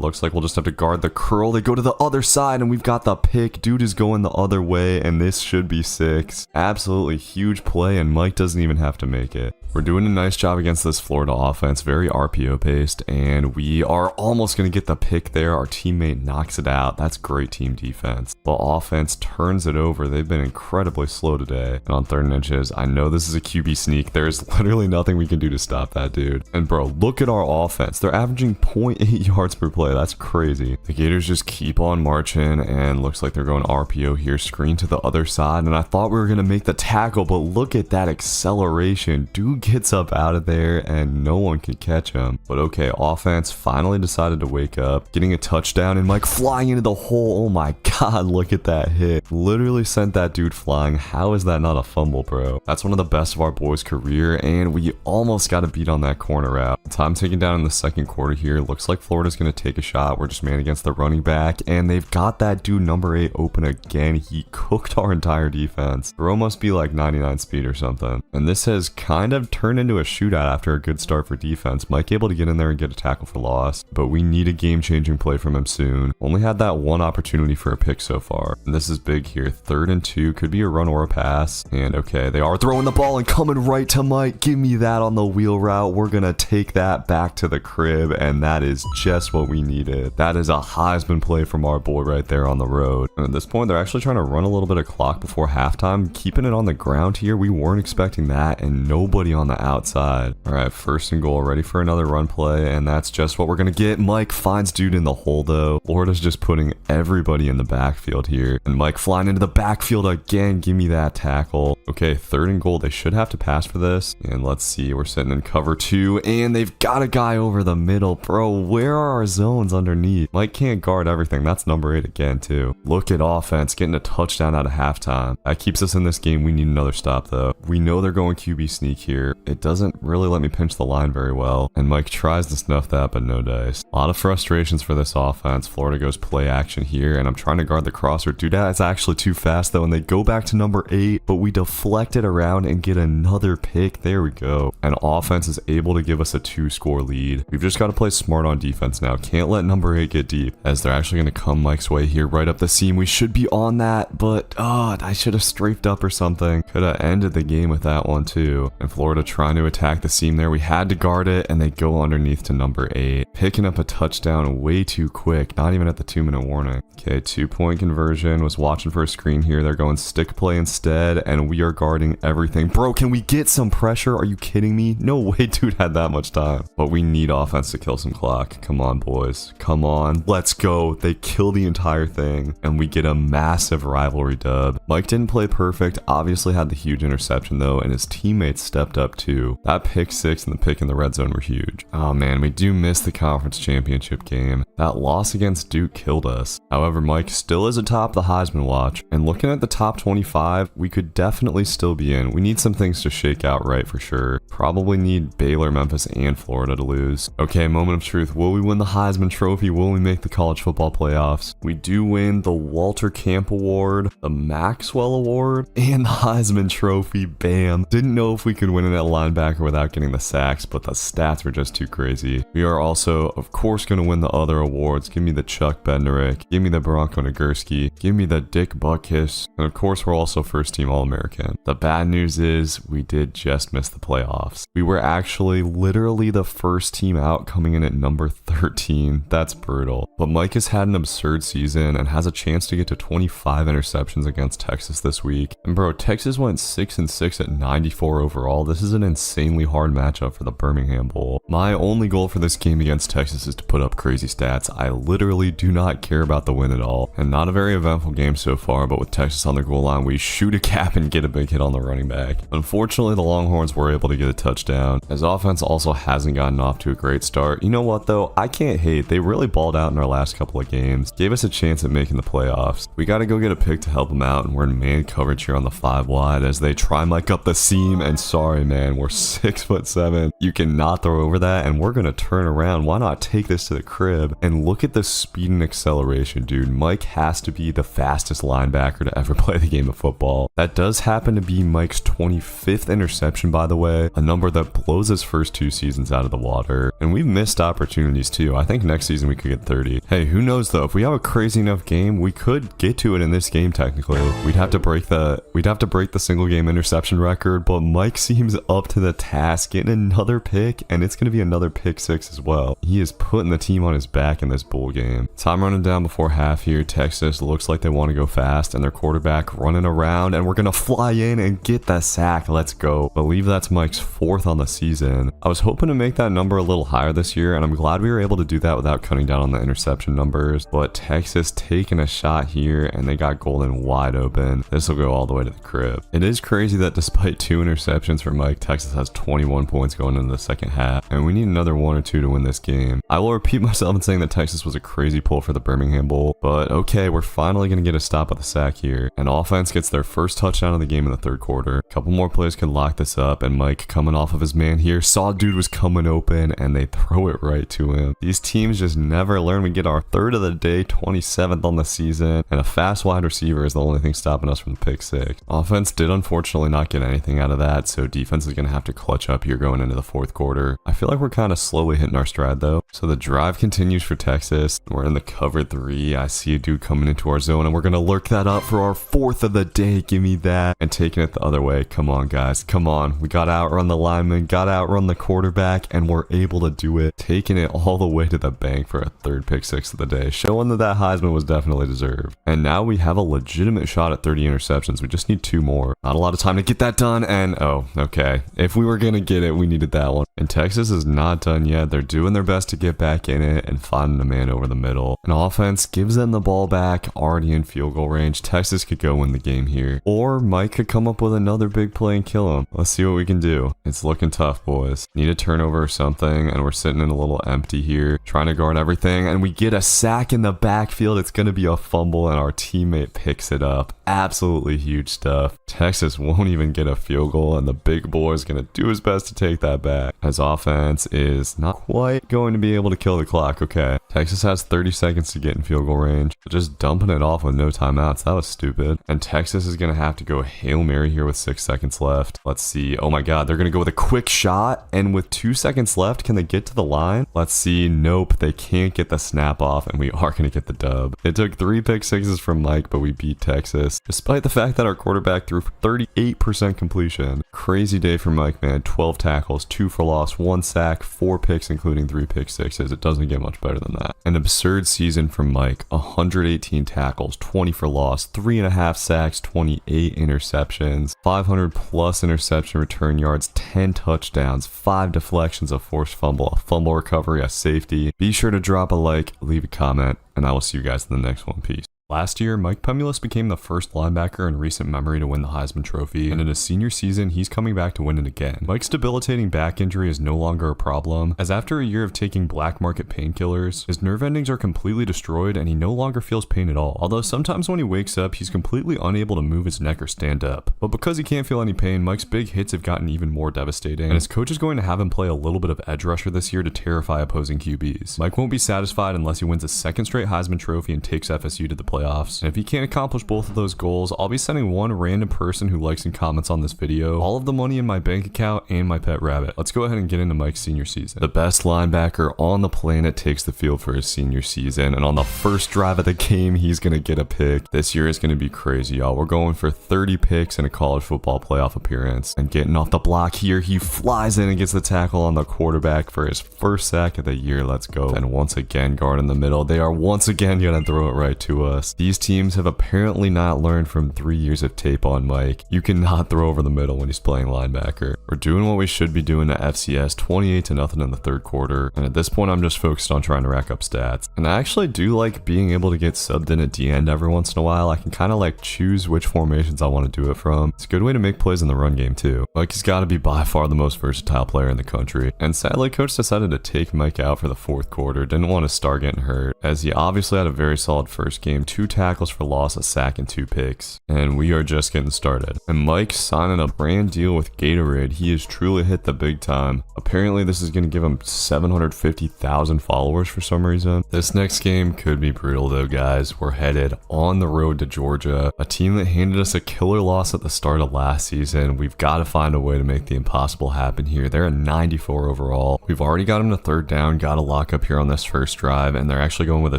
looks like we'll just have to guard the curl. They go to the other side, and we've got the pick. Dude is going the other way, and this should be 6. Absolutely huge play, and Mike doesn't even have to make it. We're doing a nice job against this Florida offense, very RPO based, and we are almost going to get the pick there. Our teammate knocks it out. That's great team defense. But offense turns it over. They've been incredibly slow today. And on 3rd and inches, I know this is a QB sneak. There's literally nothing we can do to stop that dude. And bro, look at our offense. They're averaging 0.8 yards per play. That's crazy. The Gators just keep on marching, and looks like they're going RPO here, screen to the other side. And I thought we were going to make the tackle, but look at that acceleration. Dude gets up out of there and no one can catch him. But okay, offense finally decided to wake up, getting a touchdown, and Mike flying into the hole. Oh my god, look at that hit. Literally sent that dude flying. How is that not a fumble, bro? That's one of the best of our boys' career, and we almost got a beat on that corner route. Time taken down in the 2nd quarter here. Looks like Florida's going to take a shot. We're just man against the running back, and they've got that dude number 8 open again. He cooked our entire defense. Bro must be like 99 speed or something. And this has kind of turned into a shootout after a good start for defense. Mike able to get in there and get a tackle for loss, but we need a game-changing play from him soon. Only had that one opportunity for a pick so far, and this is big here. 3rd and 2, could be a run or a pass. And okay, they are throwing the ball and coming right to Mike. Give me that on the wheel route. We're gonna take that back to the crib, and that is just what we needed. That is a Heisman play from our boy right there on the road. And at this point, they're actually trying to run a little bit of clock before halftime, keeping it on the ground here. We weren't expecting that, and nobody on the outside. All right, 1st and goal, ready for another run play, and that's just what we're gonna get. Mike finds dude in the hole, though. Florida's just putting everybody in the backfield here, and Mike flying into the backfield again. Give me that tackle. Okay, 3rd and goal. They should have to pass for this, and let's see. We're sitting in cover 2, and they've got a guy over the middle. Bro, where are our zones underneath? Mike can't guard everything. That's number 8 again, too. Look at offense getting a touchdown out of halftime. That keeps us in this game. We need another stop, though. We know they're going QB sneak here. It doesn't really let me pinch the line very well, and Mike tries to snuff that, but no dice. A lot of frustrations for this offense. Florida goes play action here, and I'm trying to guard the crosser. Dude, that's actually too fast, though, and they go back to number 8, but we deflect it around and get another pick. There we go. And offense is able to give us a 2-score lead. We've just got to play smart on defense now. Can't let number 8 get deep, as they're actually going to come Mike's way here, right up the seam. We should be on that, but Oh, I should have strafed up or something. Could have ended the game with that one too. And Florida trying to attack the seam there. We had to guard it, and they go underneath to number 8. Picking up a touchdown way too quick, not even at the 2-minute warning. Okay, 2-point conversion. Was watching for a screen here. They're going stick play instead, and we are guarding everything. Bro, can we get some pressure? Are you kidding me? No way dude had that much time. But we need offense to kill some clock. Come on, boys. Come on. Let's go. They kill the entire thing, and we get a massive rivalry dub. Mike didn't play perfect, obviously had the huge interception though, and his teammates stepped up too. That pick 6 and the pick in the red zone were huge. Oh man, we do miss the conference championship game. That loss against Duke killed us. However, Mike still is atop the Heisman watch, and looking at the top 25, we could definitely still be in. We need some things to shake out right for sure. Probably need Baylor, Memphis, and Florida to lose. Okay, moment of truth. Will we win the Heisman Trophy? Will we make the college football playoffs? We do win the Walter Camp Award, the Maxwell Award, and the Heisman Trophy. Bam. Didn't know if we could win it at linebacker without getting the sacks, but the stats were just too crazy. We are also, of course, going to win the other awards. Give me the Chuck Bednarik. Give me the Bronco Nagurski. Give me the Dick Buckus. And of course, we're also first team All-American. The bad news is we did just miss the playoffs. We were actually literally the first team out, coming in at number 13. That's brutal. But Mike has had an absurd season and has a chance to get to 25 interceptions against Texas this week. And bro, Texas went 6-6 at 94 overall. This is an insanely hard matchup for the Birmingham Bowl. My only goal for this game against Texas is to put up crazy stats. I literally do not care about the win at all. And not a very eventful game so far, but with Texas on the goal line, we shoot a cap and get a big hit on the running back. Unfortunately, the Longhorns were able to get a touchdown. As offense also hasn't gotten off to a great start. You know what though? I can't hate. They really balled out in our last couple of games. Gave us a chance at making the playoffs. We got to go get a pick to help them out, and we're in man coverage here on the 5 wide as they try Mike up the seam. And sorry man, we're 6'7". You cannot throw over that, and we're gonna turn around. Why not take this to the crib? And look at the speed and acceleration, dude. Mike has to be the fastest linebacker to ever play the game of football. That does happen to be Mike's 25th interception, by the way, a number that blows his first 2 seasons out of the water. And we've missed opportunities too. I think next season we could get 30. Hey, who knows though? If we have a crazy enough game, we could get to it in this game technically. We'd have to break the single game interception record, but Mike seems up to the task, getting another pick, and it's going to be another pick 6 as well. He is putting the team on his back in this bowl game. Time running down before half here. Texas looks like they want to go fast, and their quarterback running around, and we're going to fly in and get the sack. Let's go. Believe that's Mike's 4th on the season. I was hoping to make that number a little higher this year, and I'm glad we were able to do that without cutting down on the interception numbers, but Texas taking a shot here, and they got Golden wide open. This will go all the way to the crib. It is crazy that despite 2 interceptions for Mike, Texas has 21 points going into the second half, and we need another 1 or 2 to win this game. I will repeat myself in saying that Texas was a crazy pull for the Birmingham Bowl, but okay, we're finally going to get a stop at the sack here, and offense gets their first touchdown of the game in the 3rd quarter. A couple more plays could lock this up, and Mike coming off of his man here, saw dude was coming open, and they throw it right to him. These teams just never learn. We get our 3rd of the day, 27th on the season, and a fast wide receiver is the only thing stopping us from the pick 6. Offense did unfortunately not get anything out of that, so defense is going to have to clutch up here going into the 4th quarter. I feel like we're kind of slowly hitting our stride though. So the drive continues for Texas. We're in the cover 3. I see a dude coming into our zone, and we're going to lurk that up for our 4th of the day. Give me that. And taking it the other way. Come on guys, come on. We got to outrun the lineman, got to outrun the quarterback, and we're able to do it. Taking it all the way to the bank for a 3rd pick 6 of the day, showing that Heisman was definitely deserved. And now we have a legitimate shot at 30 interceptions. We just need 2 more. Not a lot of time to get that done, and oh, okay. If we were gonna get it, we needed that one. And Texas is not done yet. They're doing their best to get back in it and finding a man over the middle. And offense gives them the ball back, already in field goal range. Texas could go win the game here. Or Mike could come up with another big play and kill him. Let's see what we can do. It's looking tough, boys. Need a turnover or something, and we're sitting in a little empty here, trying to guard everything, and we get a sack in the backfield. It's gonna be a fumble, and our teammate picks it up. Absolutely huge stuff. Texas won't even get a field goal, and the big boy is gonna do his best to take that back. As offense is not quite going to be able to kill the clock. Okay, Texas has 30 seconds to get in field goal range. Just dumping it off with no timeouts. That was stupid. And Texas is gonna have to go Hail Mary here with 6 seconds left. Let's see. Oh my god, they're gonna go with a quick shot, and with 2 seconds left, can they get to the line? Let's see. Nope, they can't get the snap off, and we are gonna get the dub. It took 3 pick 6s from Mike, but we beat Texas, despite the fact that our quarterback threw for 38% completion. Crazy day for Mike, man. 12 tackles, 2 for loss, 1 sack, 4 picks, including 3 pick sixes. It doesn't get much better than that. An absurd season from Mike. 118 tackles, 20 for loss, 3.5 sacks, 28 interceptions, 500 plus interception return yards, 10 touchdowns, 5 deflections, a forced fumble, a fumble recovery, a safety. Be sure to drop a like, leave a comment, and I will see you guys in the next one. Peace. Last year, Mike Pemulus became the first linebacker in recent memory to win the Heisman Trophy, and in his senior season, he's coming back to win it again. Mike's debilitating back injury is no longer a problem, as after a year of taking black market painkillers, his nerve endings are completely destroyed and he no longer feels pain at all. Although sometimes when he wakes up, he's completely unable to move his neck or stand up. But because he can't feel any pain, Mike's big hits have gotten even more devastating, and his coach is going to have him play a little bit of edge rusher this year to terrify opposing QBs. Mike won't be satisfied unless he wins a second straight Heisman Trophy and takes FSU to the playoffs. And if he can't accomplish both of those goals, I'll be sending one random person who likes and comments on this video all of the money in my bank account and my pet rabbit. Let's go ahead and get into Mike's senior season. The best linebacker on the planet takes the field for his senior season, and on the first drive of the game, he's going to get a pick. This year is going to be crazy, y'all. We're going for 30 picks in a college football playoff appearance, and getting off the block here, he flies in and gets the tackle on the quarterback for his first sack of the year. Let's go. And once again, guard in the middle. They are once again going to throw it right to us. These teams have apparently not learned from 3 years of tape on Mike. You cannot throw over the middle when he's playing linebacker. We're doing what we should be doing to FCS, 28-0 in the third quarter, and at this point I'm just focused on trying to rack up stats. And I actually do like being able to get subbed in at D-end every once in a while. I can kind of like choose which formations I want to do it from. It's a good way to make plays in the run game too. Mike has got to be by far the most versatile player in the country, and sadly coach decided to take Mike out for the fourth quarter. Didn't want to start getting hurt, as he obviously had a very solid first game, 2 tackles for loss, a sack, and 2 picks. And we are just getting started. And Mike's signing a brand deal with Gatorade. He has truly hit the big time. Apparently this is going to give him 750,000 followers for some reason. This next game could be brutal though, guys. We're headed on the road to Georgia, a team that handed us a killer loss at the start of last season. We've got to find a way to make the impossible happen here. They're a 94 overall. We've already got him to third down, got to lock up here on this first drive, and they're actually going with a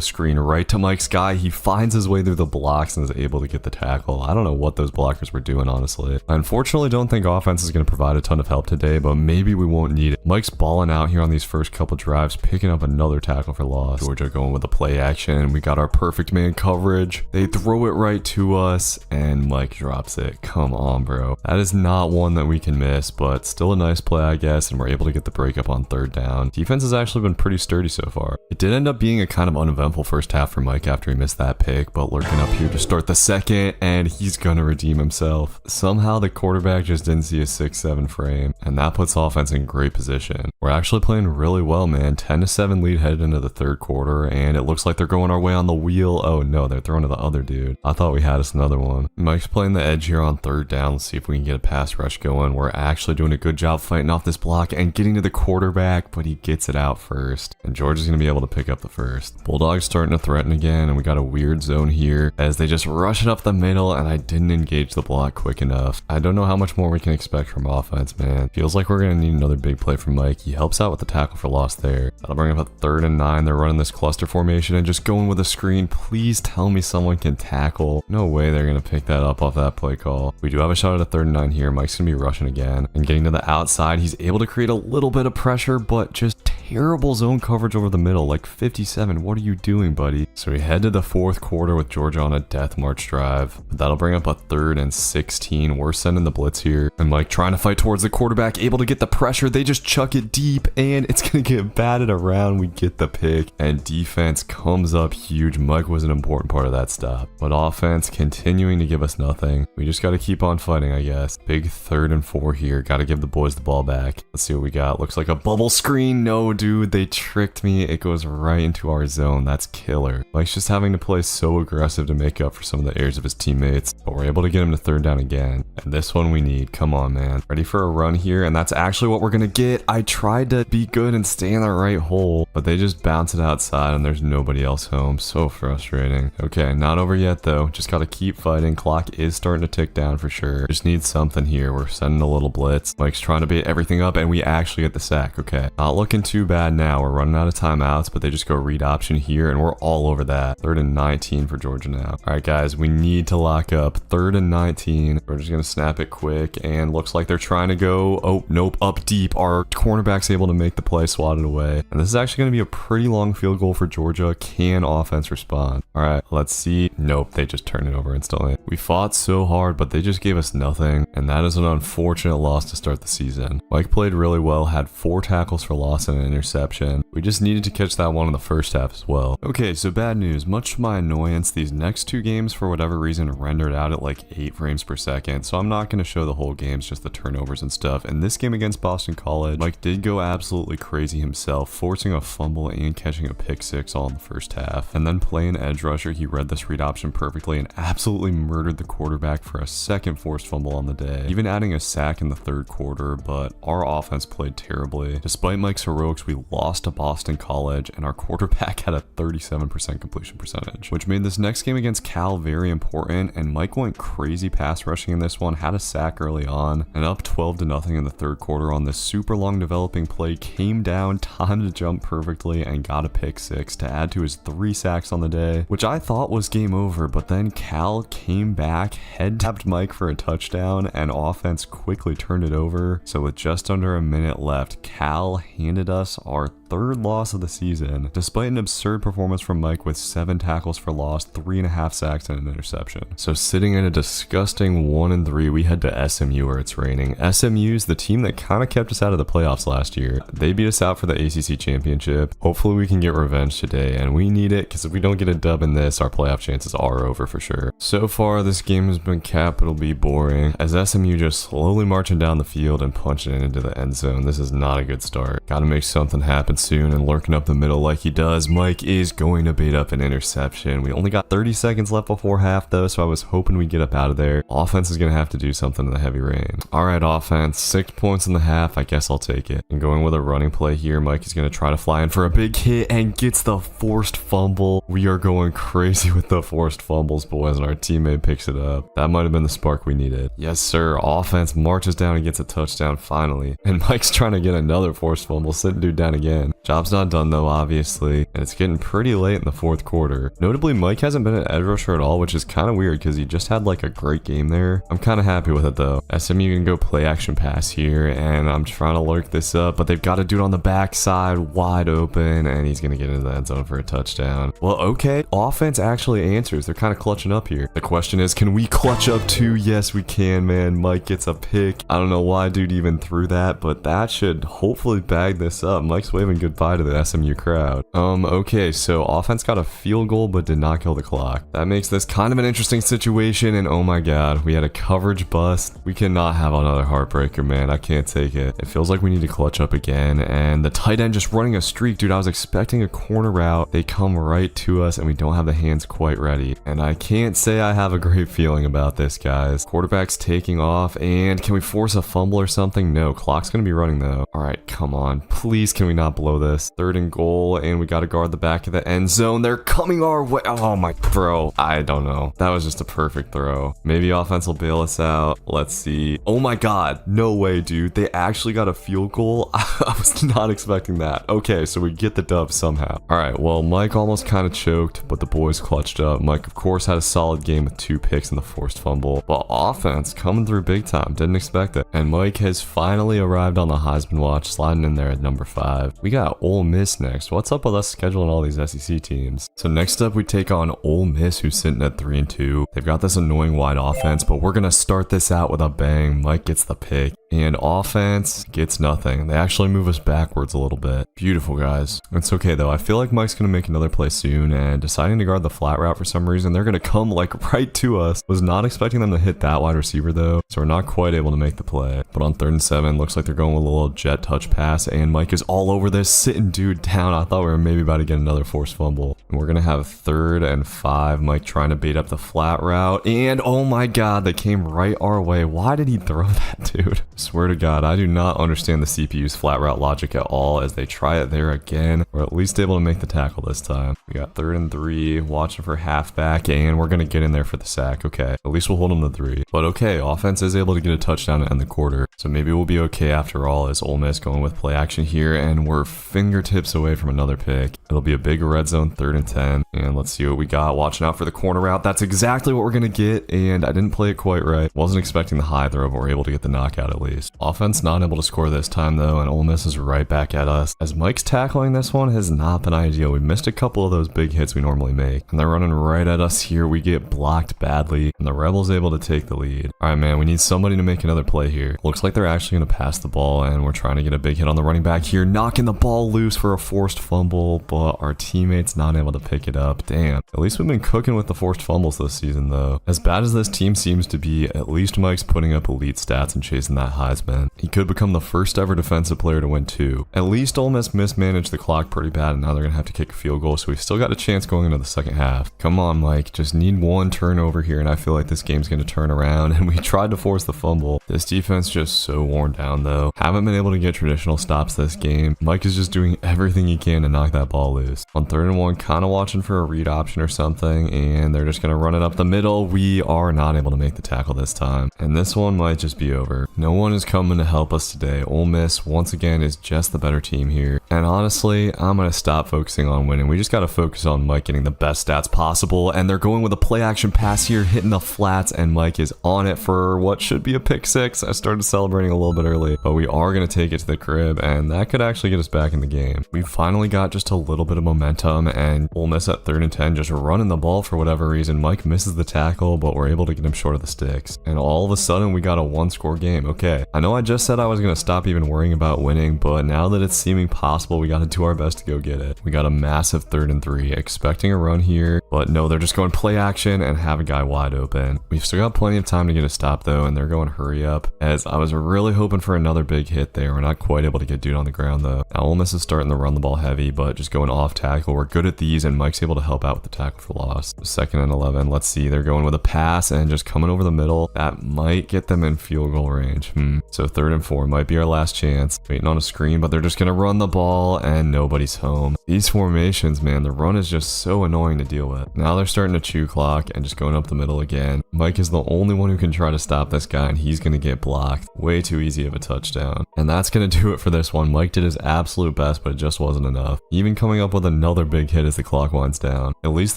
screen right to Mike's guy. He finds his way through the blocks and is able to get the tackle. I don't know what those blockers were doing, honestly. I unfortunately don't think offense is going to provide a ton of help today, but maybe we won't need it. Mike's balling out here on these first couple drives, picking up another tackle for loss. Georgia going with a play action. We got our perfect man coverage. They throw it right to us, and Mike drops it. Come on, bro. That is not one that we can miss, but still a nice play, I guess, and we're able to get the breakup on third down. Defense has actually been pretty sturdy so far. It did end up being a kind of uneventful first half for Mike after he missed that pick, but lurking up here to start the second, and he's gonna redeem himself. Somehow the quarterback just didn't see a 6-7 frame, and that puts offense in great position. We're actually playing really well, man. 10-7 lead headed into the third quarter, and it looks like they're going our way on the wheel. Oh no, they're throwing to the other dude. I thought we had us another one. Mike's playing the edge here on third down. Let's see if we can get a pass rush going. We're actually doing a good job fighting off this block and getting to the quarterback, but he gets it out first, and Georgia's gonna be able to pick up the first. Bulldogs starting to threaten again, and we got a weird zone here as they just rush it up the middle, and I didn't engage the block quick enough. I don't know how much more we can expect from offense, man. Feels like we're gonna need another big play from Mike. He helps out with the tackle for loss there. That'll bring up a 3rd and 9. They're running this cluster formation and just going with a screen. Please tell me someone can tackle. No way they're gonna pick that up off that play call. We do have a shot at a 3rd and 9 here. Mike's gonna be rushing again and getting to the outside. He's able to create a little bit of pressure, but just terrible zone coverage over the middle. Like 57, what are you doing, buddy? So we head to the fourth quarter with Georgia on a death march drive. That'll bring up a 3rd and 16. We're sending the blitz here, and Mike trying to fight towards the quarterback, able to get the pressure. They just chuck it deep, and it's gonna get batted around. We get the pick, and defense comes up huge. Mike was an important part of that stop, but offense continuing to give us nothing. We just got to keep on fighting, I guess. Big 3rd and 4 here. Got to give the boys the ball back. Let's see what we got. Looks like a bubble screen. No, dude, they tricked me. It goes right into our zone. That's killer. Mike's just having to play so aggressive to make up for some of the errors of his teammates, but we're able to get him to 3rd down again. And this one we need. Come on, man. Ready for a run here, and that's actually what we're gonna get. I tried to be good and stay in the right hole, but they just bounce it outside, and there's nobody else home. So frustrating. Okay, not over yet though. Just gotta keep fighting. Clock is starting to tick down for sure. Just need something here. We're sending a little blitz. Mike's trying to bait everything up, and we actually get the sack. Okay, not looking too bad. bad now. We're running out of timeouts, but they just go read option here, and we're all over that. 3rd and 19 for Georgia now. All right, guys, we need to lock up. 3rd and 19. We're just going to snap it quick, and looks like they're trying to go. Oh, nope, up deep. Our cornerback's able to make the play, swatted away. And this is actually going to be a pretty long field goal for Georgia. Can offense respond? All right, let's see. Nope, they just turned it over instantly. We fought so hard, but they just gave us nothing, and that is an unfortunate loss to start the season. Mike played really well, had 4 tackles for loss and an interception. We just needed to catch that one in the first half as well. Okay, so bad news. Much to my annoyance, these next 2 games, for whatever reason, rendered out at like 8 frames per second, so I'm not going to show the whole games, just the turnovers and stuff. And this game against Boston College, Mike did go absolutely crazy himself, forcing a fumble and catching a pick 6 all in the first half. And then playing edge rusher, he read this read option perfectly and absolutely murdered the quarterback for a second forced fumble on the day, even adding a sack in the 3rd quarter. But our offense played terribly. Despite Mike's heroics, we lost to Boston College, and our quarterback had a 37% completion percentage, which made this next game against Cal very important. And Mike went crazy pass rushing in this one, had a sack early on, and up 12-0 in the 3rd quarter on this super long developing play, came down, timed to jump perfectly, and got a pick 6 to add to his 3 sacks on the day, which I thought was game over. But then Cal came back, head tapped Mike for a touchdown, and offense quickly turned it over. So with just under a minute left, Cal handed us our 3rd loss of the season, despite an absurd performance from Mike with 7 tackles for loss, 3.5 sacks, and an interception. So sitting at a disgusting 1-3, we head to SMU where it's raining. SMU's the team that kind of kept us out of the playoffs last year. They beat us out for the ACC championship. Hopefully we can get revenge today, and we need it, because if we don't get a dub in this, our playoff chances are over for sure. So far, this game has been capital B boring, as SMU just slowly marching down the field and punching it into the end zone. This is not a good start. Gotta make something happen soon, and lurking up the middle like he does, Mike is going to bait up an interception. We only got 30 seconds left before half though, so I was hoping we'd get up out of there. Offense is going to have to do something in the heavy rain. Alright, offense, 6 points in the half, I guess I'll take it. And going with a running play here, Mike is going to try to fly in for a big hit and gets the forced fumble. We are going crazy with the forced fumbles, boys, and our teammate picks it up. That might have been the spark we needed. Yes sir, offense marches down and gets a touchdown finally. And Mike's trying to get another forced fumble, sitting dude down again. Job's not done though, obviously, and it's getting pretty late in the 4th quarter. Notably, Mike hasn't been an edge rusher at all, which is kind of weird because he just had like a great game there. I'm kind of happy with it though. SMU can go play action pass here, and I'm trying to lurk this up, but they've got a dude on the backside wide open, and he's gonna get into the end zone for a touchdown. Well, okay, offense actually answers. They're kind of clutching up here. The question is, can we clutch up too? Yes, we can, man. Mike gets a pick. I don't know why dude even threw that, but that should hopefully bag this up. Mike's waving goodbye to the SMU crowd. Okay, so offense got a field goal but did not kill the clock. That makes this kind of an interesting situation, and oh my god, we had a coverage bust. We cannot have another heartbreaker, man. I can't take it. It feels like we need to clutch up again, and the tight end just running a streak. Dude, I was expecting a corner route. They come right to us, and we don't have the hands quite ready. And I can't say I have a great feeling about this, guys. Quarterback's taking off, and can we force a fumble or something? No, clock's gonna be running though. Alright, come on. Please, can we not blow this? 3rd and goal, and we gotta guard the back of the end zone. They're coming our way. Oh my, bro. I don't know. That was just a perfect throw. Maybe offense will bail us out. Let's see. Oh my god. No way, dude. They actually got a field goal. I was not expecting that. Okay, so we get the dub somehow. Alright, well, Mike almost kind of choked, but the boys clutched up. Mike, of course, had a solid game with 2 picks and the forced fumble, but offense coming through big time. Didn't expect it. And Mike has finally arrived on the Heisman watch, sliding in there at number 5. We got Ole Miss next. What's up with us scheduling all these SEC teams? So next up, we take on Ole Miss, who's sitting at 3-2. They've got this annoying wide offense, but we're gonna start this out with a bang. Mike gets the pick, and offense gets nothing. They actually move us backwards a little bit. Beautiful, guys. It's okay though. I feel like Mike's gonna make another play soon, and deciding to guard the flat route for some reason. They're gonna come like right to us. Was not expecting them to hit that wide receiver though, so we're not quite able to make the play. But on 3rd and 7, looks like they're going with a little jet touch pass, and Mike is all over this, sitting dude down. I thought we were maybe about to get another forced fumble. And we're gonna have 3rd and 5. Mike trying to bait up the flat route, and oh my god, they came right our way. Why did he throw that, dude? Swear to god, I do not understand the CPU's flat route logic at all, as they try it there again. We're at least able to make the tackle this time. We got 3rd and 3, watching for halfback, and we're gonna get in there for the sack. Okay, at least we'll hold them to 3. But okay, offense is able to get a touchdown to end the quarter, so maybe we'll be okay after all, as Ole Miss going with play action here. here, and we're fingertips away from another pick. It'll be a big red zone 3rd and 10, and let's see what we got. Watching out for the corner route. That's exactly what we're gonna get, and I didn't play it quite right. Wasn't expecting the high throw, but we're able to get the knockout at least. Offense not able to score this time though, and Ole Miss is right back at us. As Mike's tackling this one has not been ideal. We missed a couple of those big hits we normally make, and they're running right at us here. We get blocked badly, and the Rebels able to take the lead. All right, man, we need somebody to make another play here. Looks like they're actually gonna pass the ball, and we're trying to get a big hit on the running back here, knocking the ball loose for a forced fumble, but our teammates not able to pick it up. Damn. At least we've been cooking with the forced fumbles this season though. As bad as this team seems to be, at least Mike's putting up elite stats and chasing that Heisman. He could become the first ever defensive player to win 2. At least Ole Miss mismanaged the clock pretty bad, and now they're gonna have to kick a field goal, so we've still got a chance going into the second half. Come on, Mike, just need one turnover here, and I feel like this game's gonna turn around, and we tried to force the fumble. This defense just so worn down though. Haven't been able to get traditional stops this game. Mike is just doing everything he can to knock that ball loose. On 3rd and 1, kind of watching for a read option or something, and they're just gonna run it up the middle. We are not able to make the tackle this time, and this one might just be over. No one is coming to help us today. Ole Miss once again is just the better team here, and honestly, I'm gonna stop focusing on winning. We just gotta focus on Mike getting the best stats possible, and they're going with a play action pass here, hitting the flats, and Mike is on it for what should be a pick 6. I started celebrating a little bit early, but we are gonna take it to the crib, and that could actually get us back in the game. We finally got just a little bit of momentum, and Ole Miss at 3rd and 10 just running the ball for whatever reason. Mike misses the tackle, but we're able to get him short of the sticks, and all of a sudden we got a 1-score game. Okay, I know I just said I was gonna stop even worrying about winning, but now that it's seeming possible, we gotta do our best to go get it. We got a massive 3rd and 3, expecting a run here, but no, they're just going play action and have a guy wide open. We've still got plenty of time to get a stop though, and they're going hurry up, as I was really hoping for another big hit there. We're not quite able to get dude on the ground though. Now Ole Miss is starting to run the ball heavy, but just going off tackle. We're good at these, and Mike's able to help out with the tackle for loss. 2nd and 11, let's see, they're going with a pass and just coming over the middle. That might get them in field goal range. So 3rd and 4 might be our last chance. Waiting on a screen, but they're just gonna run the ball, and nobody's home. These formations, man, the run is just so annoying to deal with. Now they're starting to chew clock and just going up the middle again. Mike is the only one who can try to stop this guy, and he's gonna get blocked. Way too easy of a touchdown. And that's gonna do it for this one. Mike did his absolute best, but it just wasn't enough. Even coming up with another big hit as the clock winds down. At least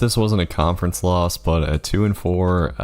this wasn't a conference loss, but at 2 and 4,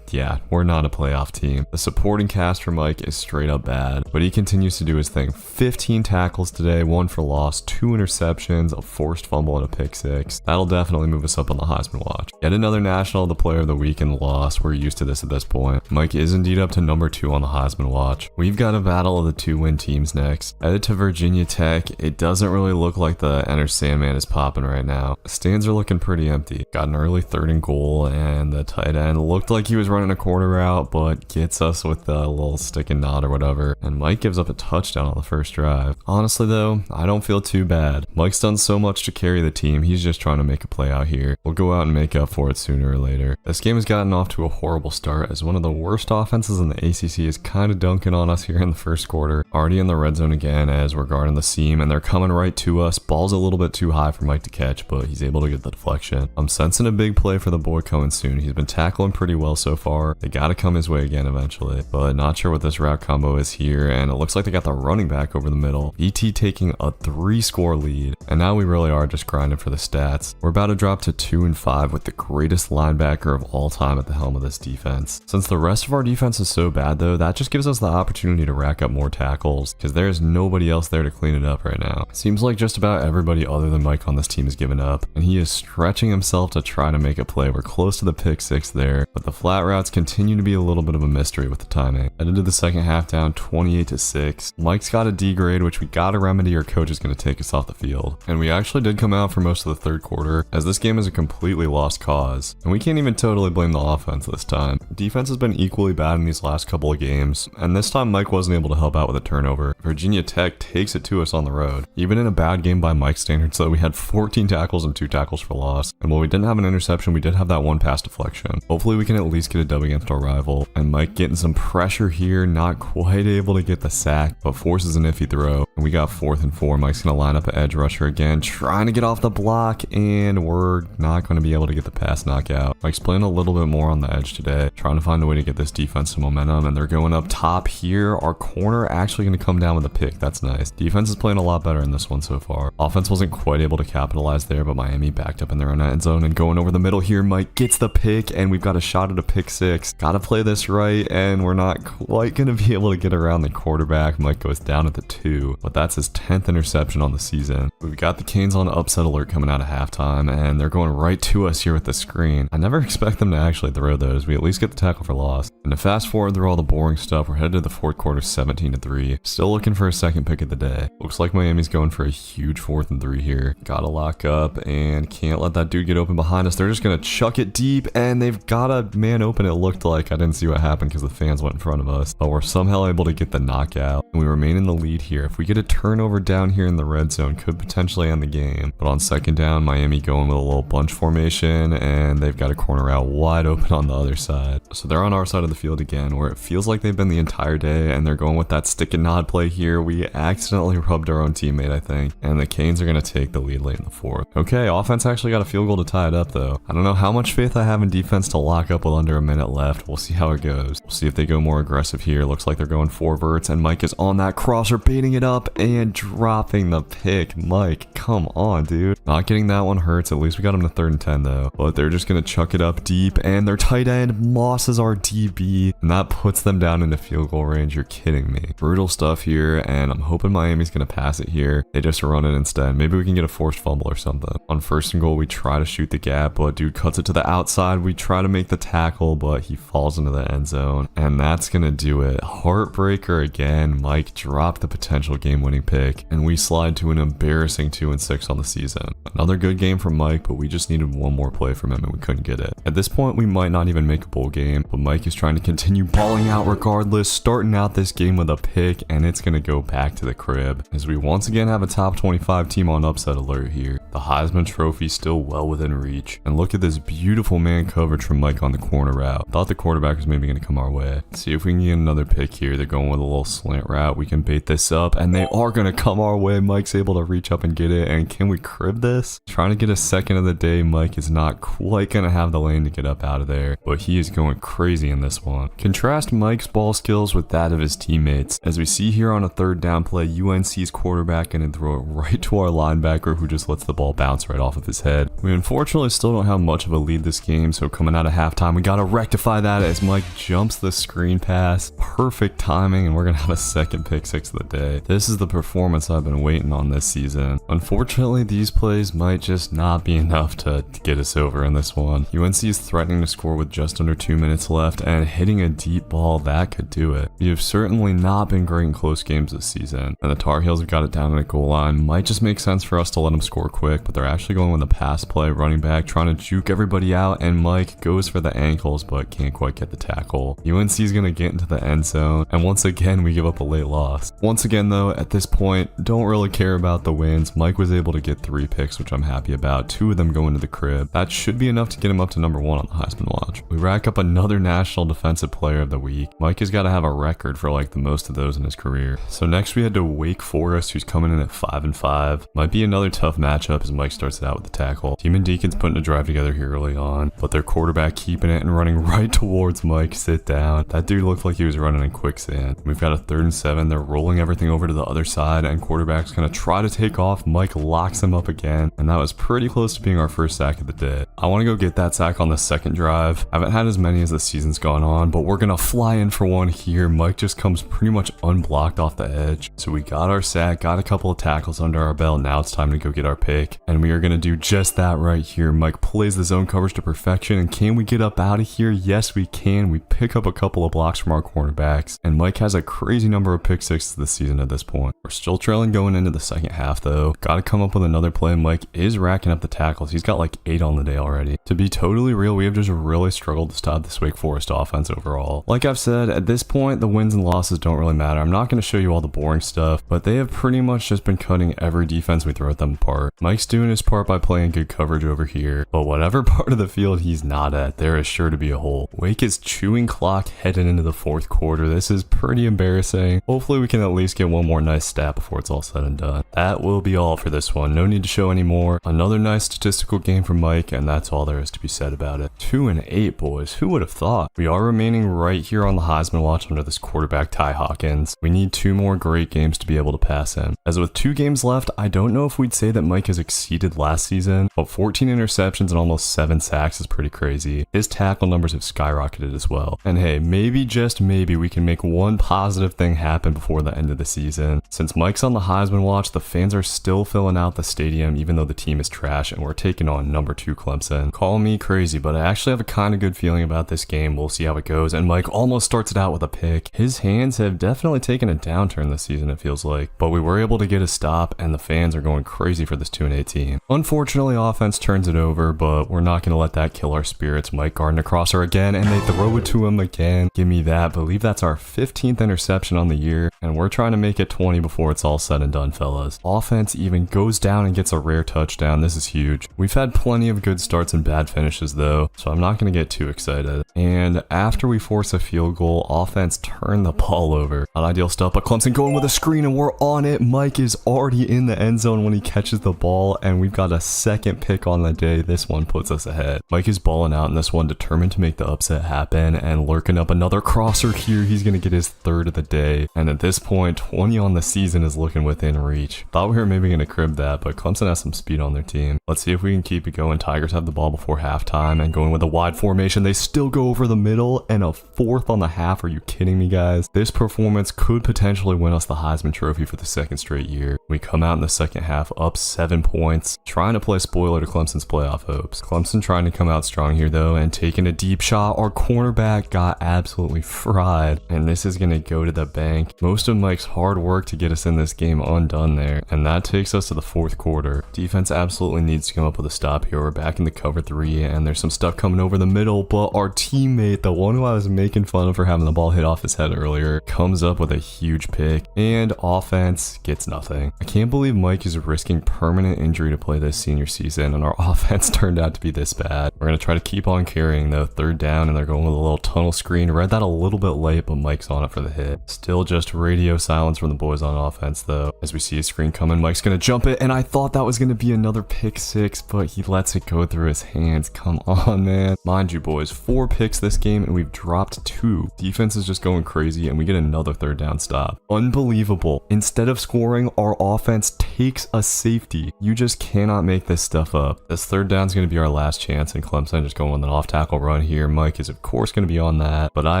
yeah, we're not a playoff team. The supporting cast for Mike is straight up bad, but he continues to do his thing. 15 tackles today, 1 for loss, 2 interceptions, a forced fumble, and a pick 6. That'll definitely move us up on the Heisman watch. Yet another national, the player of the week in the loss. We're used to this at this point. Mike is indeed up to number 2 on the Heisman watch. We've got a battle of the 2-win teams next. Headed to Virginia Tech. It doesn't really look like the Enter Sandman is popping right now. Stands are looking pretty empty. Got an early 3rd and goal, and the tight end looked like he was running a corner route, but gets us with the little stick and nod or whatever, and Mike gives up a touchdown on the first drive. Honestly though, I don't feel too bad. Mike's done so much to carry the team, he's just trying to make a play out here. We'll go out and make up for it sooner or later. This game has gotten off to a horrible start, as one of the worst offenses in the ACC is kind of dunking on us here in the first quarter. Already in the red zone again, as we're guarding the seam, and they're coming right to us. Ball's a little bit too high for Mike to catch, but he's able to get the deflection. I'm sensing a big play for the boy coming soon. He's been tackling pretty well so far. They gotta come his way again eventually, but not sure what this route combo is here, and it looks like they got the running back over the middle. VT taking a 3-score lead, and now we really are just grinding for the stats. We're about to drop to 2 and 5 with the greatest linebacker of all time at the helm of this defense. Since the rest of our defense is so bad though, that just gives us the opportunity to rack up more tackles, because there's nobody else there to clean it up right now. Seems like just about everybody other than Mike on this team has given up, and he is stretching himself to try to make a play. We're close to the pick 6 there, but the flat routes continue to be a little bit of a mystery with the timing. Headed to the second half down 28-6. Mike's got a D grade, which we gotta remedy, or coach is gonna take us off the field. And we actually did come out for most of the third quarter, as this game is a completely lost cause. And we can't even totally blame the offense this time. Defense has been equally bad in these last couple of games, and this time Mike wasn't able to help out with a turnover. Virginia Tech takes it to us on the road. Even in a bad game by Mike's standards though, we had 14 tackles and 2 tackles for loss. And while we didn't have an interception, we did have that 1 pass deflection. Hopefully we can at least get a W against our rival. And Mike getting some pressure here, not quite able to get the sack, but forces an iffy throw. And we got 4th and 4. Mike's going to line up an edge rusher again, trying to get off the block, and we're not going to be able to get the pass knockout. Mike's playing a little bit more on the edge today, trying to find a way to get this defense some momentum, and they're going up top here. Our corner actually going to come down with a pick. That's nice. Defense is playing a lot better in this one so far. Offense wasn't quite able to capitalize there, but Miami backed up in their own end zone, and going over the middle here, Mike gets the pick, and we've got a shot at a pick 6. Gotta play this right, and we're not quite going to be able to get around the quarterback. Mike goes down at the 2, but that's his 10th interception on the season. We've got the Canes on upset alert coming out of halftime, and they're going right to us here with the screen. I never expect them to actually throw those. We at least get the tackle for loss. And to fast forward through all the boring stuff, we're headed to the 4th quarter 17-3. Still looking for a second pick of the day. Looks like Miami's going for a huge 4th and 3 here. Gotta lock up and can't let that dude get open behind us. They're just gonna chuck it deep, and they've got a man open. It looked like I didn't see what happened because the fans went in front of us, but we're somehow able to get the knockout, and we remain in the lead here. If we get a turnover down here in the red zone, could potentially end the game. But on 2nd down, Miami going with a little bunch formation, and they've got a corner out wide open on the other side. So they're on our side of the field again, where it feels like they've been the entire day, and they're going with that stick and nod play here. We accidentally rubbed our own teammate, I think, and the Canes are going to take the lead late in the 4th. Okay, offense actually got a field goal to tie it up, though. I don't know how much faith I have in defense to lock up with under a minute left. We'll see how it goes. We'll see if they go more aggressive here. Looks like they're going 4 verts, and Mike is on that crosser, baiting it up and dropping the pick. Mike, come on, dude. Not getting that one hurts. At least we got him to 3rd and 10, though. But they're just going to chuck it up deep, and their tight end Moss is our DB, and that puts them down into field goal range. You're kidding me. Brutal stuff here, and I'm hoping Miami's going to pass it here. They just run it instead. Maybe we can get a forced fumble or something. On 1st and goal, we try to shoot the gap, but dude cuts it to the outside. We try to make the tackle, but he falls into the end zone, and that's going to do it. Heartbreaker again. Mike dropped the potential game-winning pick, and we slide to an embarrassing 2-6 on the season. Another good game from Mike, but we just needed one more play from him, and we couldn't get it. At this point, we might not even make a bowl game, but Mike is trying to continue balling out regardless, starting out this game with a pick, and it's going to go back to the crib, as we once again have a top 25 team on upset alert here. The Heisman Trophy still well within reach, and look at this beautiful man coverage from Mike on the corner route. Thought the quarterback was maybe going to come our way. Let's see if we can get another pick here. They're going with a little slant route. We can bait this up, and they are going to come our way. Mike's able to reach up and get it, and can we crib this? Trying to get a second of the day. Mike is not quite going to have the lane to get up out of there, but he is going crazy in this one. Contrast Mike's ball skills with that of his teammates. As we see here on a 3rd down play, UNC's quarterback going to throw it right to our linebacker, who just lets the ball bounce right off of his head. We unfortunately still don't have much of a lead this game, so coming out of halftime, we got to rectify that as Mike jumps the screen pass. Perfect timing, and we're going to have a second pick 6 of the day. This is the performance I've been waiting on this season. Unfortunately, these plays might just not be enough to get us over in this one. UNC is threatening to score with just under 2 minutes left, and hitting a deep ball, that could do it. We have certainly not been great in close games this season, and the Tar Heels have got it down at a goal line. Might just make sense for us to let them score quick, but they're actually going with a pass play, running back, trying to juke everybody out, and Mike goes for the ankles, but can't quite get the tackle. UNC is going to get into the end zone, and once again, we give up a late loss. Once again, though, at this point, don't really care about the wins. Mike was able to get 3 picks, which I'm happy about. 2 of them going to the crib. That should be enough to get him up to number 1 on the Heisman watch. We rack up another National Defensive Player of the Week. Mike has got to have a record for like the most of those in his career. So next we head to Wake Forest, who's coming in at 5-5. Might be another tough matchup as Mike starts it out with the tackle. Demon Deacon's putting a drive together here early on, but their quarterback keeping it and running right towards Mike. Sit down. That dude looked like he was running in quicksand. We've got a 3rd and 7. They're rolling everything over to the other side, and quarterback's gonna try to take off. Mike locks him up again, and that was pretty close to being our first sack of the day. I want to go get that sack on the 2nd drive. I haven't had as many as the season's gone on, but we're gonna fly in for one here. Mike just comes pretty much unblocked off the edge. So we got our sack, got a couple of tackles under our belt. Now it's time to go get our pick, and we are gonna do just that right here. Mike plays the zone coverage to perfection, and can we get up out of here? Yes, we can. We pick up a couple of blocks from our cornerbacks, and Mike has a crazy number of pick 6s this season at this point. We're still trailing going into the 2nd half, though. Gotta come up with another play. Mike is racking up the tackles. He's got like 8 on the day already. To be totally real, we have just really struggled to stop this Wake Forest offense overall. Like I've said, at this point, the wins and losses don't really matter. I'm not going to show you all the boring stuff, but they have pretty much just been cutting every defense we throw at them apart. Mike's doing his part by playing good coverage over here, but whatever part of the field he's not at, there is sure to be a hole. Wake is chewing clock heading into the 4th quarter. This is pretty embarrassing. Hopefully we can at least get one more nice stat before it's all said and done. That will be all for this one. No need to show any more. Another nice statistical game from Mike, and that's all there is to be said about it. 2-8, boys. Who would have thought? We are remaining right here on the Heisman watch under this quarterback Ty Hawkins. We need 2 more great games to be able to pass him. As with 2 games left, I don't know if we'd say that Mike has exceeded last season, but 14 interceptions and almost 7 sacks is pretty crazy. His tackle numbers have skyrocketed as well. And hey, maybe, just maybe, we can make one positive thing happen before the end of the season. Since Mike's on the Heisman watch, the fans are still filling out the stadium even though the team is trash and we're taking on number 2 Clemson. Call me crazy, but I actually have a kind of good feeling about this game. We'll see how it goes, and Mike almost starts it out with a pick. His hands have definitely taken a downturn this season, it feels like, but we were able to get a stop and the fans are going crazy for this 2-8 team. Unfortunately, offense turns it over, but we're not going to let that kill our spirits. Mike Gardner crosser again, and they throw it to him again. Give me that. Believe that's our 15th interception on the year, and we're trying to make it 20 before it's all said and done, fellas. Offense even goes down and gets a rare touchdown. This is huge. We've had plenty of good starts and bad finishes though, so I'm not going to get too excited. And after we force a field goal, offense turned the ball over. Not ideal stuff, but Clemson going with a screen and we're on it. Mike is already in the end zone when he catches the ball, and we've got a second pick on the day. This one puts us ahead. Mike is balling out in this one, determined to make the upset happen, and lurking up another crosser here. He's going to get his 3rd of the day, and at this point 20 on the season is looking within reach. Thought we were maybe going to crib that, but Clemson has some speed on their team. Let's see if we can keep it going. Tigers have the ball before halftime and going with a wide formation. They still go over the middle and a 4th on the half. Are you kidding me, guys? This performance could potentially win us the Heisman Trophy for the 2nd straight year. We come out in the second half up 7 points, trying to play spoiler to Clemson's playoff hopes. Clemson trying to come out strong here though and taking a deep shot. Our cornerback got absolutely fried, and this is going to go to the bank. Most of Mike's hard work to get us in this game undone there, and that takes us to the 4th quarter. Defense absolutely needs to come up with a stop here. We're back in the cover 3 and there's some stuff coming over the middle, but our teammate, the one who I was making fun of for having the ball hit off his head earlier, comes up with a huge pick, and offense gets nothing. I can't believe Mike is risking permanent injury to play this senior season, and our offense turned out to be this bad. We're going to try to keep on carrying though. 3rd down, and they're going with a little tunnel screen. Read that a little bit late, but Mike's on it for the hit. Still just radio silence from the boys on offense though. As we see a screen coming, Mike's going to jump it, and I thought that was going to be another pick 6, but he lets it go through his hands. Come on, man. Mind you, boys, 4 picks this game, and we've dropped 2. Defense is just going crazy, and we get another 3rd down stop. Unbelievable. Instead of scoring, our offense takes a safety. You just cannot make this stuff up. This 3rd down is going to be our last chance, and Clemson just going with an off-tackle run here. Mike is, of course, going to be on that, but I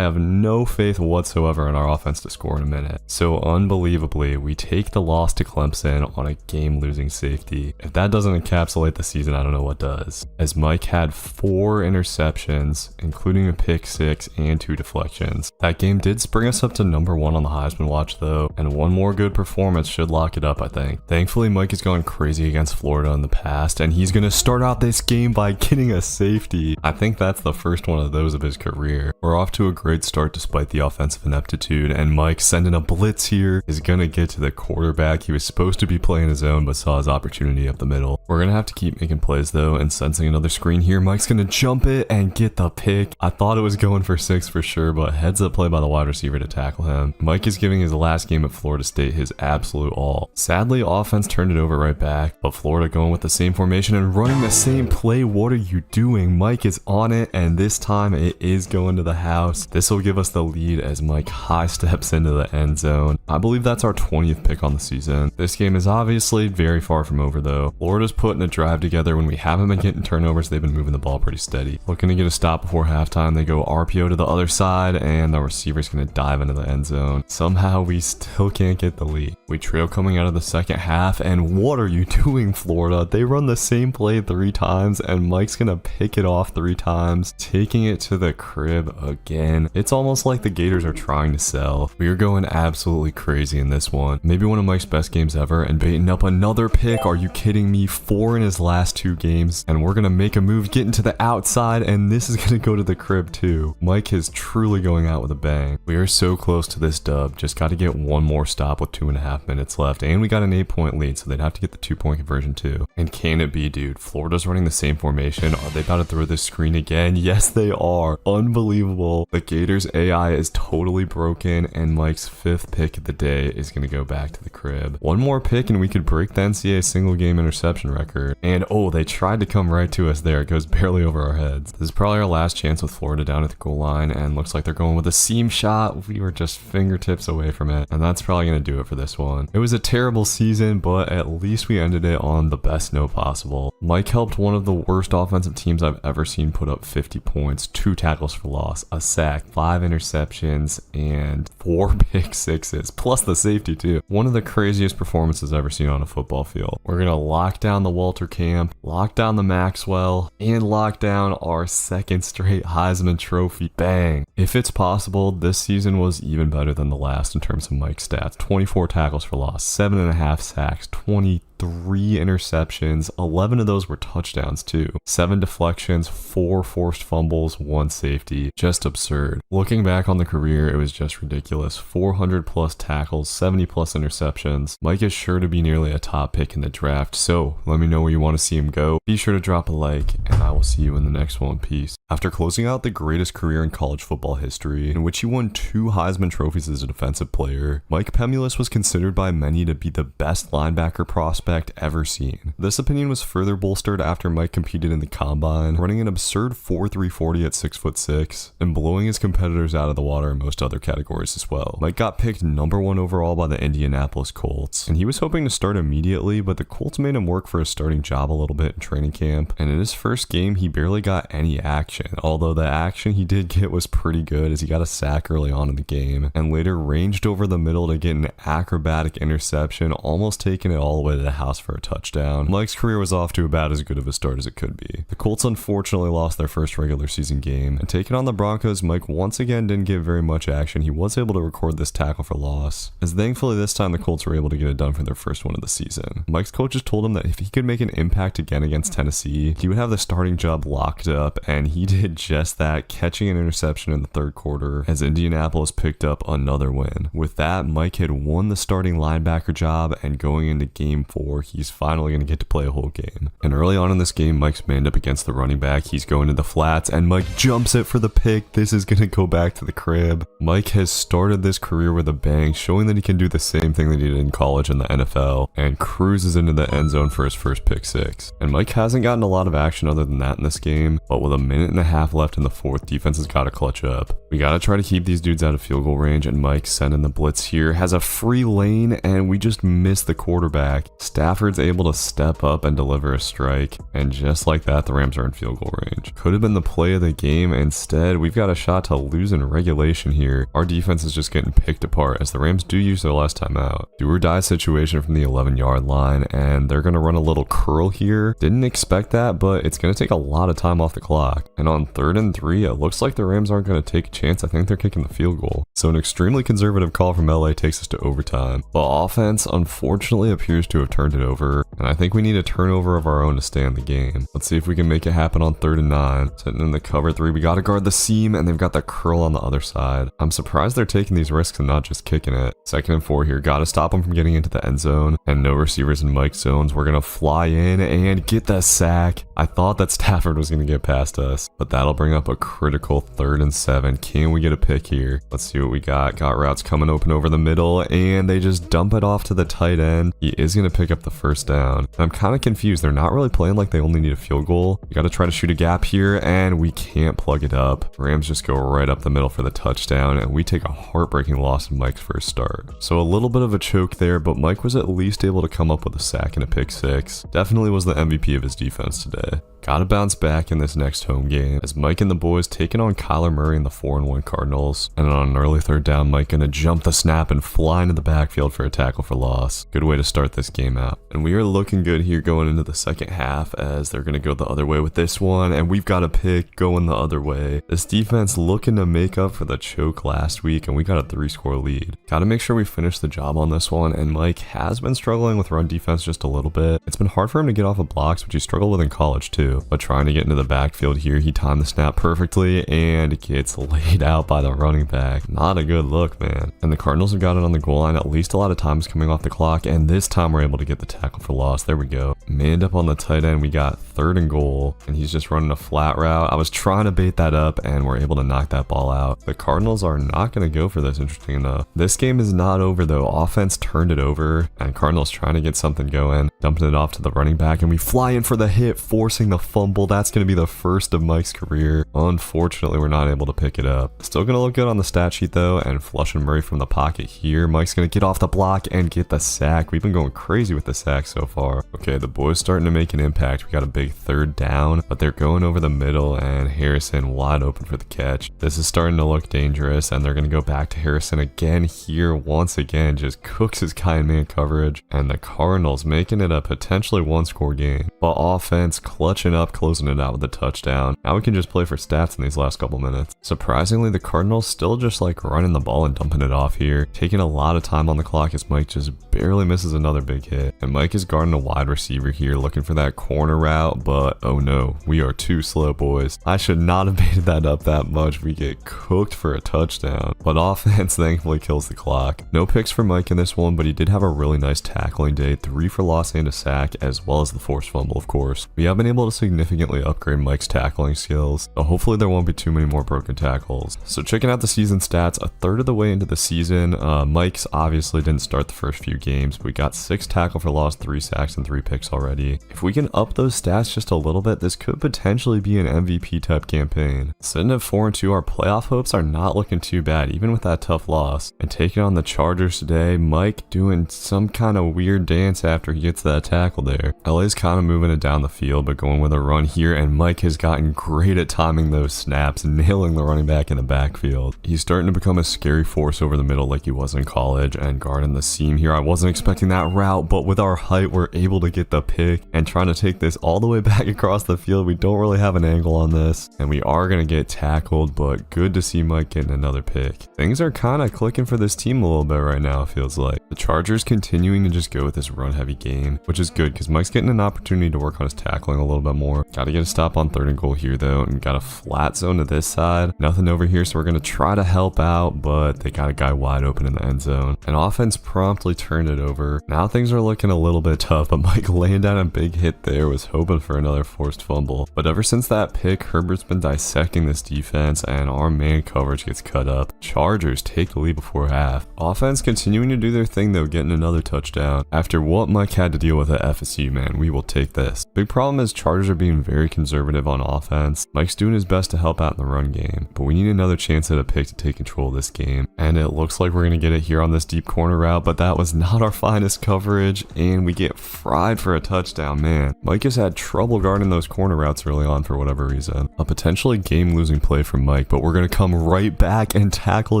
have no faith whatsoever in our offense to score in a minute. So, unbelievably, we take the loss to Clemson on a game-losing safety. If that doesn't encapsulate the season, I don't know what does. As Mike had 4 interceptions, including a pick 6 and 2 deflections. That game did spring us up to number 1 on the Heisman watch though, and one more good performance should lock it up, I think. Thankfully, Mike has gone crazy against Florida in the past, and he's going to start out this game by getting a safety. I think that's the first one of those of his career. We're off to a great start despite the offensive ineptitude, and Mike sending a blitz here is going to get to the quarterback. He was supposed to be playing his own, but saw his opportunity up the middle. We're going to have to keep making plays though, and sensing another screen here, Mike's going to jump it and get the pick. I thought it was going for 6 for sure, but heads up play by the wide receiver to tackle him. Mike is giving his last game at Florida State his absolute all. Sadly, offense turned it over right back, but Florida going with the same formation and running the same play. What are you doing? Mike is on it, and this time it is going to the house. This will give us the lead as Mike high steps into the end zone. I believe that's our 20th pick on the season. This game is obviously very far from over though. Florida's putting a drive together. When we haven't been getting turnovers, they've been moving the ball pretty steady. Looking to get a stop before halftime. They go RPO to the other side, and the receiver's going to dive into the end zone. Somehow we still can't get the lead. We trail coming out of the second half, and what are you doing, Florida? They run the same play 3 times, and Mike's going to pick it off 3 times, taking it to the crib again. It's almost like the Gators are trying to sell. We are going absolutely crazy in this one. Maybe one of Mike's best games ever, and baiting up another pick. Are you kidding me? 4 in his last 2 games, and we're going to make a move, getting to the outside, and this is going to go to the crib too. Mike is truly going out with a bang. We are so close to this dub. Just got to get one more stop with 2.5 minutes left, and we got an 8-point lead, so they'd have to get the 2-point conversion too. And can it be, dude? Florida's running the same formation. Are they about to throw this screen again? Yes, they are. Unbelievable. The Gators AI is totally broken, and Mike's 5th pick of the day is going to go back to the crib. One more pick and we could break the NCAA single game interception record. And oh, they tried to come right to us there. It goes barely over our heads. This is probably our last chance with Florida down at the goal line, and looks like they're going with a seam shot. We were just fingertips away from it, and that's probably going to do it for this one. It was a terrible season, but at least we ended it on the best note possible. Mike helped one of the worst offensive teams I've ever seen put up 50 points, 2 tackles for loss, a sack, 5 interceptions, and 4 pick sixes, plus the safety too. One of the craziest performances I've ever seen on a football field. We're gonna lock down the Walter camp, lock down the Maxwell, and lock down our 2nd straight Heisman Trophy. Bang! If it's possible, this season was even better than the last in terms of Mike's stats. 24 tackles for loss, 7.5 sacks, 23 interceptions, 11 of those were touchdowns too, 7 deflections, 4 forced fumbles, 1 safety. Just absurd. Looking back on the career, it was just ridiculous. 400 plus tackles, 70 plus interceptions. Mike is sure to be nearly a top pick in the draft, so let me know where you want to see him go. Be sure to drop a like, and I will see you in the next one. Peace. After closing out the greatest career in college football history, in which he won 2 Heisman trophies as a defensive player, Mike Pemulis was considered by many to be the best linebacker prospect ever seen. This opinion was further bolstered after Mike competed in the combine, running an absurd 4.3 40 at 6'6", and blowing his competitors out of the water in most other categories as well. Mike got picked number 1 overall by the Indianapolis Colts, and he was hoping to start immediately, but the Colts made him work for a starting job a little bit in training camp, and in his first game, he barely got any action, although the action he did get was pretty good as he got a sack early on in the game, and later ranged over the middle to get an acrobatic interception, almost taking it all the way to the house for a touchdown. Mike's career was off to about as good of a start as it could be. The Colts unfortunately lost their first regular season game, and taking on the Broncos, Mike once again didn't get very much action. He was able to record this tackle for loss, as thankfully this time the Colts were able to get it done for their first one of the season. Mike's coaches told him that if he could make an impact again against Tennessee, he would have the starting job locked up, and he did just that, catching an interception in the 3rd quarter as Indianapolis picked up another win. With that, Mike had won the starting linebacker job, and going into game 4, he's finally going to get to play a whole game. And early on in this game, Mike's manned up against the running back. He's going to the flats, and Mike jumps it for the pick. This is going to go back to the crib. Mike has started this career with a bang, showing that he can do the same thing that he did in college and the NFL, and cruises into the end zone for his first pick 6. And Mike hasn't gotten a lot of action other than that in this game, but with a minute and a half left in the 4th, defense has got to clutch up. We got to try to keep these dudes out of field goal range, and Mike sending the blitz here, has a free lane, and we just miss the quarterback. Stafford's able to step up and deliver a strike, and just like that, the Rams are in field goal range. Could have been the play of the game. Instead, we've got a shot to lose in regulation here. Our defense is just getting picked apart as the Rams do use their last time out. Do or die situation from the 11-yard line, and they're going to run a little curl here. Didn't expect that, but it's going to take a lot of time off the clock. And on 3rd and 3, it looks like the Rams aren't going to take a chance. I think they're kicking the field goal. So an extremely conservative call from LA takes us to overtime. The offense unfortunately appears to have turned it over, and I think we need a turnover of our own to stay in the game. Let's see if we can make it happen on 3rd and 9. Sitting in the cover 3, we got to guard the seam, and they've got the curl on the other side. I'm surprised they're taking these risks and not just kicking it. 2nd and 4 here, got to stop them from getting into the end zone, and no receivers in Mike's zones. We're going to fly in and get the sack. I thought that Stafford was going to get past us, but that'll bring up a critical 3rd and 7. Can we get a pick here? Let's see what we got. Got routes coming open over the middle, and they just dump it off to the tight end. He is going to pick up the 1st down. I'm kind of confused. They're not really playing like they only need a field goal. We got to try to shoot a gap here, and we can't plug it up. Rams just go right up the middle for the touchdown, and we take a heartbreaking loss in Mike's first start. So a little bit of a choke there, but Mike was at least able to come up with a sack and a pick 6. Definitely was the MVP of his defense today. Gotta bounce back in this next home game as Mike and the boys taking on Kyler Murray and the 4-1 Cardinals. And on an early 3rd down, Mike gonna jump the snap and fly into the backfield for a tackle for loss. Good way to start this game out. And we are looking good here going into the 2nd half as they're gonna go the other way with this one, and we've got a pick going the other way. This defense looking to make up for the choke last week, and we got a 3-score lead. Gotta make sure we finish the job on this one, and Mike has been struggling with run defense just a little bit. It's been hard for him to get off of blocks, which he struggled with in college too. too. But trying to get into the backfield here, he timed the snap perfectly and gets laid out by the running back. Not a good look, man. And the Cardinals have got it on the goal line at least a lot of times coming off the clock, and this time we're able to get the tackle for loss. There we go. Manned up on the tight end, we got 3rd and goal, and he's just running a flat route. I was trying to bait that up, and we're able to knock that ball out. The Cardinals are not going to go for this, interesting enough. This game is not over though. Offense turned it over, and Cardinals trying to get something going, dumping it off to the running back, and we fly in for the hit, forcing the fumble. That's going to be the first of Mike's career. Unfortunately, we're not able to pick it up. Still going to look good on the stat sheet though, and flushing Murray from the pocket here. Mike's going to get off the block and get the sack. We've been going crazy with the sack so far. Okay, the boys starting to make an impact. We got a big 3rd down, but they're going over the middle, and Harrison wide open for the catch. This is starting to look dangerous, and they're going to go back to Harrison again here. Once again, just cooks his guy in man coverage, and the Cardinals making it a potentially 1-score game. But offense clutching up, closing it out with a touchdown. Now we can just play for stats in these last couple minutes. Surprisingly, the Cardinals still just like running the ball and dumping it off here, taking a lot of time on the clock as Mike just barely misses another big hit. And Mike is guarding a wide receiver here, looking for that corner route, but oh no, we are too slow, boys. I should not have baited that up that much. We get cooked for a touchdown, but offense thankfully kills the clock. No picks for Mike in this one, but he did have a really nice tackling day, 3 for loss and a sack, as well as the forced fumble, of course. We have been able to significantly upgrade Mike's tackling skills, so hopefully there won't be too many more broken tackles. So checking out the season stats, a third of the way into the season, Mike's obviously didn't start the first few games, but we got 6 tackle for loss, 3 sacks, and 3 picks already. If we can up those stats just a little bit, this could potentially be an MVP type campaign. Sitting at 4-2, our playoff hopes are not looking too bad, even with that tough loss. And taking on the Chargers today, Mike doing some kind of weird dance after he gets that tackle there. LA's kind of moving it down the field, but going with a run here, and Mike has gotten great at timing those snaps, nailing the running back in the backfield. He's starting to become a scary force over the middle like he was in college, and guarding the seam here. I wasn't expecting that route, but with our height, we're able to get the pick, and trying to take this all the way back across the field. We don't really have an angle on this, and we are going to get tackled, but good to see Mike getting another pick. Things are kind of clicking for this team a little bit right now, it feels like. The Chargers continuing to just go with this run heavy game, which is good because Mike's getting an opportunity to work on his tackling a little bit more. Got to get a stop on 3rd and goal here though, and got a flat zone to this side. Nothing over here, so we're going to try to help out, but they got a guy wide open in the end zone. And offense promptly turned it over. Now things are looking a little bit tough, but Mike laying down a big hit there, was hoping for another forced fumble. But ever since that pick, Herbert's been dissecting this defense, and our man coverage gets cut up. Chargers take the lead before half. Offense continuing to do their thing though, getting another touchdown. After what Mike had to deal with at FSU, man, we will take this. Big problem is Chargers are being very conservative on offense. Mike's doing his best to help out in the run game, but we need another chance at a pick to take control of this game. And it looks like we're going to get it here on this deep corner route, but that was not our finest coverage, and we get fried for a touchdown, man. Mike has had trouble guarding those corner routes early on for whatever reason. A potentially game-losing play from Mike, but we're going to come right back and tackle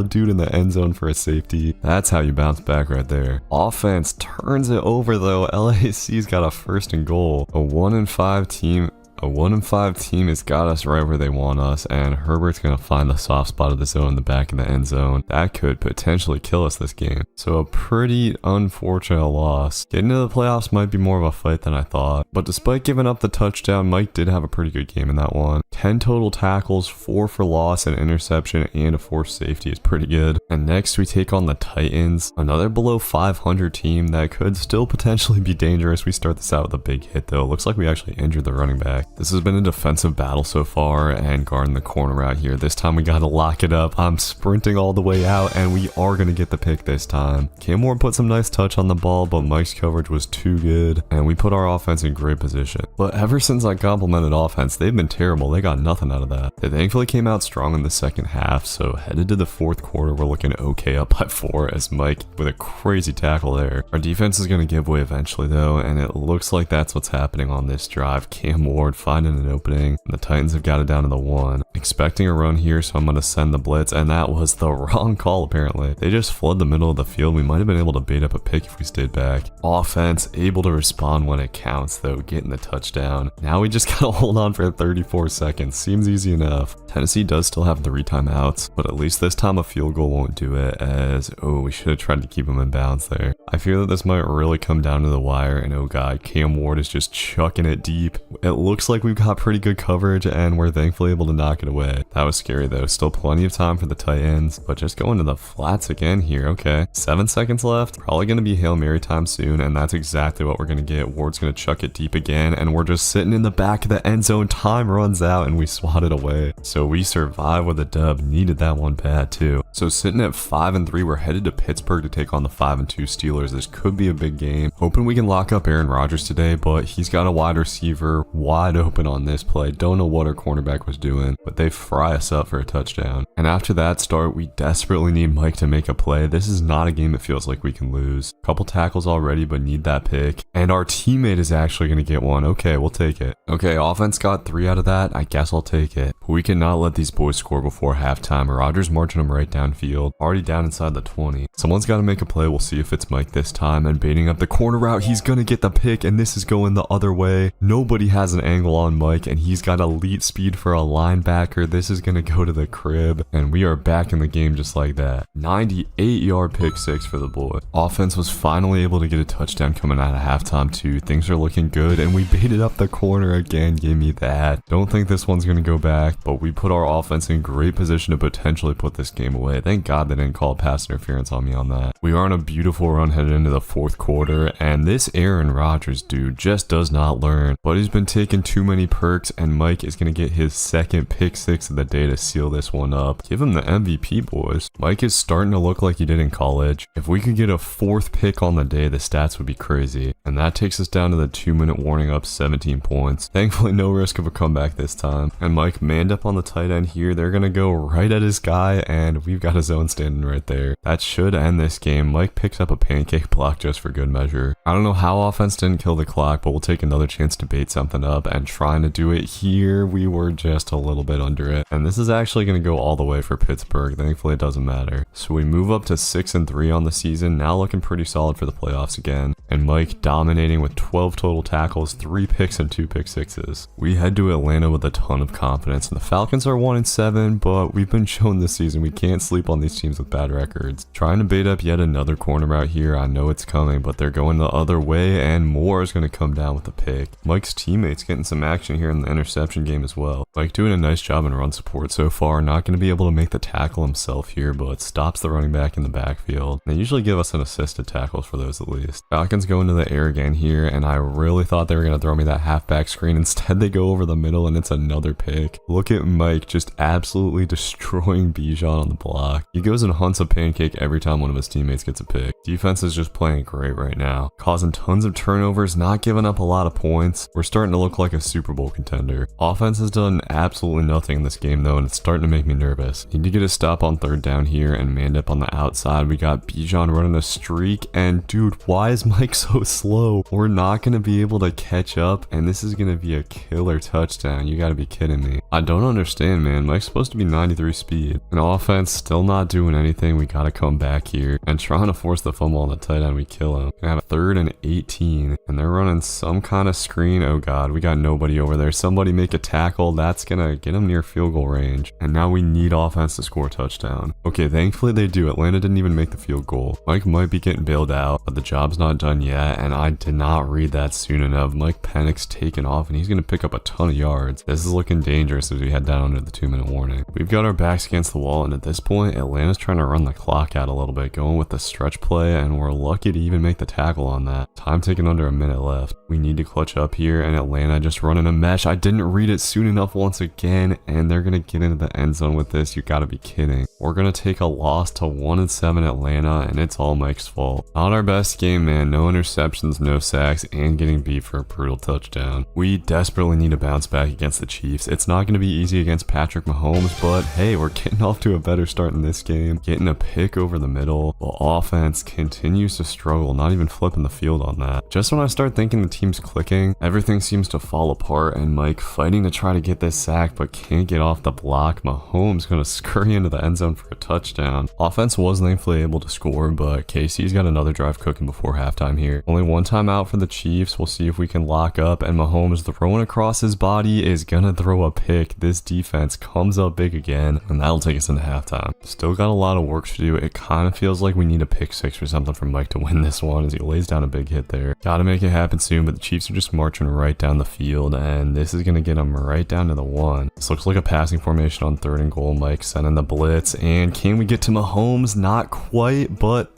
a dude in the end zone for a safety. That's how you bounce back right there. Offense turns it over though. LAC's got a 1st and goal. A 1-5 team. A 1-5 team has got us right where they want us, and Herbert's going to find the soft spot of the zone in the back of the end zone. That could potentially kill us this game. So a pretty unfortunate loss. Getting to the playoffs might be more of a fight than I thought, but despite giving up the touchdown, Mike did have a pretty good game in that one. 10 total tackles, 4 for loss, an interception, and a forced safety is pretty good. And next we take on the Titans, another below 500 team that could still potentially be dangerous. We start this out with a big hit though. Looks like we actually injured the running back. This has been a defensive battle so far, and guarding the corner out here. This time we got to lock it up. I'm sprinting all the way out, and we are going to get the pick this time. Cam Ward put some nice touch on the ball, but Mike's coverage was too good, and we put our offense in great position. But ever since I complimented offense, they've been terrible. They got nothing out of that. They thankfully came out strong in the second half, so headed to the 4th quarter, we're looking okay up by 4 as Mike with a crazy tackle there. Our defense is going to give way eventually though, and it looks like that's what's happening on this drive. Cam Ward finding an opening, and the Titans have got it down to the 1. Expecting a run here, so I'm going to send the blitz, and that was the wrong call apparently. They just flood the middle of the field. We might have been able to bait up a pick if we stayed back. Offense able to respond when it counts though, getting the touchdown. Now we just gotta hold on for 34 seconds. Seems easy enough. Tennessee does still have 3 timeouts, but at least this time a field goal won't do it, as we should have tried to keep them in bounds there. I fear that this might really come down to the wire, and oh god, Cam Ward is just chucking it deep. It looks like we've got pretty good coverage, and we're thankfully able to knock it away. That was scary though. Still plenty of time for the tight ends, but just going to the flats again here. Okay, 7 seconds left. Probably going to be Hail Mary time soon, and that's exactly what we're going to get. Ward's going to chuck it deep again, and we're just sitting in the back of the end zone. Time runs out, and we swat it away. So we survive with a dub. Needed that one bad too. So sitting at 5-3, we're headed to Pittsburgh to take on the 5-2 Steelers. This could be a big game. Hoping we can lock up Aaron Rodgers today, but he's got a wide receiver wide open on this play. Don't know what our cornerback was doing, but they fry us up for a touchdown. And after that start, we desperately need Mike to make a play. This is not a game it feels like we can lose. Couple tackles already, but need that pick. And our teammate is actually going to get one. Okay, we'll take it. Okay, offense got 3 out of that. I guess I'll take it. But we cannot let these boys score before halftime. Rodgers marching them right downfield. Already down inside the 20. Someone's got to make a play. We'll see if it's Mike this time. And baiting up the corner route, he's going to get the pick. And this is going the other way. Nobody has an angle on Mike, and he's got elite speed for a linebacker. This is going to go to the crib. And we are back in the game just like that. 98-yard pick 6 for the boy. Offense was finally able to get a touchdown coming out of halftime too. Things are looking good, and we baited up the corner again. Give me that. Don't think this one's going to go back, but we put our offense in great position to potentially put this game away. Thank God they didn't call pass interference on me on that. We are on a beautiful run headed into the 4th quarter, and this Aaron Rodgers dude just does not learn. But he's been taking too many perks, and Mike is going to get his 2nd pick 6 of the day to seal this one up. Give him the MVP, boys. Mike is starting to look like he did in college. If we could get a 4th pick on the day, the stats would be crazy. And that takes us down to the 2-minute warning, up 17 points. Thankfully, no risk of a comeback this time. And Mike manned up on the tight end here. They're going to go right at his guy, and we've got a zone standing right there. That should end this game. Mike picks up a pancake block just for good measure. I don't know how offense didn't kill the clock, but we'll take another chance to bait something up, and trying to do it here, we were just a little bit under it. And this is actually going to go all the way for Pittsburgh. Thankfully, it doesn't matter. So we move up to 6-3 on the season, now looking pretty solid for the playoffs again. And Mike dominating with 12 total tackles, 3 picks and 2 pick 6s. We head to Atlanta with a ton of confidence, and the Falcons are 1-7, but we've been shown this season we can't sleep on these teams with bad records. Trying to bait up yet another corner out here. I know it's coming, but they're going the other way, and Moore is going to come down with the pick. Mike's teammates getting some action here in the interception game as well. Mike doing a nice job in run support so far. Not going to be able to make the tackle himself here, but stops the running back in the backfield. They usually give us an assisted tackles for those at least. Falcons go into the air again here, and I really thought they were going to throw me that halfback screen. Instead, they go over the middle, and it's another pick. Look at Mike just absolutely destroying Bijan on the block. He goes and hunts a pancake every time one of his teammates gets a pick. Defense is just playing great right now, causing tons of turnovers, not giving up a lot of points. We're starting to look like a Super Bowl contender. Offense has done absolutely nothing in this game though, and it's starting to make me nervous. Need to get a stop on 3rd down here and manned up on the outside. We got Bijan running a streak, and dude, why is Mike so slow? We're not going to be able to catch up, and this is going to be a killer touchdown. You got to be kidding me. I don't understand, man. Mike's supposed to be 93 speed. And offense still not doing anything. We got to come back here, and trying to force the fumble on the tight end, we kill him. We have a 3rd and 18, and they're running some kind of screen. Oh god, we got nobody over there. Somebody make a tackle. That's gonna get him near field goal range, and now we need offense to score a touchdown. Okay, thankfully they do. Atlanta didn't even make the field goal. Mike might be getting bailed out, but the job's not done yet, and I did not read that soon enough. Mike Penix's taking off, and he's gonna pick up a ton of yards. This is looking dangerous as we head down under the 2-minute warning. We've got our backs against the wall, and at this point Atlanta's trying to run the clock out a little bit, going with the stretch play, and we're lucky to even make the tackle on that. Time taking under a minute left. We need to clutch up here, and Atlanta just running a mesh. I didn't read it soon enough once again, and they're gonna get into the end zone with this. You gotta be kidding. We're gonna take a loss to 1-7 Atlanta, and it's all Mike's fault. Not our best game, man. No interceptions, no sacks, and getting beat for a brutal touchdown. We desperately need to bounce back against the Chiefs. It's not gonna be easy against Patrick Mahomes, but hey, we're getting off to a better start in this game. Getting a pick over the middle. The offense continues to struggle, not even flipping the field on that. Just when I start thinking the team's clicking, everything seems to fall apart, and Mike fighting to try to get this sack but can't get off the block. Mahomes gonna scurry into the end zone for a touchdown. Offense was thankfully able to score, but KC's got another drive cooking before halftime here. Only one timeout for the Chiefs. We'll see if we can lock up, and Mahomes throwing across his body is gonna throw a pick. This defense comes up big again, and that'll take us into halftime. Still got a lot of work to do. It kind of feels like we need a pick six or something from Mike to win this one as he lays down a big hit there. Gotta make it happen soon, but the Chiefs are just marching right down the field, and this is gonna get them right down to the 1. This looks like a passing formation on 3rd and goal. Mike sending the blitz, and can we get to Mahomes? Not quite, but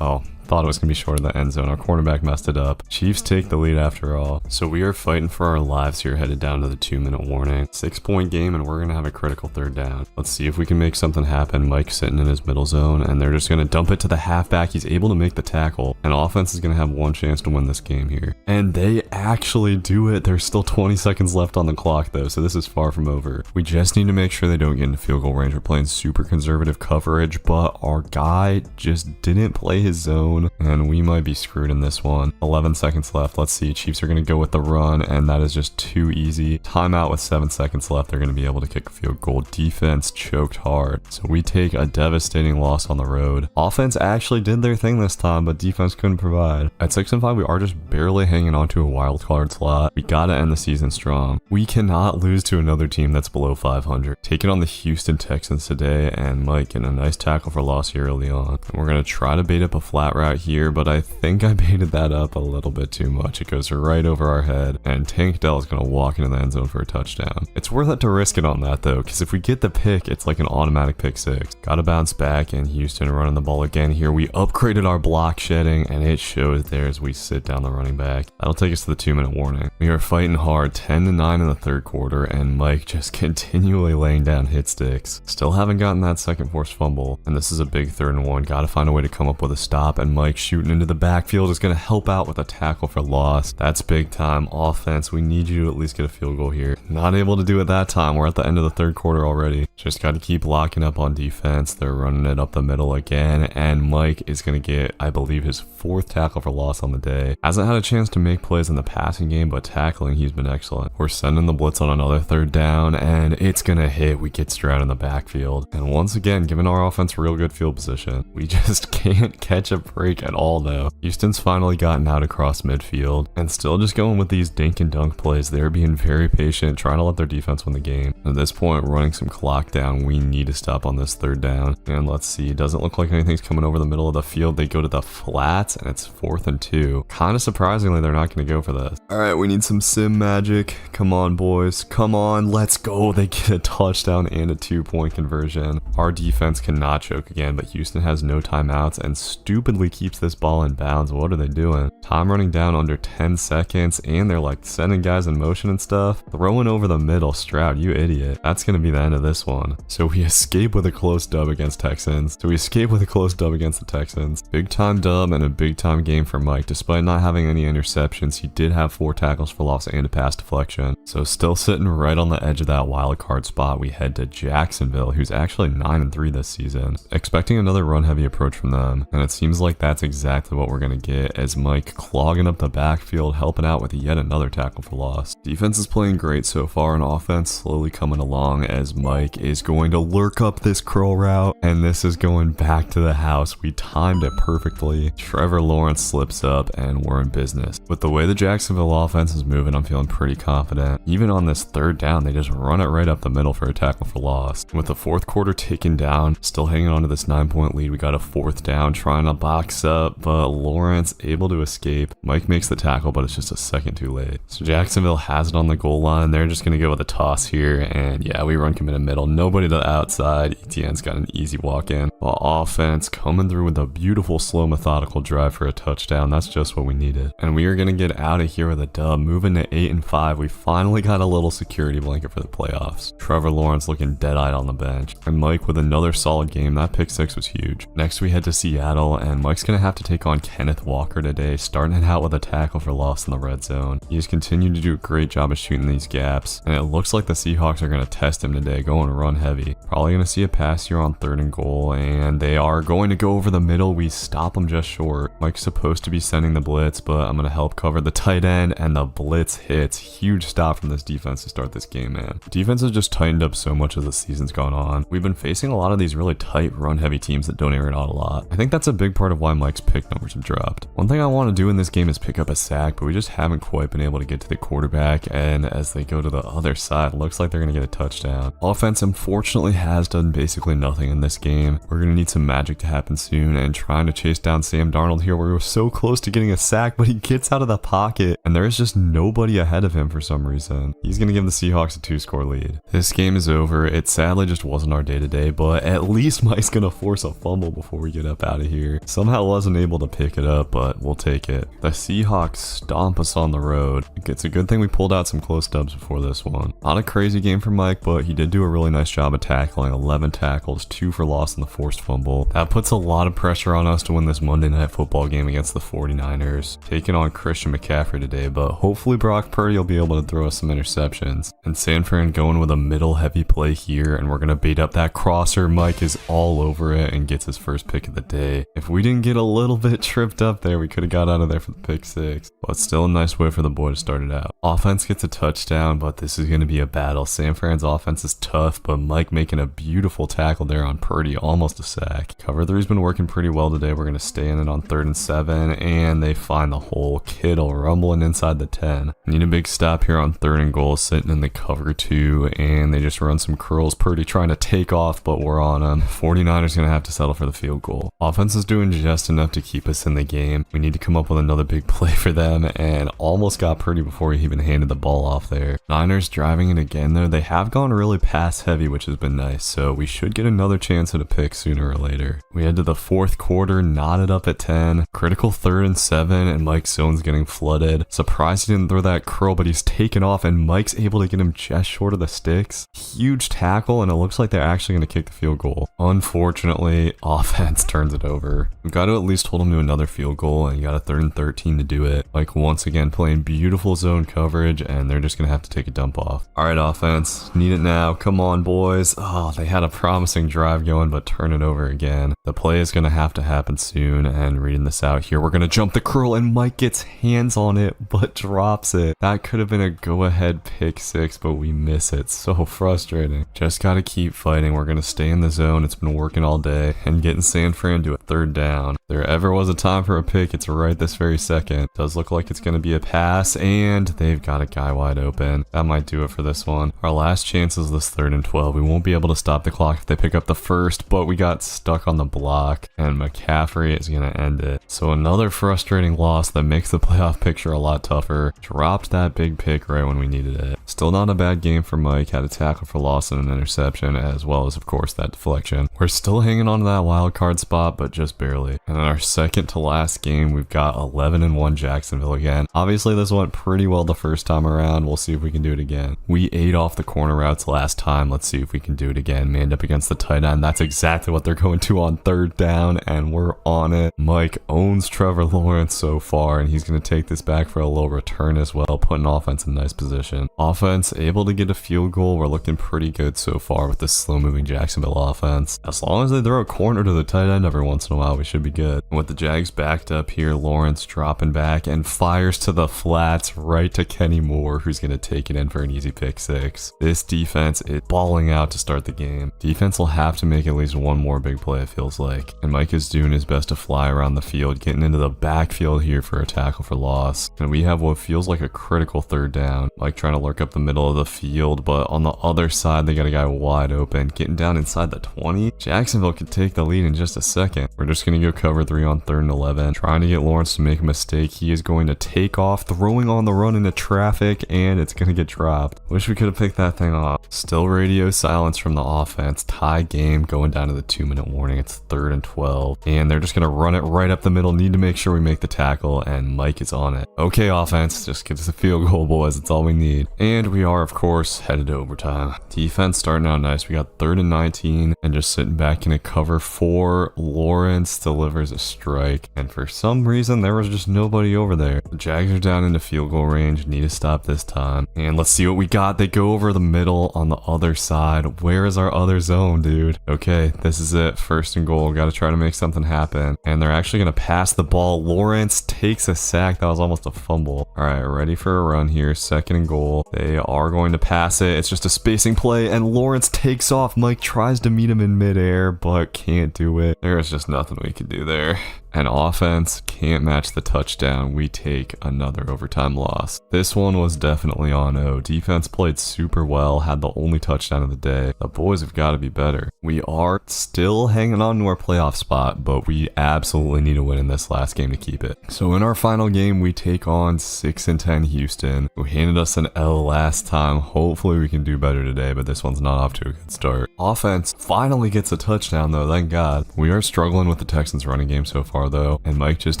thought it was going to be short of the end zone. Our cornerback messed it up. Chiefs take the lead after all. So we are fighting for our lives here, headed down to the 2-minute warning. 6-point game, and we're going to have a critical 3rd down. Let's see if we can make something happen. Mike's sitting in his middle zone, and they're just going to dump it to the halfback. He's able to make the tackle, and offense is going to have one chance to win this game here. And they actually do it. There's still 20 seconds left on the clock, though, so this is far from over. We just need to make sure they don't get into field goal range. We're playing super conservative coverage, but our guy just didn't play his zone, and we might be screwed in this one. 11 seconds left. Let's see. Chiefs are going to go with the run, and that is just too easy. Timeout with 7 seconds left. They're going to be able to kick a field goal. Defense choked hard, so we take a devastating loss on the road. Offense actually did their thing this time, but defense couldn't provide. At 6-5, we are just barely hanging on to a wild card slot. We got to end the season strong. We cannot lose to another team that's below 500. Taking on the Houston Texans today, and Mike getting a nice tackle for loss here early on. And we're going to try to bait up a flat route here, but I think I baited that up a little bit too much. It goes right over our head, and Tank Dell is going to walk into the end zone for a touchdown. It's worth it to risk it on that, though, because if we get the pick, it's like an automatic pick six. Got to bounce back, and Houston running the ball again here. We upgraded our block shedding, and it shows there as we sit down the running back. That'll take us to the 2-minute warning. We are fighting hard, 10-9 in the 3rd quarter, and Mike just continually laying down hit sticks. Still haven't gotten that second forced fumble, and this is a big 3rd and 1. Got to find a way to come up with a stop, and Mike shooting into the backfield is going to help out with a tackle for loss. That's big time. Offense, we need you to at least get a field goal here. Not able to do it that time. We're at the end of the 3rd quarter already. Just got to keep locking up on defense. They're running it up the middle again, and Mike is going to get, I believe, his 4th tackle for loss on the day. Hasn't had a chance to make plays in the passing game, but tackling, he's been excellent. We're sending the blitz on another 3rd down, and it's going to hit. We get Stroud in the backfield, and once again, giving our offense real good field position. We just can't catch a break at all, though. Houston's finally gotten out across midfield, and still just going with these dink and dunk plays. They're being very patient, trying to let their defense win the game. At this point, running some clock down. We need to stop on this 3rd down, and let's see. It doesn't look like anything's coming over the middle of the field. They go to the flats, and it's 4th and 2. Kind of surprisingly, they're not going to go for this. All right, we need some sim magic. Come on, boys. Come on, let's go. They get a touchdown and a 2-point conversion. Our defense cannot choke again, but Houston has no timeouts and stupidly keeps this ball in bounds. What are they doing? Time running down under 10 seconds, and they're like sending guys in motion and stuff. Throwing over the middle. Stroud, you idiot. That's going to be the end of this one. So we escape with a close dub against Texans. The Texans. Big time dub and a big time game for Mike. Despite not having any interceptions, he did have 4 tackles for loss and a pass deflection. So still sitting right on the edge of that wild card spot. We head to Jacksonville, who's actually 9-3 this season. Expecting another run heavy approach from them, and it seems like that's exactly what we're going to get, as Mike clogging up the backfield, helping out with yet another tackle for loss. Defense is playing great so far, and offense slowly coming along as Mike is going to lurk up this curl route, and this is going back to the house. We timed it perfectly. Trevor Lawrence slips up, and we're in business. With the way the Jacksonville offense is moving, I'm feeling pretty confident. Even on this 3rd down, they just run it right up the middle for a tackle for loss. With the 4th quarter taken down, still hanging on to this 9-point lead, we got a 4th down, trying to box up, but Lawrence able to escape. Mike makes the tackle, but it's just a second too late. So Jacksonville has it on the goal line. They're just going to go with a toss here, and yeah, we run committed middle. Nobody to the outside. ETN's got an easy walk in. While offense coming through with a beautiful, slow, methodical drive for a touchdown. That's just what we needed. And we are going to get out of here with a dub, moving to 8-5. We finally got a little security blanket for the playoffs. Trevor Lawrence looking dead-eyed on the bench, and Mike with another solid game. That pick 6 was huge. Next we head to Seattle, and Mike Mike's going to have to take on Kenneth Walker today, starting it out with a tackle for loss in the red zone. He has continued to do a great job of shooting these gaps, and it looks like the Seahawks are going to test him today, going run heavy. Probably going to see a pass here on 3rd and goal, and they are going to go over the middle. We stop him just short. Mike's supposed to be sending the blitz, but I'm going to help cover the tight end, and the blitz hits. Huge stop from this defense to start this game, man. Defense has just tightened up so much as the season's gone on. We've been facing a lot of these really tight run-heavy teams that don't air it out a lot. I think that's a big part of why Mike's pick numbers have dropped. One thing I want to do in this game is pick up a sack, but we just haven't quite been able to get to the quarterback, and as they go to the other side, it looks like they're going to get a touchdown. Offense, unfortunately, has done basically nothing in this game. We're going to need some magic to happen soon, and trying to chase down Sam Darnold here, where we were so close to getting a sack, but he gets out of the pocket, and there is just nobody ahead of him for some reason. He's going to give the Seahawks a 2-score lead. This game is over. It sadly just wasn't our day today, but at least Mike's going to force a fumble before we get up out of here. Somehow wasn't able to pick it up, but we'll take it. The Seahawks stomp us on the road. It's a good thing we pulled out some close dubs before this one. Not a crazy game for Mike, but he did do a really nice job of tackling. 11 tackles, 2 for loss in the forced fumble. That puts a lot of pressure on us to win this Monday Night Football game against the 49ers. Taking on Christian McCaffrey today, but hopefully Brock Purdy will be able to throw us some interceptions. And San Fran going with a middle heavy play here, and we're going to bait up that crosser. Mike is all over it and gets his first pick of the day. If we didn't get a little bit tripped up there, we could have got out of there for the pick 6. But still a nice way for the boy to start it out. Offense gets a touchdown, but this is going to be a battle. San Fran's offense is tough, but Mike making a beautiful tackle there on Purdy, almost a sack. Cover 3's been working pretty well today. We're going to stay in it on 3rd and 7, and they find the hole. Kittle rumbling inside the 10. Need a big stop here on 3rd and goal, sitting in the cover 2, and they just run some curls. Purdy trying to take off, but we're on him. 49ers going to have to settle for the field goal. Offense is doing just enough to keep us in the game. We need to come up with another big play for them, and almost got Purdy before he even handed the ball off there. Niners driving it again though. They have gone really pass heavy, which has been nice, so we should get another chance at a pick sooner or later. We head to the 4th quarter, knotted up at 10. Critical 3rd and 7, and Mike's zone's getting flooded. Surprised he didn't throw that curl, but he's taken off, and Mike's able to get him just short of the sticks. Huge tackle, and it looks like they're actually going to kick the field goal. Unfortunately, offense turns it over. We've got to at least hold him to another field goal, and you got a 3rd and 13 to do it. Mike once again playing beautiful zone coverage, and they're just going to have to take a dump off. All right, offense, need it now. Come on, boys. Oh, they had a promising drive going, but turn it over again. The play is going to have to happen soon, and reading this out here, we're going to jump the curl, and Mike gets hands on it, but drops it. That could have been a go-ahead pick 6, but we miss it. So frustrating. Just got to keep fighting. We're going to stay in the zone. It's been working all day, and getting San Fran to a 3rd down. If there ever was a time for a pick, it's right this very second. Does look like it's going to be a pass, and they've got a guy wide open. That might do it for this one. Our last chance is this 3rd and 12. We won't be able to stop the clock if they pick up the first, but we got stuck on the block, and McCaffrey is going to end it. So another frustrating loss that makes the playoff picture a lot tougher. Dropped that big pick right when we needed it. Still not a bad game for Mike. Had a tackle for loss and an interception, as well as, of course, that deflection. We're still hanging on to that wild card spot, but just barely. And in our second to last game, we've got 11-1 Jacksonville again. Obviously, this went pretty well the first time around. We'll see if we can do it again. We ate off the corner routes last time. Let's see if we can do it again. Manned up against the tight end. That's exactly what they're going to on 3rd down, and we're on it. Mike owns Trevor Lawrence so far, and he's going to take this back for a little return as well, putting offense in nice position. Offense able to get a field goal. We're looking pretty good so far with this slow-moving Jacksonville offense. As long as they throw a corner to the tight end every once in a while, we should be good. With the Jags backed up here, Lawrence dropping back and fires to the flats right to Kenny Moore, who's going to take it in for an easy pick 6. This defense is balling out to start the game. Defense will have to make at least one more big play, it feels like. And Mike is doing his best to fly around the field, getting into the backfield here for a tackle for loss. And we have what feels like a critical 3rd down. Mike trying to lurk up the middle of the field, but on the other side, they got a guy wide open, getting down inside the 20. Jacksonville could take the lead in just a second. We're just going to go cover 3 on 3rd and 11, trying to get Lawrence to make a mistake. He is going to take off, throwing on the run into traffic, and it's going to get dropped. Wish we could have picked that thing off. Still radio silence from the offense. Tie game going down to the 2-minute warning. It's 3rd and 12, and they're just going to run it right up the middle. Need to make sure we make the tackle, and Mike is on it. Okay, offense, just get us a field goal, boys. It's all we need. And we are, of course, headed to overtime. Defense starting out nice. We got 3rd and 19, and just sitting back in a cover 4. Lawrence delivers delivers a strike, and for some reason there was just nobody over there. The Jags are down into field goal range, need to stop this time. And let's see what we got. They go over the middle on the other side. Where is our other zone, dude? Okay, this is it. First and goal. Got to try to make something happen. And they're actually going to pass the ball. Lawrence takes a sack. That was almost a fumble. All right, ready for a run here. Second and goal. They are going to pass it. It's just a spacing play, and Lawrence takes off. Mike tries to meet him in midair, but can't do it. There's just nothing we can do there. And offense can't match the touchdown. We take another overtime loss. This one was definitely on O. Defense played super well, had the only touchdown of the day. The boys have got to be better. We are still hanging on to our playoff spot, but we absolutely need to win in this last game to keep it. So in our final game, we take on 6-10 Houston, who handed us an L last time. Hopefully we can do better today, but this one's not off to a good start. Offense finally gets a touchdown though, thank God. We are struggling with the Texans running game so far though, and Mike just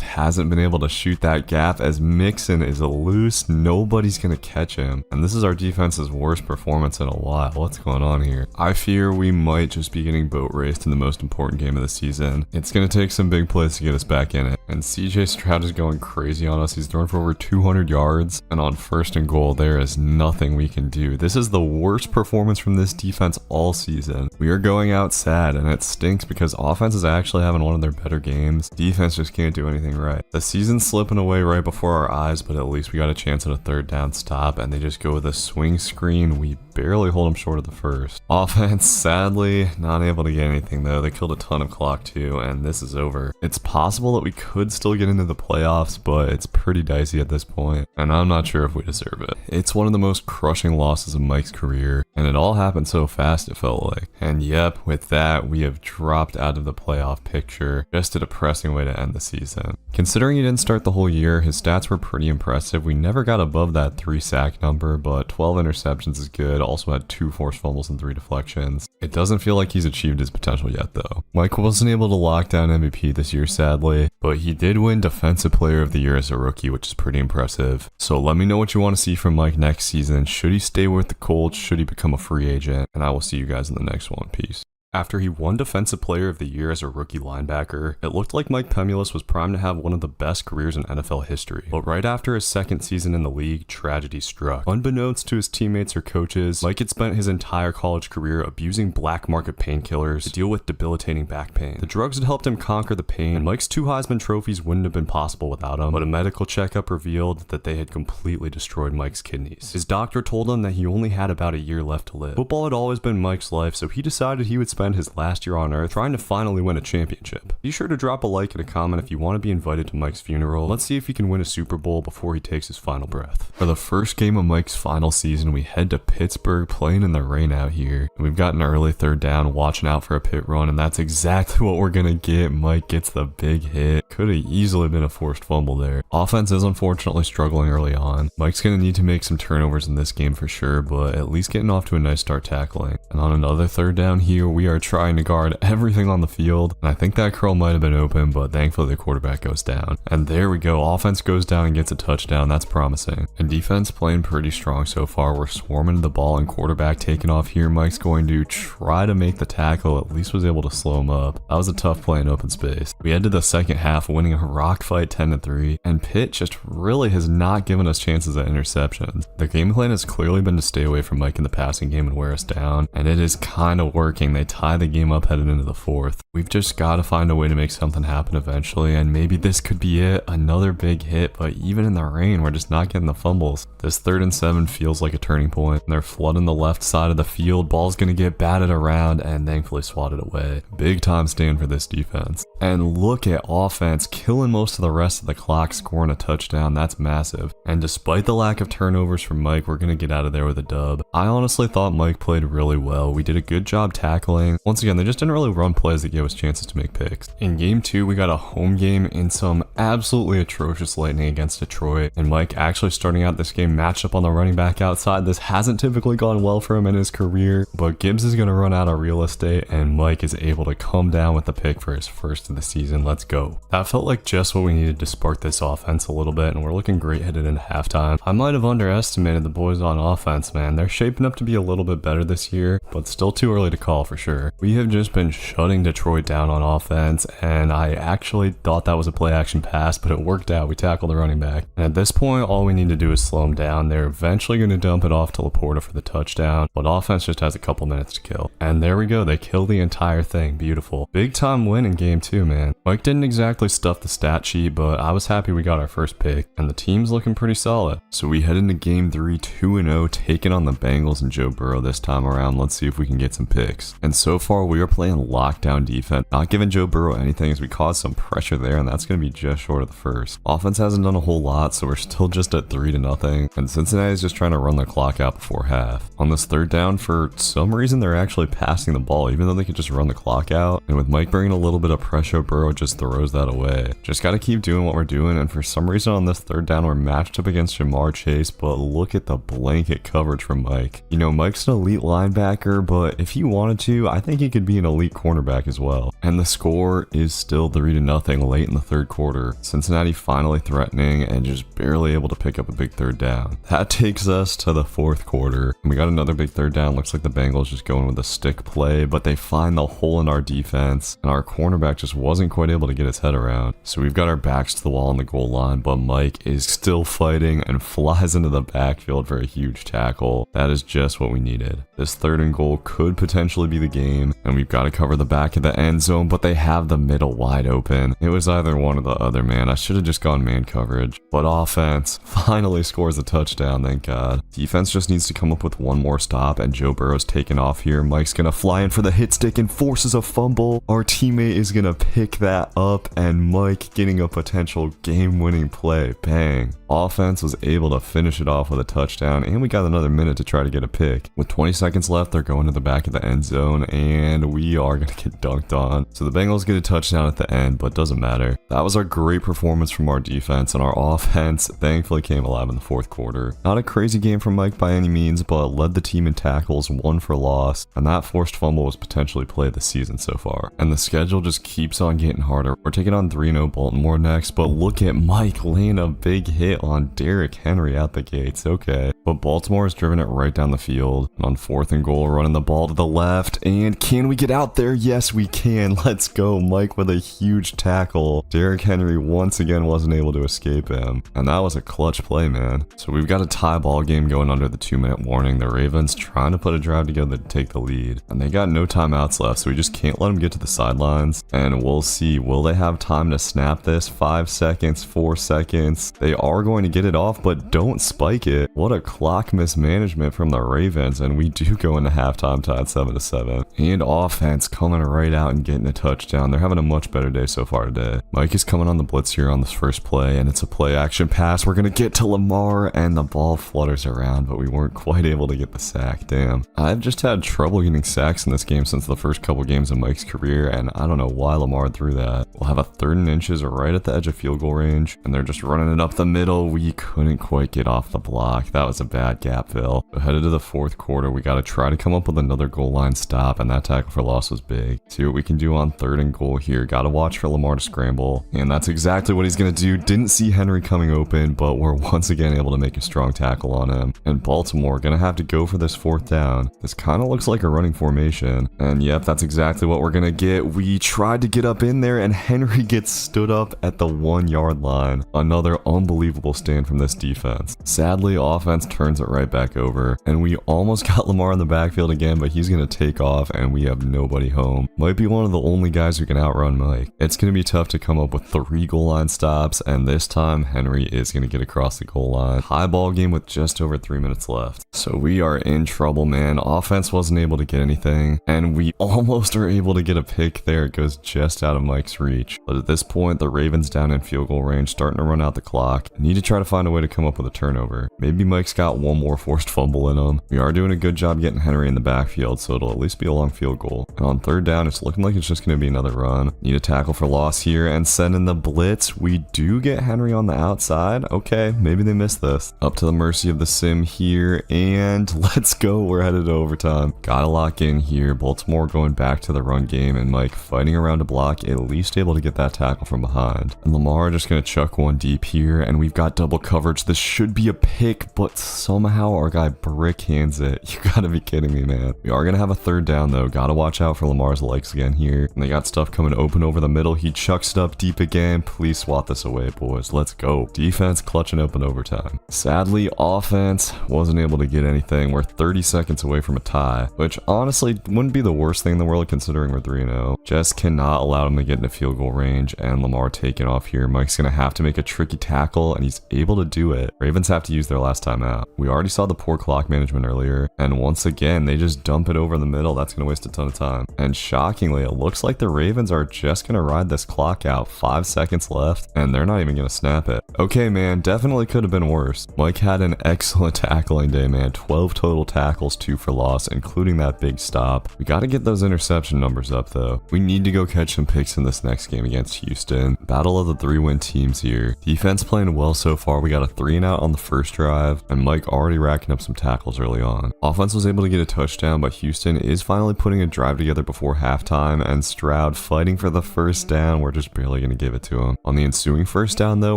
hasn't been able to shoot that gap as Mixon is loose. Nobody's gonna catch him, and this is our defense's worst performance in a while. What's going on here? I fear we might just be getting boat raced in the most important game of the season. It's gonna take some big plays to get us back in it, and CJ Stroud is going crazy on us. He's thrown for over 200 yards, and on first and goal there is nothing we can do. This is the worst performance from this defense all season. We are going out sad, and it stinks because offense is actually having one of their better games. Defense just can't do anything right. The season's slipping away right before our eyes, but at least we got a chance at a third down stop, and they just go with a swing screen. We barely hold them short of the first. Offense, sadly, not able to get anything though. They killed a ton of clock too, and this is over. It's possible that we could still get into the playoffs, but it's pretty dicey at this point, and I'm not sure if we deserve it. It's one of the most crushing losses of Mike's career, and it all happened so fast it felt like. And yep, with that, we have dropped out of the playoff picture. Just a depressing way to end the season. Considering he didn't start the whole year, his stats were pretty impressive. We never got above that 3 sack number, but 12 interceptions is good. Also had 2 forced fumbles and 3 deflections. It doesn't feel like he's achieved his potential yet though. Mike wasn't able to lock down MVP this year sadly, but he did win Defensive Player of the Year as a rookie, which is pretty impressive. So let me know what you want to see from Mike next season. Should he stay with the Colts? Should he become a free agent? And I will see you guys in the next one. Peace. After he won Defensive Player of the Year as a rookie linebacker, it looked like Mike Pemulus was primed to have one of the best careers in NFL history. But right after his second season in the league, tragedy struck. Unbeknownst to his teammates or coaches, Mike had spent his entire college career abusing black market painkillers to deal with debilitating back pain. The drugs had helped him conquer the pain, and Mike's 2 Heisman trophies wouldn't have been possible without him, but a medical checkup revealed that they had completely destroyed Mike's kidneys. His doctor told him that he only had about a year left to live. Football had always been Mike's life, so he decided he would spend his last year on earth trying to finally win a championship. Be sure to drop a like and a comment if you want to be invited to Mike's funeral. Let's see if he can win a Super Bowl before he takes his final breath. For the first game of Mike's final season, we head to Pittsburgh, playing in the rain out here. We've got an early third down, watching out for a pit run, and that's exactly what we're gonna get. Mike gets the big hit. Could have easily been a forced fumble there. Offense is unfortunately struggling early on. Mike's gonna need to make some turnovers in this game for sure, but at least getting off to a nice start tackling. And on another third down here, we are trying to guard everything on the field, and I think that curl might have been open, but thankfully the quarterback goes down. And there we go. Offense goes down and gets a touchdown. That's promising. And defense playing pretty strong so far. We're swarming the ball, and quarterback taking off here. Mike's going to try to make the tackle. At least was able to slow him up. That was a tough play in open space. We head to the second half, winning a rock fight 10-3, and Pitt just really has not given us chances at interceptions. The game plan has clearly been to stay away from Mike in the passing game and wear us down, and it is kind of working. They tie the game up headed into the fourth. We've just got to find a way to make something happen eventually, and maybe this could be it. Another big hit, but even in the rain, we're just not getting the fumbles. This 3rd and 7 feels like a turning point. They're flooding the left side of the field. Ball's gonna get batted around and thankfully swatted away. Big time stand for this defense. And look at offense killing most of the rest of the clock, scoring a touchdown. That's massive. And despite the lack of turnovers from Mike, we're gonna get out of there with a dub. I honestly thought Mike played really well. We did a good job tackling. Once again, they just didn't really run plays that gave us chances to make picks. In game 2, we got a home game in some absolutely atrocious lightning against Detroit, and Mike actually starting out this game matched up on the running back outside. This hasn't typically gone well for him in his career, but Gibbs is going to run out of real estate, and Mike is able to come down with the pick for his first of the season. Let's go. That felt like just what we needed to spark this offense a little bit, and we're looking great headed into halftime. I might have underestimated the boys on offense, man. They're shaping up to be a little bit better this year, but still too early to call for sure. sure. We have just been shutting Detroit down on offense, and I actually thought that was a play action pass, but it worked out. We tackled the running back. And at this point, all we need to do is slow them down. They're eventually going to dump it off to Laporta for the touchdown, but offense just has a couple minutes to kill. And there we go. They kill the entire thing. Beautiful. Big time win in game 2, man. Mike didn't exactly stuff the stat sheet, but I was happy we got our first pick, and the team's looking pretty solid. So we head into game 3 2-0, taking on the Bengals and Joe Burrow this time around. Let's see if we can get some picks. And so far, we are playing lockdown defense, not giving Joe Burrow anything as we caused some pressure there, and that's going to be just short of the first. Offense hasn't done a whole lot, so we're still just at 3-0, and Cincinnati's just trying to run the clock out before half. On this third down, for some reason, they're actually passing the ball, even though they could just run the clock out. And with Mike bringing a little bit of pressure, Burrow just throws that away. Just got to keep doing what we're doing, and for some reason on this third down, we're matched up against Jamar Chase, but look at the blanket coverage from Mike. You know, Mike's an elite linebacker, but if he wanted to, I think he could be an elite cornerback as well. And the score is still 3-0 late in the third quarter. Cincinnati finally threatening and just barely able to pick up a big third down. That takes us to the fourth quarter. And we got another big third down. Looks like the Bengals just going with a stick play, but they find the hole in our defense, and our cornerback just wasn't quite able to get his head around. So we've got our backs to the wall on the goal line, but Mike is still fighting and flies into the backfield for a huge tackle. That is just what we needed. This 3rd and goal could potentially be the game, and we've got to cover the back of the end zone, but they have the middle wide open. It was either one or the other, man. I should have just gone man coverage. But offense finally scores a touchdown, thank God. Defense just needs to come up with one more stop, and Joe Burrow's taking off here. Mike's gonna fly in for the hit stick and forces a fumble. Our teammate is gonna pick that up, and Mike getting a potential game-winning play. Bang. Offense was able to finish it off with a touchdown, and we got another minute to try to get a pick. With 20 seconds left, they're going to the back of the end zone, and we are going to get dunked on. So the Bengals get a touchdown at the end, but doesn't matter. That was a great performance from our defense, and our offense thankfully came alive in the fourth quarter. Not a crazy game from Mike by any means, but led the team in tackles, 1 for loss, and that forced fumble was potentially play of the season so far. And the schedule just keeps on getting harder. We're taking on 3-0 Baltimore next, but look at Mike laying a big hit on Derrick Henry out the gates. Okay, but Baltimore has driven it right down the field. And on 4th and goal, running the ball to the left, and can we get out there? Yes, we can. Let's go. Mike with a huge tackle. Derrick Henry once again wasn't able to escape him, and that was a clutch play, man. So we've got a tie ball game going under the 2-minute warning. The Ravens trying to put a drive together to take the lead, and they got no timeouts left, so we just can't let them get to the sidelines. And we'll see, will they have time to snap this? 5 seconds, 4 seconds. They are going to get it off, but don't spike it. What a clock mismanagement from the Ravens, and we do go into halftime tied 7-7. And offense coming right out and getting a touchdown. They're having a much better day so far today. Mike is coming on the blitz here on this first play, and it's a play action pass. We're gonna get to Lamar, and the ball flutters around, but we weren't quite able to get the sack. Damn. I've just had trouble getting sacks in this game since the first couple games of Mike's career, and I don't know why Lamar threw that. We'll have a 3rd and inches right at the edge of field goal range, and they're just running it up the middle. We couldn't quite get off the block. That was a bad gap fill. So headed to the fourth quarter, we got to try to come up with another goal line stop, and that tackle for loss was big. See what we can do on 3rd and goal here. Got to watch for Lamar to scramble, and that's exactly what he's going to do. Didn't see Henry coming open, but we're once again able to make a strong tackle on him. And Baltimore going to have to go for this 4th down. This kind of looks like a running formation, and yep, that's exactly what we're going to get. We tried to get up in there, and Henry gets stood up at the 1-yard line. Another unbelievable stand from this defense. Sadly, offense turns it right back over, and we almost got Lamar in the backfield again, but he's going to take off, and we have nobody home. Might be one of the only guys who can outrun Mike. It's going to be tough to come up with 3 goal line stops, and this time Henry is going to get across the goal line. High ball game with just over 3 minutes left. So we are in trouble, man. Offense wasn't able to get anything, and we almost are able to get a pick there. It goes just out of Mike's reach. But at this point, the Ravens down in field goal range, starting to run out the clock. Need to try to find a way to come up with a turnover. Maybe Mike's got one more forced fumble in him. We are doing a good job getting Henry in the backfield, so it'll at least be a long field goal. And on 3rd down, it's looking like it's just going to be another run. Need a tackle for loss here and send in the blitz. We do get Henry on the outside. Okay, maybe they missed this. Up to the mercy of the sim here, and let's go. We're headed to overtime. Gotta lock in here. Baltimore going back to the run game, and Mike fighting around to block, at least able to get that tackle from behind. And Lamar just going to chuck one deep here, and we've got double coverage. This should be a pick, but somehow our guy brick hands it. You gotta be kidding me, man. We are going to have a 3rd down down though. Gotta watch out for Lamar's legs again here. And they got stuff coming open over the middle. He chucks it up deep again. Please swat this away, boys. Let's go. Defense clutching open overtime. Sadly, offense wasn't able to get anything. We're 30 seconds away from a tie, which honestly wouldn't be the worst thing in the world considering we're 3-0. Just cannot allow him to get into field goal range, and Lamar taking off here. Mike's gonna have to make a tricky tackle, and he's able to do it. Ravens have to use their last timeout. We already saw the poor clock management earlier, and once again, they just dump it over the middle. That's gonna waste a ton of time. And shockingly, it looks like the Ravens are just gonna ride this clock out. 5 seconds left, and they're not even gonna snap it. Okay, man, definitely could have been worse. Mike had an excellent tackling day, man. 12 total tackles, 2 for loss, including that big stop. We gotta get those interception numbers up, though. We need to go catch some picks in this next game against Houston. Battle of the 3-win teams here. Defense playing well so far. We got a 3-and-out on the first drive, and Mike already racking up some tackles early on. Offense was able to get a touchdown, but Houston is finally putting a drive together before halftime, and Stroud fighting for the first down. We're just barely gonna give it to him. On the ensuing first down, though,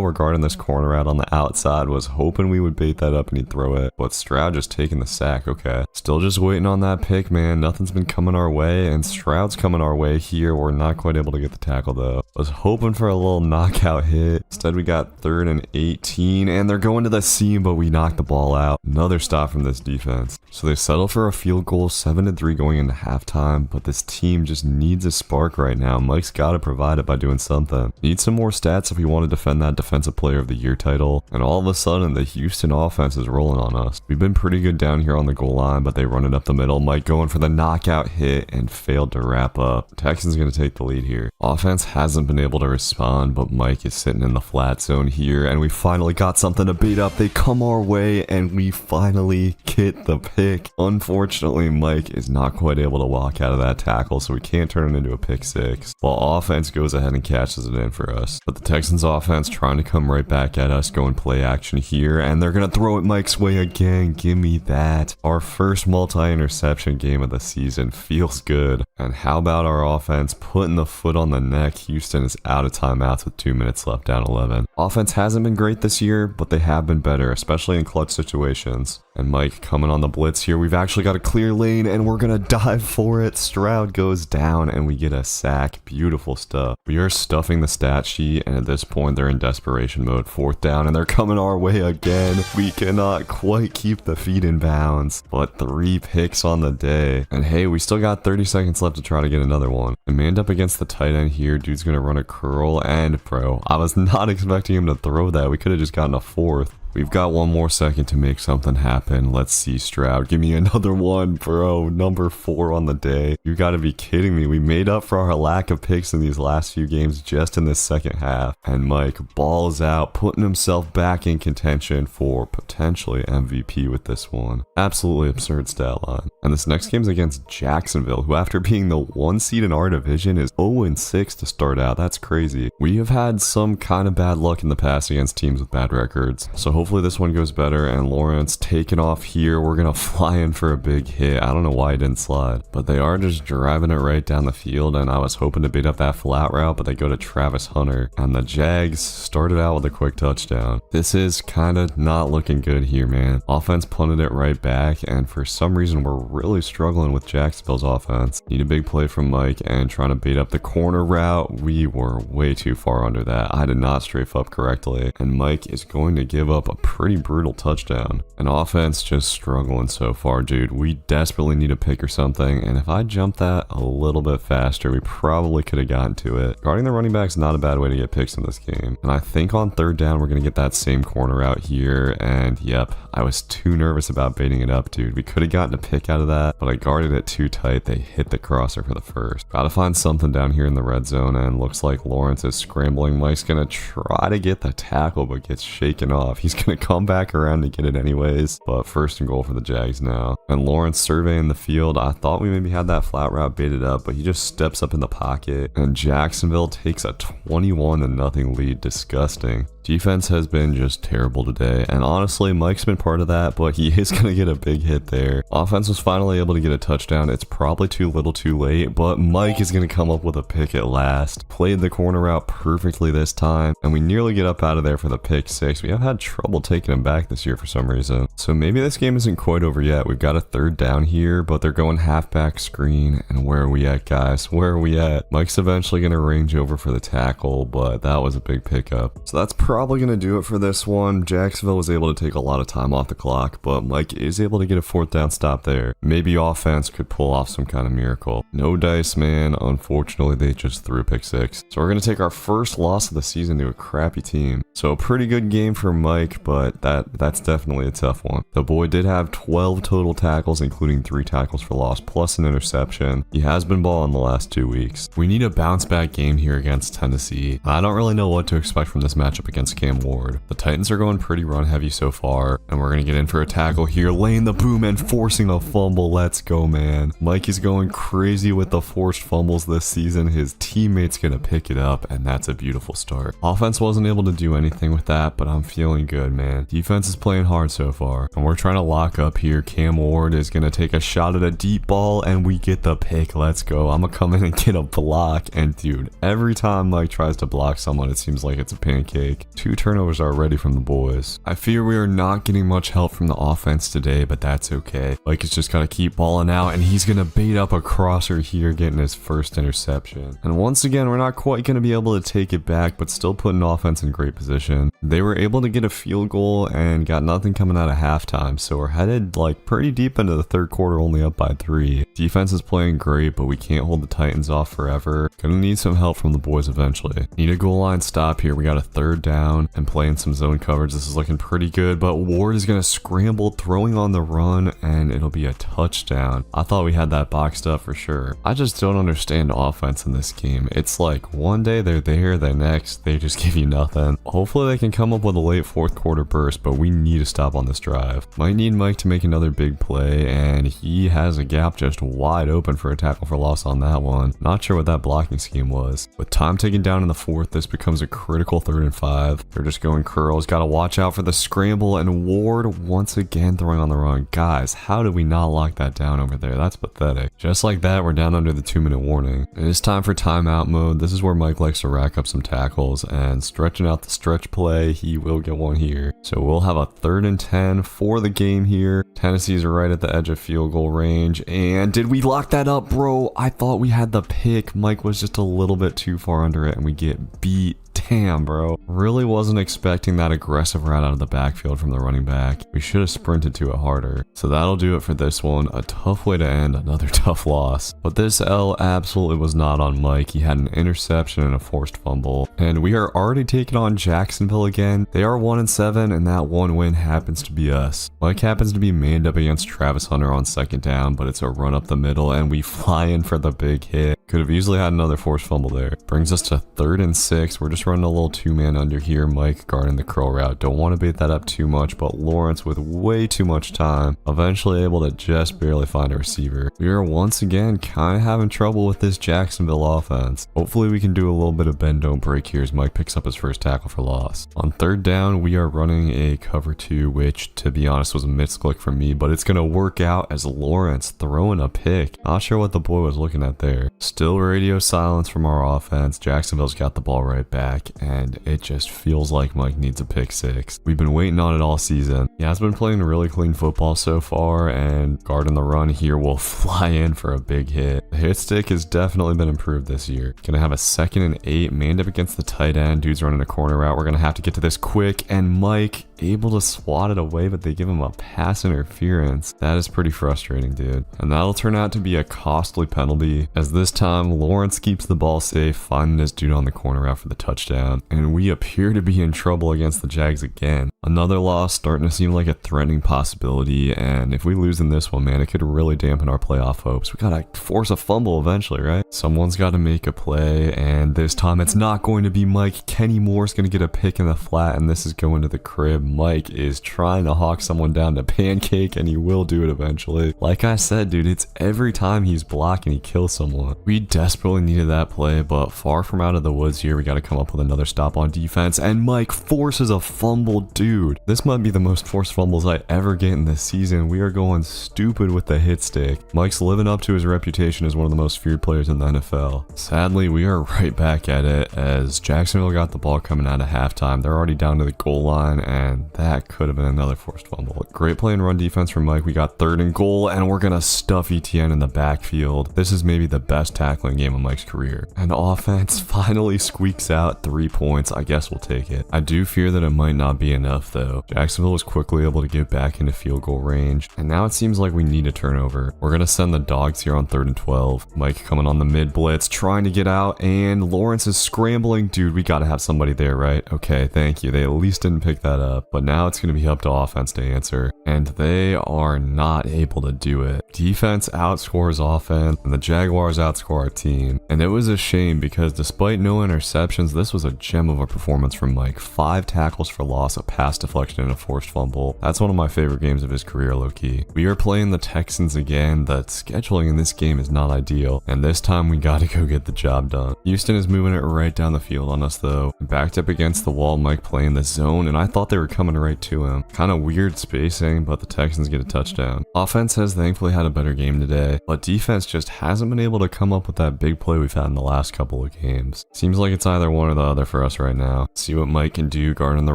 we're guarding this corner out on the outside. Was hoping we would bait that up and he'd throw it, but Stroud just taking the sack. Okay, still just waiting on that pick, man. Nothing's been coming our way, and Stroud's coming our way here. We're not quite able to get the tackle, though. Was hoping for a little knockout hit. Instead, we got 3rd and 18, and they're going to the seam, but we knocked the ball out. Another stop from this defense. So they settle for a field goal, 7-3 going into halftime, but this team just needs a spark right now. Mike's got to provide it by doing something. Need some more stats if we want to defend that Defensive Player of the Year title, and all of a sudden, the Houston offense is rolling on us. We've been pretty good down here on the goal line, but they run it up the middle. Mike going for the knockout hit and failed to wrap up. Texans going to take the lead here. Offense hasn't been able to respond, but Mike is sitting in the flat zone here, and we finally got something to beat up. They come our way, and we finally get the pick. Unfortunately, Mike is not quite able to walk out of that tackle, so we can't turn it into a pick six, while offense goes ahead and catches it in for us. But the Texans offense trying to come right back at us, going play action here, and they're going to throw it Mike's way again. Give me that. Our first multi-interception game of the season feels good. And how about our offense putting the foot on the neck? Houston is out of timeouts with 2 minutes left, down 11. Offense hasn't been great this year, but they have been better, especially in clutch situations. And Mike coming on the blitz here. We've actually got a clear lane, and we're going to dive for it. Stroud goes down, and we get a sack. Beautiful stuff. We are stuffing the stat sheet, and at this point, they're in desperation mode. 4th down, and they're coming our way again. We cannot quite keep the feet in bounds, but 3 picks on the day. And hey, we still got 30 seconds left to try to get another one. And manned up against the tight end here. Dude's going to run a curl, and bro, I was not expecting him to throw that. We could have just gotten a 4th. We've got 1 more second to make something happen. Let's see, Stroud. Give me another one, bro. Number 4 on the day. You gotta be kidding me. We made up for our lack of picks in these last few games just in this second half. And Mike balls out, putting himself back in contention for potentially MVP with this one. Absolutely absurd stat line. And this next game's against Jacksonville, who after being the 1 seed in our division is 0-6 to start out. That's crazy. We have had some kind of bad luck in the past against teams with bad records. So hopefully this one goes better, and Lawrence taking off here. We're going to fly in for a big hit. I don't know why he didn't slide, but they are just driving it right down the field, and I was hoping to beat up that flat route, but they go to Travis Hunter, and the Jags started out with a quick touchdown. This is kind of not looking good here, man. Offense punted it right back, and for some reason, we're really struggling with Jacksonville's offense. Need a big play from Mike, and trying to beat up the corner route. We were way too far under that. I did not strafe up correctly, and Mike is going to give up a pretty brutal touchdown. An offense just struggling so far, dude. We desperately need a pick or something, and if I jump that a little bit faster, we probably could have gotten to it. Guarding the running back's not a bad way to get picks in this game, and I think on 3rd down, we're going to get that same corner out here, and yep, I was too nervous about baiting it up, dude. We could have gotten a pick out of that, but I guarded it too tight. They hit the crosser for the first. Gotta find something down here in the red zone, and looks like Lawrence is scrambling. Mike's going to try to get the tackle, but gets shaken off. He's going to come back around to get it anyways, but 1st and goal for the Jags now. And Lawrence surveying the field. I thought we maybe had that flat route baited up, but he just steps up in the pocket, and Jacksonville takes a 21-0 lead. Disgusting. Defense has been just terrible today, and honestly, Mike's been part of that, but he is going to get a big hit there. Offense was finally able to get a touchdown. It's probably too little too late, but Mike is going to come up with a pick at last. Played the corner route perfectly this time, and we nearly get up out of there for the pick 6. We have had trouble trouble taking him back this year for some reason. So maybe this game isn't quite over yet. We've got a third down here, but they're going halfback screen. And where are we at, guys? Where are we at? Mike's eventually going to range over for the tackle, but that was a big pickup. So that's probably going to do it for this one. Jacksonville was able to take a lot of time off the clock, but Mike is able to get a fourth down stop there. Maybe offense could pull off some kind of miracle. No dice, man. Unfortunately, they just threw a pick six. So we're going to take our first loss of the season to a crappy team. So a pretty good game for Mike, but that's definitely a tough one. The boy did have 12 total tackles, including 3 tackles for loss, plus an interception. He has been balling the last 2 weeks. We need a bounce back game here against Tennessee. I don't really know what to expect from this matchup against Cam Ward. The Titans are going pretty run heavy so far, and we're going to get in for a tackle here, laying the boom and forcing a fumble. Let's go, man. Mike is going crazy with the forced fumbles this season. His teammate's going to pick it up, and that's a beautiful start. Offense wasn't able to do anything with that, but I'm feeling good, man. Defense is playing hard so far, and we're trying to lock up here. Cam Ward is going to take a shot at a deep ball, and we get the pick. Let's go. I'm going to come in and get a block, and dude, every time Mike tries to block someone, it seems like it's a pancake. 2 turnovers already from the boys. I fear we are not getting much help from the offense today, but that's okay. Mike is just got to keep balling out, and he's going to bait up a crosser here, getting his first interception. And once again, we're not quite going to be able to take it back, but still putting offense in great position. They were able to get a field goal and got nothing coming out of halftime, so we're headed like pretty deep into the third quarter, only up by 3. Defense is playing great, but we can't hold the Titans off forever. Gonna need some help from the boys eventually. Need a goal line stop here. We got a third down and playing some zone coverage. This is looking pretty good, but Ward is gonna scramble, throwing on the run, and it'll be a touchdown. I thought we had that boxed up for sure. I just don't understand offense in this game. It's like one day they're there, the next they just give you nothing. Hopefully they can come up with a late fourth quarter burst, but we need to stop on this drive. Might need Mike to make another big play, and he has a gap just wide open for a tackle for loss on that one. Not sure what that blocking scheme was. With time taken down in the fourth, this becomes a critical 3rd and 5. They're just going curls. Got to watch out for the scramble, and Ward once again throwing on the run. Guys, how did we not lock that down over there? That's pathetic. Just like that, we're down under the 2-minute warning. It is time for timeout mode. This is where Mike likes to rack up some tackles, and stretching out the stretch play, he will get one here. So we'll have a 3rd and 10 for the game here. Tennessee's right at the edge of field goal range, and did we lock that up, bro? I thought we had the pick. Mike was just a little bit too far under it, and we get beat. Damn, bro. Really wasn't expecting that aggressive route out of the backfield from the running back. We should have sprinted to it harder. So that'll do it for this one. A tough way to end another tough loss. But this L absolutely was not on Mike. He had an interception and a forced fumble. And we are already taking on Jacksonville again. They are 1-7, and that one win happens to be us. Mike happens to be manned up against Travis Hunter on 2nd down, but it's a run up the middle, and we fly in for the big hit. Could have easily had another forced fumble there. Brings us to 3rd and 6. We're just running a little 2-man under here. Mike guarding the curl route. Don't want to bait that up too much, but Lawrence with way too much time, eventually able to just barely find a receiver. We are once again kind of having trouble with this Jacksonville offense. Hopefully we can do a little bit of bend don't break here as Mike picks up his first tackle for loss. On 3rd down, we are running a cover 2, which to be honest was a misclick from me, but it's going to work out as Lawrence throwing a pick. Not sure what the boy was looking at there. Still radio silence from our offense. Jacksonville's got the ball right back, and it just feels like Mike needs a pick 6. We've been waiting on it all season. He has been playing really clean football so far, and guarding the run here will fly in for a big hit. The hit stick has definitely been improved this year. Gonna have a 2nd and 8, manned up against the tight end. Dude's running a corner route. We're gonna have to get to this quick, and Mike able to swat it away, but they give him a pass interference. That is pretty frustrating, dude. And that'll turn out to be a costly penalty, as this time Lawrence keeps the ball safe, finding his dude on the corner route for the touchdown. And we appear to be in trouble against the Jags again. Another loss starting to seem like a threatening possibility, and if we lose in this one, man, it could really dampen our playoff hopes. We gotta force a fumble eventually, right? Someone's got to make a play, and this time it's not going to be Mike. Kenny Moore's gonna get a pick in the flat, and this is going to the crib. Mike is trying to hawk someone down to pancake, and he will do it eventually. Like I said, dude, it's every time he's blocking, he kills someone. We desperately needed that play, but far from out of the woods here. We got to come up with another stop on defense, and Mike forces a fumble. Dude, this might be the most forced fumbles I ever get in this season. We are going stupid with the hit stick. Mike's living up to his reputation as one of the most feared players in the NFL. Sadly, we are right back at it as Jacksonville got the ball coming out of halftime. They're already down to the goal line, and that could have been another forced fumble. Great play and run defense from Mike. We got 3rd and goal, and we're gonna stuff ETN in the backfield. This is maybe the best tackling game of Mike's career. And offense finally squeaks out 3 points. I guess we'll take it. I do fear that it might not be enough though. Jacksonville was quickly able to get back into field goal range, and now it seems like we need a turnover. We're gonna send the dogs here on 3rd and 12. Mike coming on the mid blitz, trying to get out, and Lawrence is scrambling. Dude, we gotta have somebody there, right? Okay, thank you. They at least didn't pick that up, but now it's gonna be up to offense to answer, and they are not able to do it. Defense outscores offense, and the Jaguars outscore our team. And it was a shame because despite no interceptions, this was a gem of a performance from Mike. 5 tackles for loss, a pass deflection, and a forced fumble. That's one of my favorite games of his career, low-key. We are playing the Texans again. The scheduling in this game is not ideal, and this time we gotta go get the job done. Houston is moving it right down the field on us though. Backed up against the wall, Mike playing the zone, and I thought they were coming right to him. Kind of weird spacing, but the Texans get a touchdown. Offense has thankfully had a better game today, but defense just hasn't been able to come up with that big play we've had in the last couple of games. Seems like it's either one or the other for us right now. See what Mike can do guarding the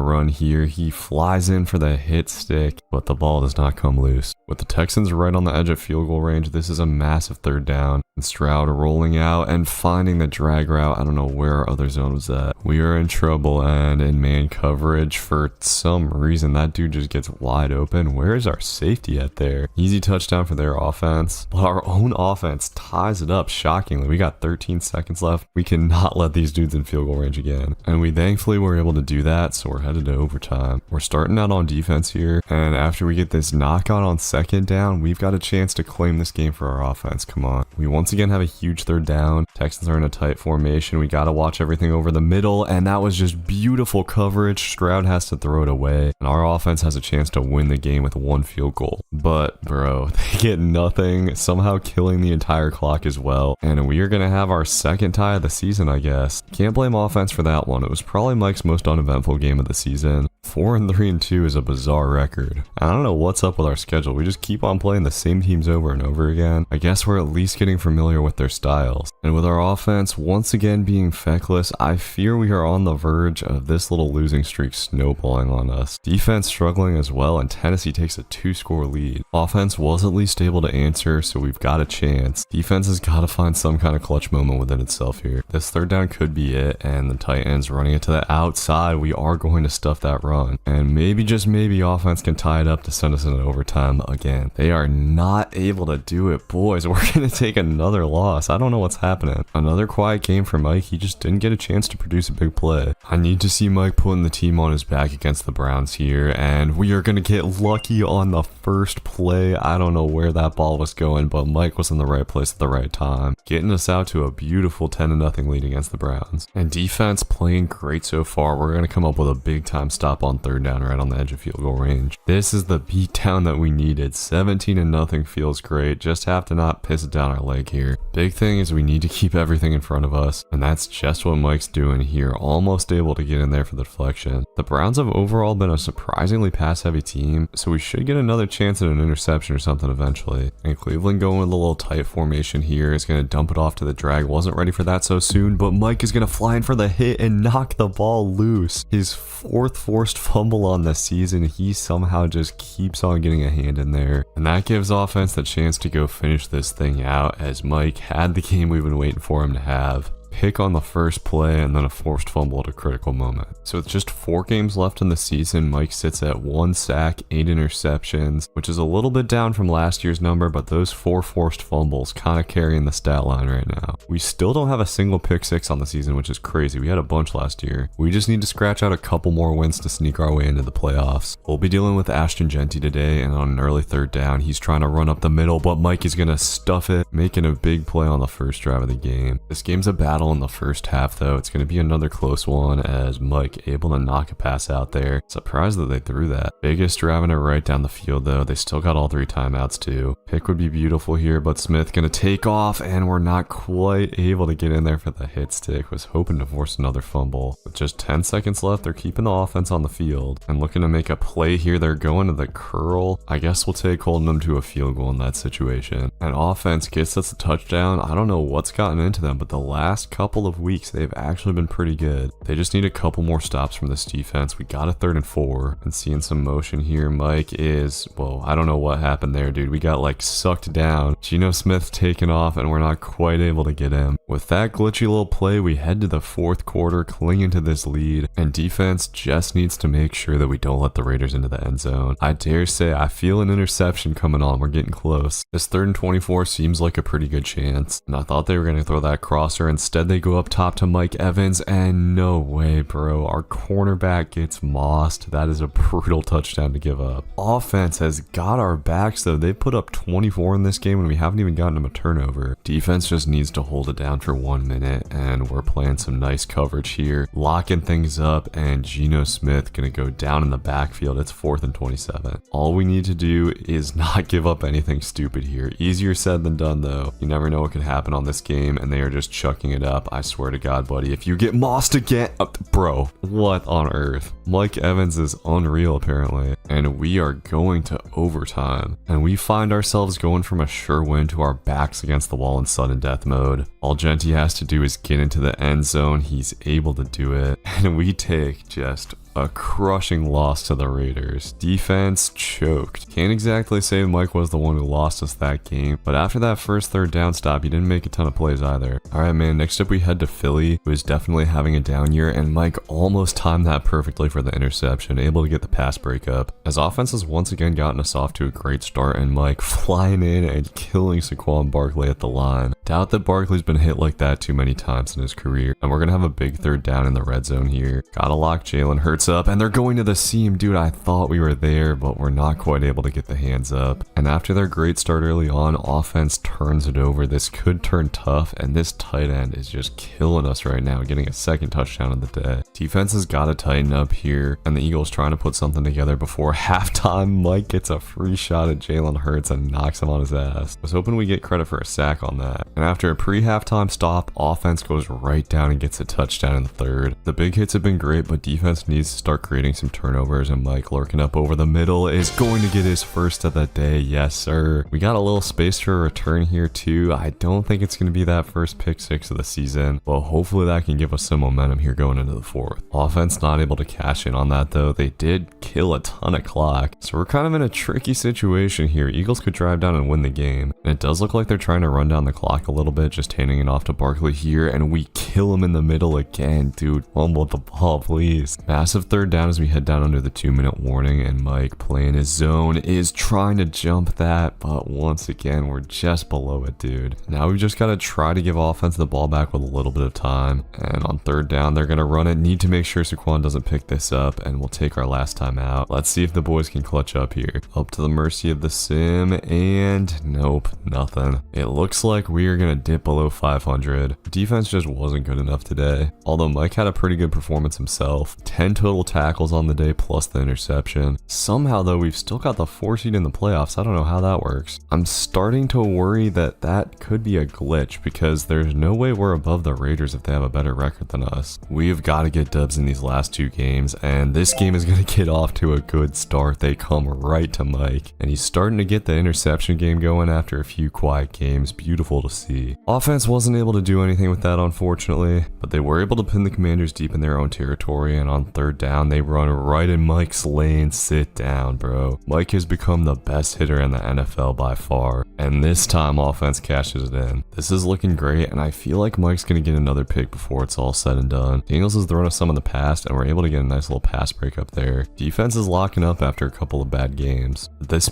run here. He flies in for the hit stick, but the ball does not come loose. With the Texans right on the edge of field goal range, this is a massive 3rd down. And Stroud rolling out and finding the drag route. I don't know where our other zone was at. We are in trouble, and in man coverage, for some reason, that dude just gets wide open. Where is our safety at there? Easy touchdown for their offense, but our own offense ties it up shockingly. We got 13 seconds left. We cannot let these dudes in field goal range again, and we thankfully were able to do that, so we're headed to overtime. We're starting out on defense here, and after we get this knockout on 2nd down, we've got a chance to claim this game for our offense. Come on. We once again have a huge 3rd down. Texans are in a tight formation. We gotta watch everything over the middle, and that was just beautiful coverage. Stroud has to throw it away, and our offense has a chance to win the game with 1 field goal. But bro, they get nothing, somehow killing the entire clock as well, and we are gonna have our 2nd tie of the season, I guess. Can't blame offense for that one. It was probably Mike's most uneventful game of the season. 4-3-2 is a bizarre record. I don't know what's up with our schedule. We just keep on playing the same teams over and over again. I guess we're at least getting familiar with their styles. And with our offense once again being feckless, I fear we are on the verge of this little losing streak snowballing on us. Defense struggling as well, and Tennessee takes a 2-score lead. Offense was at least able to answer, so we've got a chance. Defense has got to find some kind of clutch moment within itself here. This 3rd down could be it, and the tight end's running it to the outside. We are going to stuff that run, and maybe, just maybe, offense can tie it up to send us into overtime again. They are not able to do it. Boys, we're going to take another loss. I don't know what's happening. Another quiet game for Mike. He just didn't get a chance to produce a big play. I need to see Mike putting the team on his back against the Browns here, and we are going to get lucky on the first play. I don't know where that ball was going, but Mike was in the right place at the right time, getting us out to a beautiful 10-0 lead against the Browns. And defense playing great so far. We're going to come up with a big time stop on 3rd down right on the edge of field goal range. This is the beatdown that we needed. 17-0 feels great. Just have to not piss it down our leg here. Big thing is we need to keep everything in front of us, and that's just what Mike's doing here. Almost able to get in there for the deflection. The Browns have overall been a surprisingly pass-heavy team, so we should get another chance at an interception or something eventually. And Cleveland going with a little tight formation here is going to dump it off to the drag. Wasn't ready for that so soon, but Mike is going to fly in for the hit and knock the ball loose. His 4th forced fumble on the season. He somehow just keeps on getting a hand in there, and that gives offense the chance to go finish this thing out, as Mike had the game we've been waiting for him to have. pick on the first play and then a forced fumble at a critical moment. So with just 4 games left in the season, Mike sits at 1 sack, 8 interceptions, which is a little bit down from last year's number, but those 4 forced fumbles kind of carrying the stat line right now. We still don't have a single pick 6 on the season, which is crazy. We had a bunch last year. We just need to scratch out a couple more wins to sneak our way into the playoffs. We'll be dealing with Ashton Genty today, and on an early 3rd down, he's trying to run up the middle, but Mike is going to stuff it, making a big play on the first drive of the game. This game's a battle battle in the first half though. It's going to be another close one as Mike able to knock a pass out there. Surprised that they threw that. Biggest driving it right down the field though. They still got all 3 timeouts too. Pick would be beautiful here, but Smith going to take off and we're not quite able to get in there for the hit stick. Was hoping to force another fumble. With just 10 seconds left, they're keeping the offense on the field and looking to make a play here. They're going to the curl. I guess we'll take holding them to a field goal in that situation. And offense gets us a touchdown. I don't know what's gotten into them, but the last couple of weeks they've actually been pretty good. They just need a couple more stops from this defense. We got a 3rd and 4 and seeing some motion here. Mike is, well, I don't know what happened there, dude. We got like sucked down. Geno Smith taken off and we're not quite able to get him. With that glitchy little play, we head to the 4th quarter clinging to this lead, and defense just needs to make sure that we don't let the Raiders into the end zone. I dare say I feel an interception coming on. We're getting close. This 3rd and 24 seems like a pretty good chance, and I thought they were going to throw that crosser. Instead, they go up top to Mike Evans, and no way, bro. Our cornerback gets mossed. That is a brutal touchdown to give up. Offense has got our backs, though. They put up 24 in this game, and we haven't even gotten them a turnover. Defense just needs to hold it down for 1 minute, and we're playing some nice coverage here, locking things up, and Geno Smith going to go down in the backfield. It's 4th and 27. All we need to do is not give up anything stupid here. Easier said than done, though. You never know what could happen on this game, and they are just chucking it up. I swear to God, buddy, if you get mossed again, bro, what on earth? Mike Evans is unreal, apparently, and we are going to overtime, and we find ourselves going from a sure win to our backs against the wall in sudden death mode. All Genty has to do is get into the end zone. He's able to do it, and we take just a crushing loss to the Raiders. Defense choked. Can't exactly say Mike was the one who lost us that game, but after that first 3rd down stop, he didn't make a ton of plays either. Alright, man, next up we head to Philly, who is definitely having a down year, and Mike almost timed that perfectly for the interception, able to get the pass breakup. As offense has once again gotten us off to a great start, and Mike flying in and killing Saquon Barkley at the line. Doubt that Barkley's been hit like that too many times in his career, and we're gonna have a big 3rd down in the red zone here. Gotta lock Jalen Hurts up, and they're going to the seam. Dude, I thought we were there, but we're not quite able to get the hands up. And after their great start early on, offense turns it over. This could turn tough, and this tight end is just killing us right now, getting a 2nd touchdown of the day. Defense has got to tighten up here, and the Eagles trying to put something together before halftime. Mike gets a free shot at Jalen Hurts and knocks him on his ass. I was hoping we get credit for a sack on that. And after a pre-halftime stop, offense goes right down and gets a touchdown in the 3rd. The big hits have been great, but defense needs to start creating some turnovers, and Mike lurking up over the middle is going to get his first of the day. Yes, sir. We got a little space for a return here too. I don't think it's going to be that first pick 6 of the season, but hopefully that can give us some momentum here going into the 4th. Offense not able to cash in on that though. They did kill a ton of clock, so we're kind of in a tricky situation here. Eagles could drive down and win the game, and it does look like they're trying to run down the clock a little bit, just handing it off to Barkley here, and we kill him in the middle again. Dude, fumble the ball, please. Massive 3rd down as we head down under the 2-minute warning, and Mike playing his zone is trying to jump that, but once again we're just below it, dude. Now we've just got to try to give offense the ball back with a little bit of time, and on 3rd down they're going to run it. Need to make sure Saquon doesn't pick this up, and we'll take our last time out. Let's see if the boys can clutch up here. Up to the mercy of the sim, and nope, nothing. It looks like we are going to dip below 500. Defense just wasn't good enough today, although Mike had a pretty good performance himself. 10 total tackles on the day plus the interception. Somehow though, we've still got the 4 seed in the playoffs. I don't know how that works. I'm starting to worry that that could be a glitch, because there's no way we're above the Raiders if they have a better record than us. We've got to get dubs in these last 2 games, and this game is going to get off to a good start. They come right to Mike, and he's starting to get the interception game going after a few quiet games. Beautiful to see. Offense wasn't able to do anything with that, unfortunately, but they were able to pin the Commanders deep in their own territory, and on 3rd down they run right in Mike's lane. Sit down, bro. Mike has become the best hitter in the NFL by far, and this time offense cashes it in. This is looking great, and I feel like Mike's gonna get another pick before it's all said and done. Daniels has thrown us some in the past, and we're able to get a nice little pass break up there. Defense is locking up after a couple of bad games. At this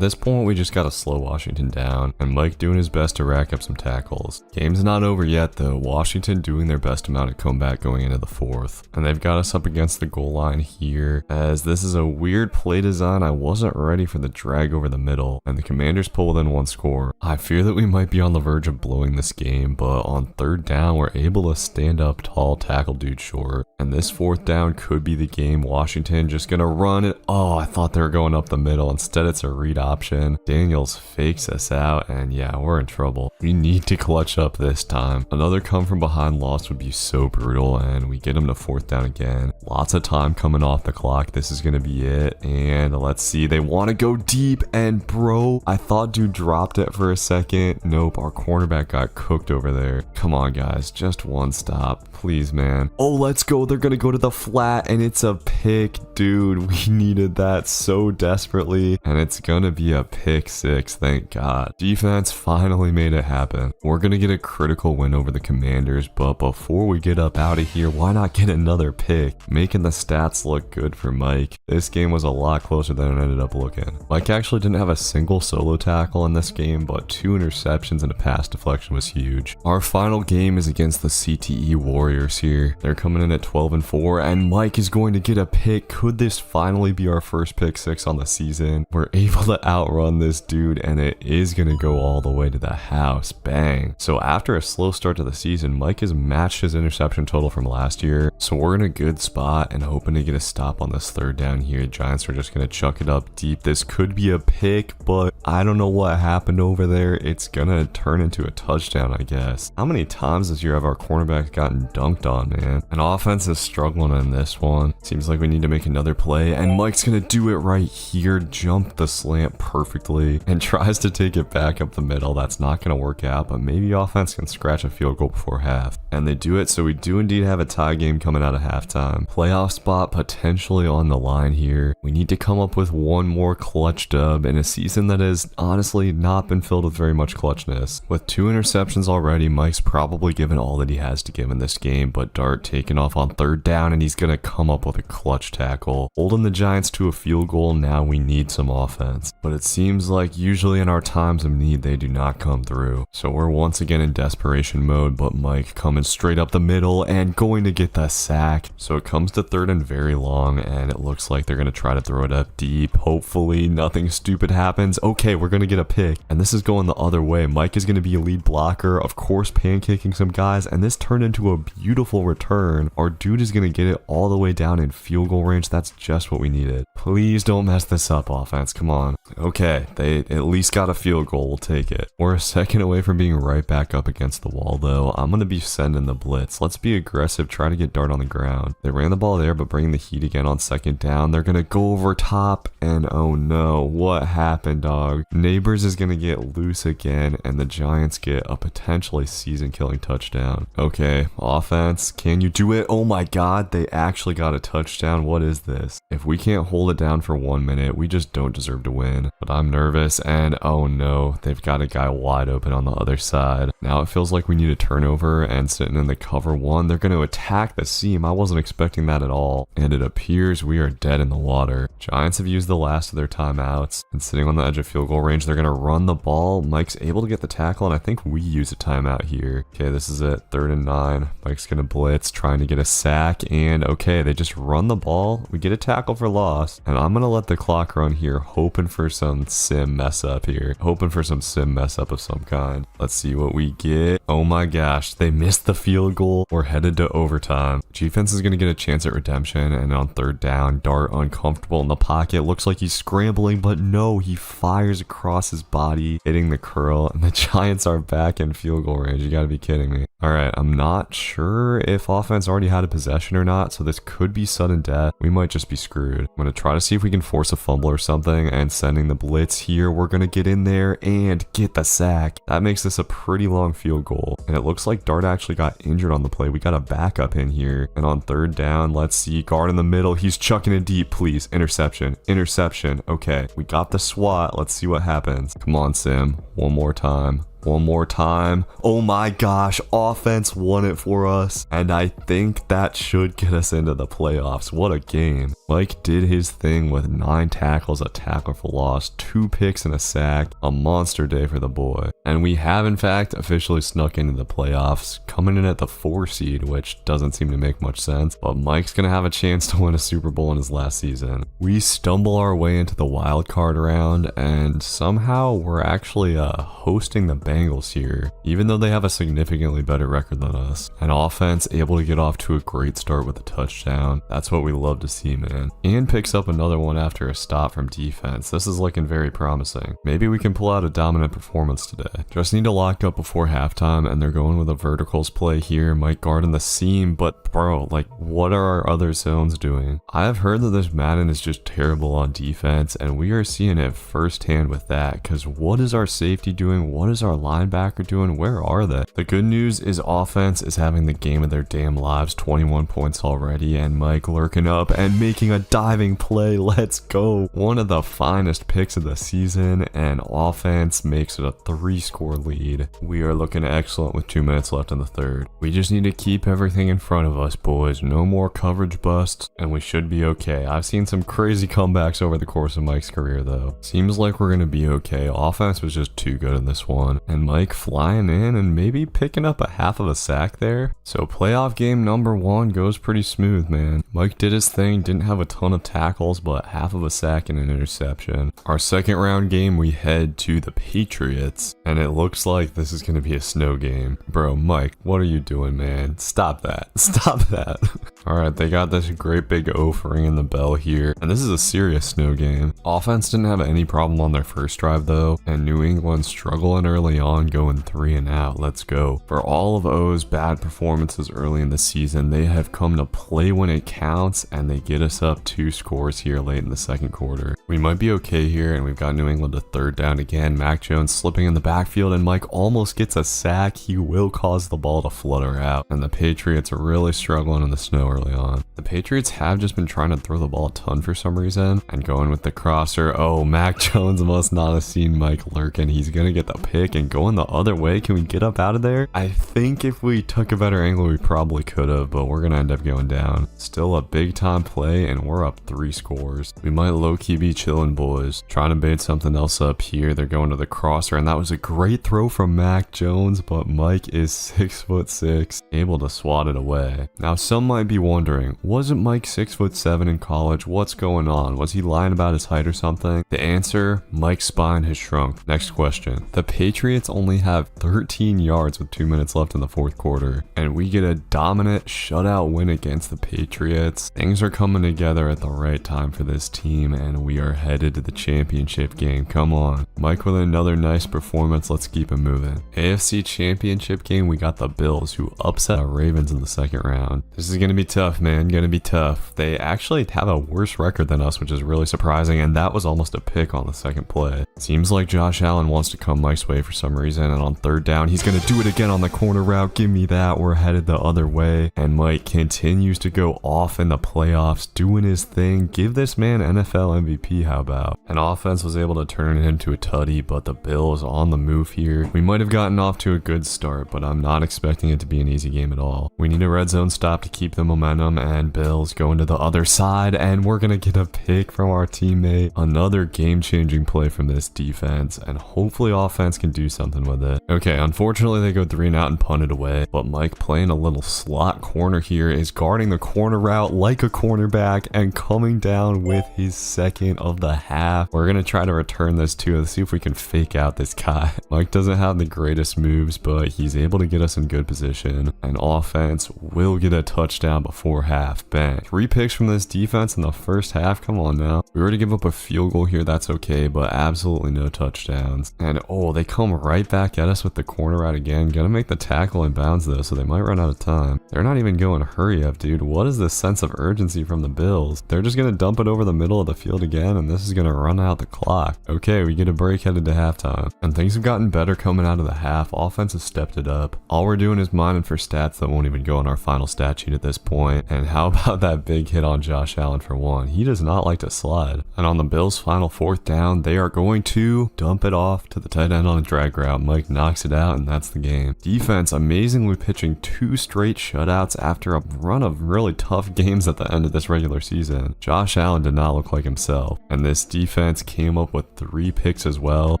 point we just gotta slow Washington down, and Mike doing his best to rack up some tackles. Game's not over yet though. Washington doing their best amount of comeback going into the 4th, and they've got us up against the goal line here, as this is a weird play design. I wasn't ready for the drag over the middle, and the Commanders pull within one score. I fear that we might be on the verge of blowing this game, but on third down, we're able to stand up tall, tackle dude short, and this fourth down could be the game. Washington just gonna run it. Oh, I thought they were going up the middle. Instead, it's a read option. Daniels fakes us out, and yeah, we're in trouble. We need to clutch up this time. Another come from behind loss would be so brutal, and we get him to fourth down again. Lots of time coming off the clock. This is gonna be it, and let's see. They want to go deep, and bro, I thought dude dropped it for a second. Nope, our cornerback got cooked over there. Come on, guys, just one stop, please, man. Oh, let's go. They're gonna go to the flat, and it's a pick, dude. We needed that so desperately, and it's gonna be a pick six, thank God. Defense finally made it happen. We're gonna get a critical win over the Commanders, but before we get up out of here, why not get another pick? Making the stats look good for Mike. This game was a lot closer than it ended up looking. Mike actually didn't have a single solo tackle in this game, but 2 interceptions and a pass deflection was huge. Our final game is against the CTE Warriors here. They're coming in at 12-4, and Mike is going to get a pick. Could this finally be our first pick six on the season? We're able to outrun this dude, and it is going to go all the way to the house. Bang. So after a slow start to the season, Mike has matched his interception total from last year. So we're in a good spot and hoping to get a stop on this third down here. Giants are just going to chuck it up deep. This could be a pick, but I don't know what happened over there. It's going to turn into a touchdown, I guess. How many times this year have our cornerbacks gotten dunked on, man? An offense is struggling in this one. Seems like we need to make another play, and Mike's going to do it right here. Jump the slant perfectly and tries to take it back up the middle. That's not going to work out, but maybe offense can scratch a field goal before half. And they do it, so we do indeed have a tie game coming out of halftime. Playoff spot potentially on the line here. We need to come up with one more clutch dub in a season that has honestly not been filled with very much clutchness. With 2 interceptions already, Mike's probably given all that he has to give in this game, but Dart taking off on third down, and he's going to come up with a clutch tackle. Holding the Giants to a field goal. Now we need some offense. But it seems like usually in our times of need, they do not come through. So we're once again in desperation mode, but Mike coming straight up the middle and going to get the sack. So it comes to third and very long, and it looks like they're going to try to throw it up deep. Hopefully nothing stupid happens. Okay, we're going to get a pick, and this is going the other way. Mike is going to be a lead blocker, of course, pancaking some guys, and this turned into a beautiful return. Our dude is going to get it all the way down in field goal range. That's just what we needed. Please don't mess this up, offense. Come on. Okay, they at least got a field goal. We'll take it. We're a second away from being right back up against the wall, though. I'm going to be sending the blitz. Let's be aggressive. Try to get Dart on the ground. They ran the ball there, but bringing the heat again on second down. They're going to go over top, and oh no, what happened, dog? Neighbors is going to get loose again, and the Giants get a potentially season-killing touchdown. Okay, offense, can you do it? Oh my god, they actually got a touchdown. What is this? If we can't hold it down for 1 minute, we just don't deserve to win. But I'm nervous, and oh no, they've got a guy wide open on the other side. Now it feels like we need a turnover, and sitting in the cover one, they're going to attack the seam. I wasn't expecting that at all, and it appears we are dead in the water. Giants have used the last of their timeouts, and sitting on the edge of field goal range, they're going to run the ball. Mike's able to get the tackle, and I think we use a timeout here. Okay, this is it, 3rd and 9. Mike's going to blitz, trying to get a sack, and okay, they just run the ball. We get a tackle for loss, and I'm going to let the clock run here, hoping for some sim mess up here. Hoping for some sim mess up of some kind. Let's see what we get. Oh my gosh, they missed the field goal. We're headed to overtime. Defense is going to get a chance at redemption, and on 3rd down, Dart uncomfortable in the pocket. Looks like he's scrambling, but no, he fires across his body, hitting the curl, and the Giants are back in field goal range. You gotta be kidding me. Alright, I'm not sure if offense already had a possession or not, so this could be sudden death. We might just be screwed. I'm going to try to see if we can force a fumble or something, and sending the blitz here, we're going to get in there and get the sack. That makes this a pretty long field goal, and it looks like Dart actually got injured on the play. We got a backup in here, and on 3rd down, let's see, guard in the middle, he's chucking it deep, please. Interception, interception. Okay, we got the swat. Let's see what happens. Come on, Sim, one more time. One more time. Oh my gosh, offense won it for us. And I think that should get us into the playoffs. What a game. Mike did his thing with 9 tackles, a tackle for loss, 2 picks and a sack. A monster day for the boy. And we have in fact officially snuck into the playoffs, coming in at the 4 seed, which doesn't seem to make much sense, but Mike's gonna have a chance to win a Super Bowl in his last season. We stumble our way into the wild card round, and somehow we're actually hosting the Bengals here, even though they have a significantly better record than us. An offense able to get off to a great start with a touchdown. That's what we love to see, man. Ian picks up another one after a stop from defense. This is looking very promising. Maybe we can pull out a dominant performance today. Just need to lock up before halftime, and they're going with a verticals play here. Mike guarding the seam, but bro, like, what are our other zones doing? I have heard that this Madden is just terrible on defense, and we are seeing it firsthand with that, because what is our safety doing? What is our linebacker doing? Where are they? The good news is offense is having the game of their damn lives, 21 points already, and Mike lurking up and making a diving play. Let's go. One of the finest picks of the season, and offense makes it a 3-score lead. We are looking excellent with 2 minutes left in the third. We just need to keep everything in front of us, boys. No more coverage busts, and we should be okay. I've seen some crazy comebacks over the course of Mike's career, though. Seems like we're gonna be okay. Offense was just too good in this one, and Mike flying in and maybe picking up a half of a sack there. So playoff game number 1 goes pretty smooth, man. Mike did his thing, didn't have a ton of tackles, but half of a sack and an interception. Our second round game, we head to the Patriots, and it looks like this is gonna be a snow game. Bro, Mike, what are you doing, man? Stop that. Stop that. Alright, they got this great big oaf ringing the bell here, and this is a serious snow game. Offense didn't have any problem on their first drive though, and New England struggling early on, going 3 and out. Let's go. For all of O's bad performances early in the season, they have come to play when it counts, and they get us up 2 scores here late in the second quarter. We might be okay here, and we've got New England to third down again. Mac Jones slipping in the backfield, and Mike almost gets a sack. He will cause the ball to flutter out, and the Patriots are really struggling in the snow early on. The Patriots have just been trying to throw the ball a ton for some reason, and going with the crosser. Oh, Mac Jones must not have seen Mike lurking. He's gonna get the pick and going the other way. Can we get up out of there? I think if we took a better angle, we probably could have, but we're gonna end up going down. Still a big time play, and we're up 3 scores. We might low-key be chilling, boys. Trying to bait something else up here. They're going to the crosser, and that was a great throw from Mac Jones, but Mike is 6'6", able to swat it away. Now, some might be wondering, wasn't Mike 6'7" in college? What's going on? Was he lying about his height or something? The answer, Mike's spine has shrunk. Next question. The Patriots only have 13 yards with 2 minutes left in the fourth quarter, and we get a dominant shutout win against the Patriots. Things are coming together at the right time for this team, and we are headed to the championship game. Come on. Mike with another nice performance. Let's keep it moving. AFC championship game, we got the Bills, who upset our Ravens in the second round. This is gonna be tough, man. Gonna be tough. They actually have a worse record than us, which is really surprising, and that was almost a pick on the second play. Seems like Josh Allen wants to come Mike's way for some reason, and on third down, he's gonna do it again on the corner route. Give me that. We're headed the other way, and Mike continues to go off in the playoffs, doing his thing. Give this man NFL MVP, how about? An offense was able to turn it into a tutty, but the Bills on the move here. We might have gotten off to a good start, but I'm not expecting it to be an easy game at all. We need a red zone stop to keep the momentum, and Bills going to the other side, and we're gonna get a pick from our teammate. Another game-changing play from this defense, and hopefully offense can do something with it. Okay, unfortunately they go 3 and out and punt it away, but Mike playing a little slot corner here is guarding the corner route like a cornerback and coming down with his second of the half. We're gonna try to return this too. Let's see if we can fake out this guy. Mike doesn't have the greatest moves, but he's able to get us in good position, and offense will get a touchdown before half. Bang. 3 picks from this defense in the first half. Come on now. We were to give up a field goal here, that's okay, but absolutely no touchdowns. And oh, they come right back at us with the corner route again. Gonna make the tackle in bounds though, so they might run out of time. They're not even going hurry up, dude. What is this sense of urgency from the Bills? They're just gonna dump it over the middle of the field again, and this is gonna run out the clock. Okay, we get a break headed to halftime, and things have gotten better coming out of the half. Offense has stepped it up. All we're doing is mining for stats that won't even go on our final stat sheet at this point. And how about that big hit on Josh Allen for one? He does not like to slide. And on the Bills' final fourth down, they are going 2, dump it off to the tight end on a drag route. Mike knocks it out, and that's the game. Defense amazingly pitching 2 straight shutouts after a run of really tough games at the end of this regular season. Josh Allen did not look like himself, and this defense came up with 3 picks as well.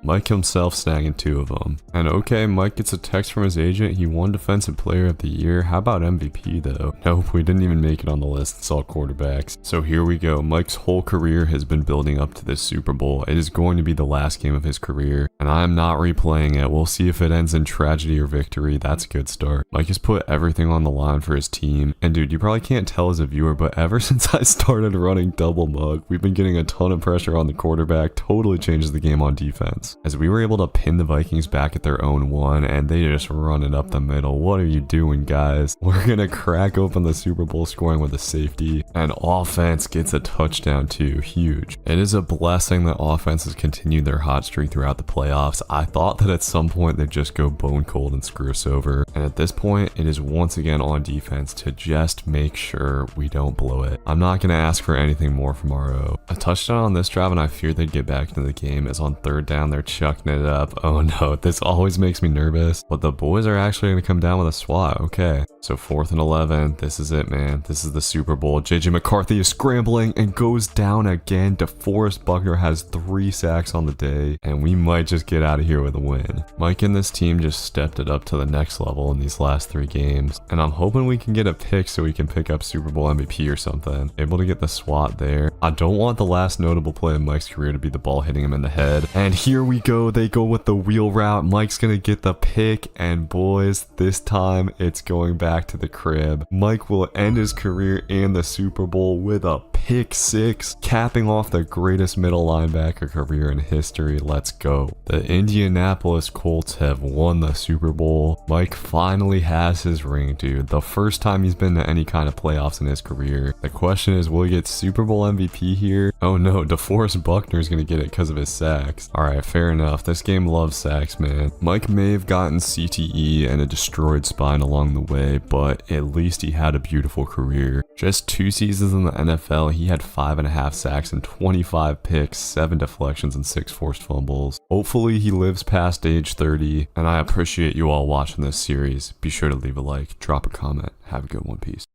Mike himself snagging 2 of them. And okay, Mike gets a text from his agent. He won Defensive Player of the Year. How about MVP though? Nope, we didn't even make it on the list. It's all quarterbacks. So here we go. Mike's whole career has been building up to this Super Bowl. It is going to be the last game of his career, and I am not replaying it. We'll see if it ends in tragedy or victory. That's a good start. Mike has put everything on the line for his team, and dude, you probably can't tell as a viewer, but ever since I started running double mug, we've been getting a ton of pressure on the quarterback. Totally changes the game on defense, as we were able to pin the Vikings back at their own 1, and they just run it up the middle. What are you doing, guys? We're gonna crack open the Super Bowl scoring with a safety, and offense gets a touchdown too. Huge. It is a blessing that offenses continued their hot streak throughout the playoffs. I thought that at some point they'd just go bone cold and screw us over, and at this point it is once again on defense to just make sure we don't blow it. I'm not gonna ask for anything more from RO. A touchdown on this drive, and I feared they'd get back into the game, as on 3rd down they're chucking it up. Oh no, this always makes me nervous, but the boys are actually gonna come down with a swat. Okay, so 4th and 11. This is it, man. This is the Super Bowl. JJ McCarthy is scrambling and goes down again. DeForest Buckner has 3 sacks on the day, and we might just get out of here with a win. Mike and this team just stepped it up to the next level in these last 3 games, and I'm hoping we can get a pick so we can pick up Super Bowl MVP or something. Able to get the swat there. I don't want the last notable play in Mike's career to be the ball hitting him in the head, and here we go. They go with the wheel route. Mike's gonna get the pick, and boys, this time it's going back to the crib. Mike will end his career in the Super Bowl with a pick 6, capping off the greatest middle linebacker career in history. Let's go. The Indianapolis Colts have won the Super Bowl. Mike finally has his ring, dude. The first time he's been to any kind of playoffs in his career. The question is, will he get Super Bowl MVP here? Oh no, DeForest Buckner's gonna get it because of his sacks. Alright, fair enough. This game loves sacks, man. Mike may have gotten CTE and a destroyed spine along the way, but at least he had a beautiful career. Just 2 seasons in the NFL, he had 5.5 sacks and 25 picks, 7 deflections, and 6 forced fumbles. Hopefully he lives past age 30, and I appreciate you all watching this series. Be sure to leave a like, drop a comment. Have a good one. Peace.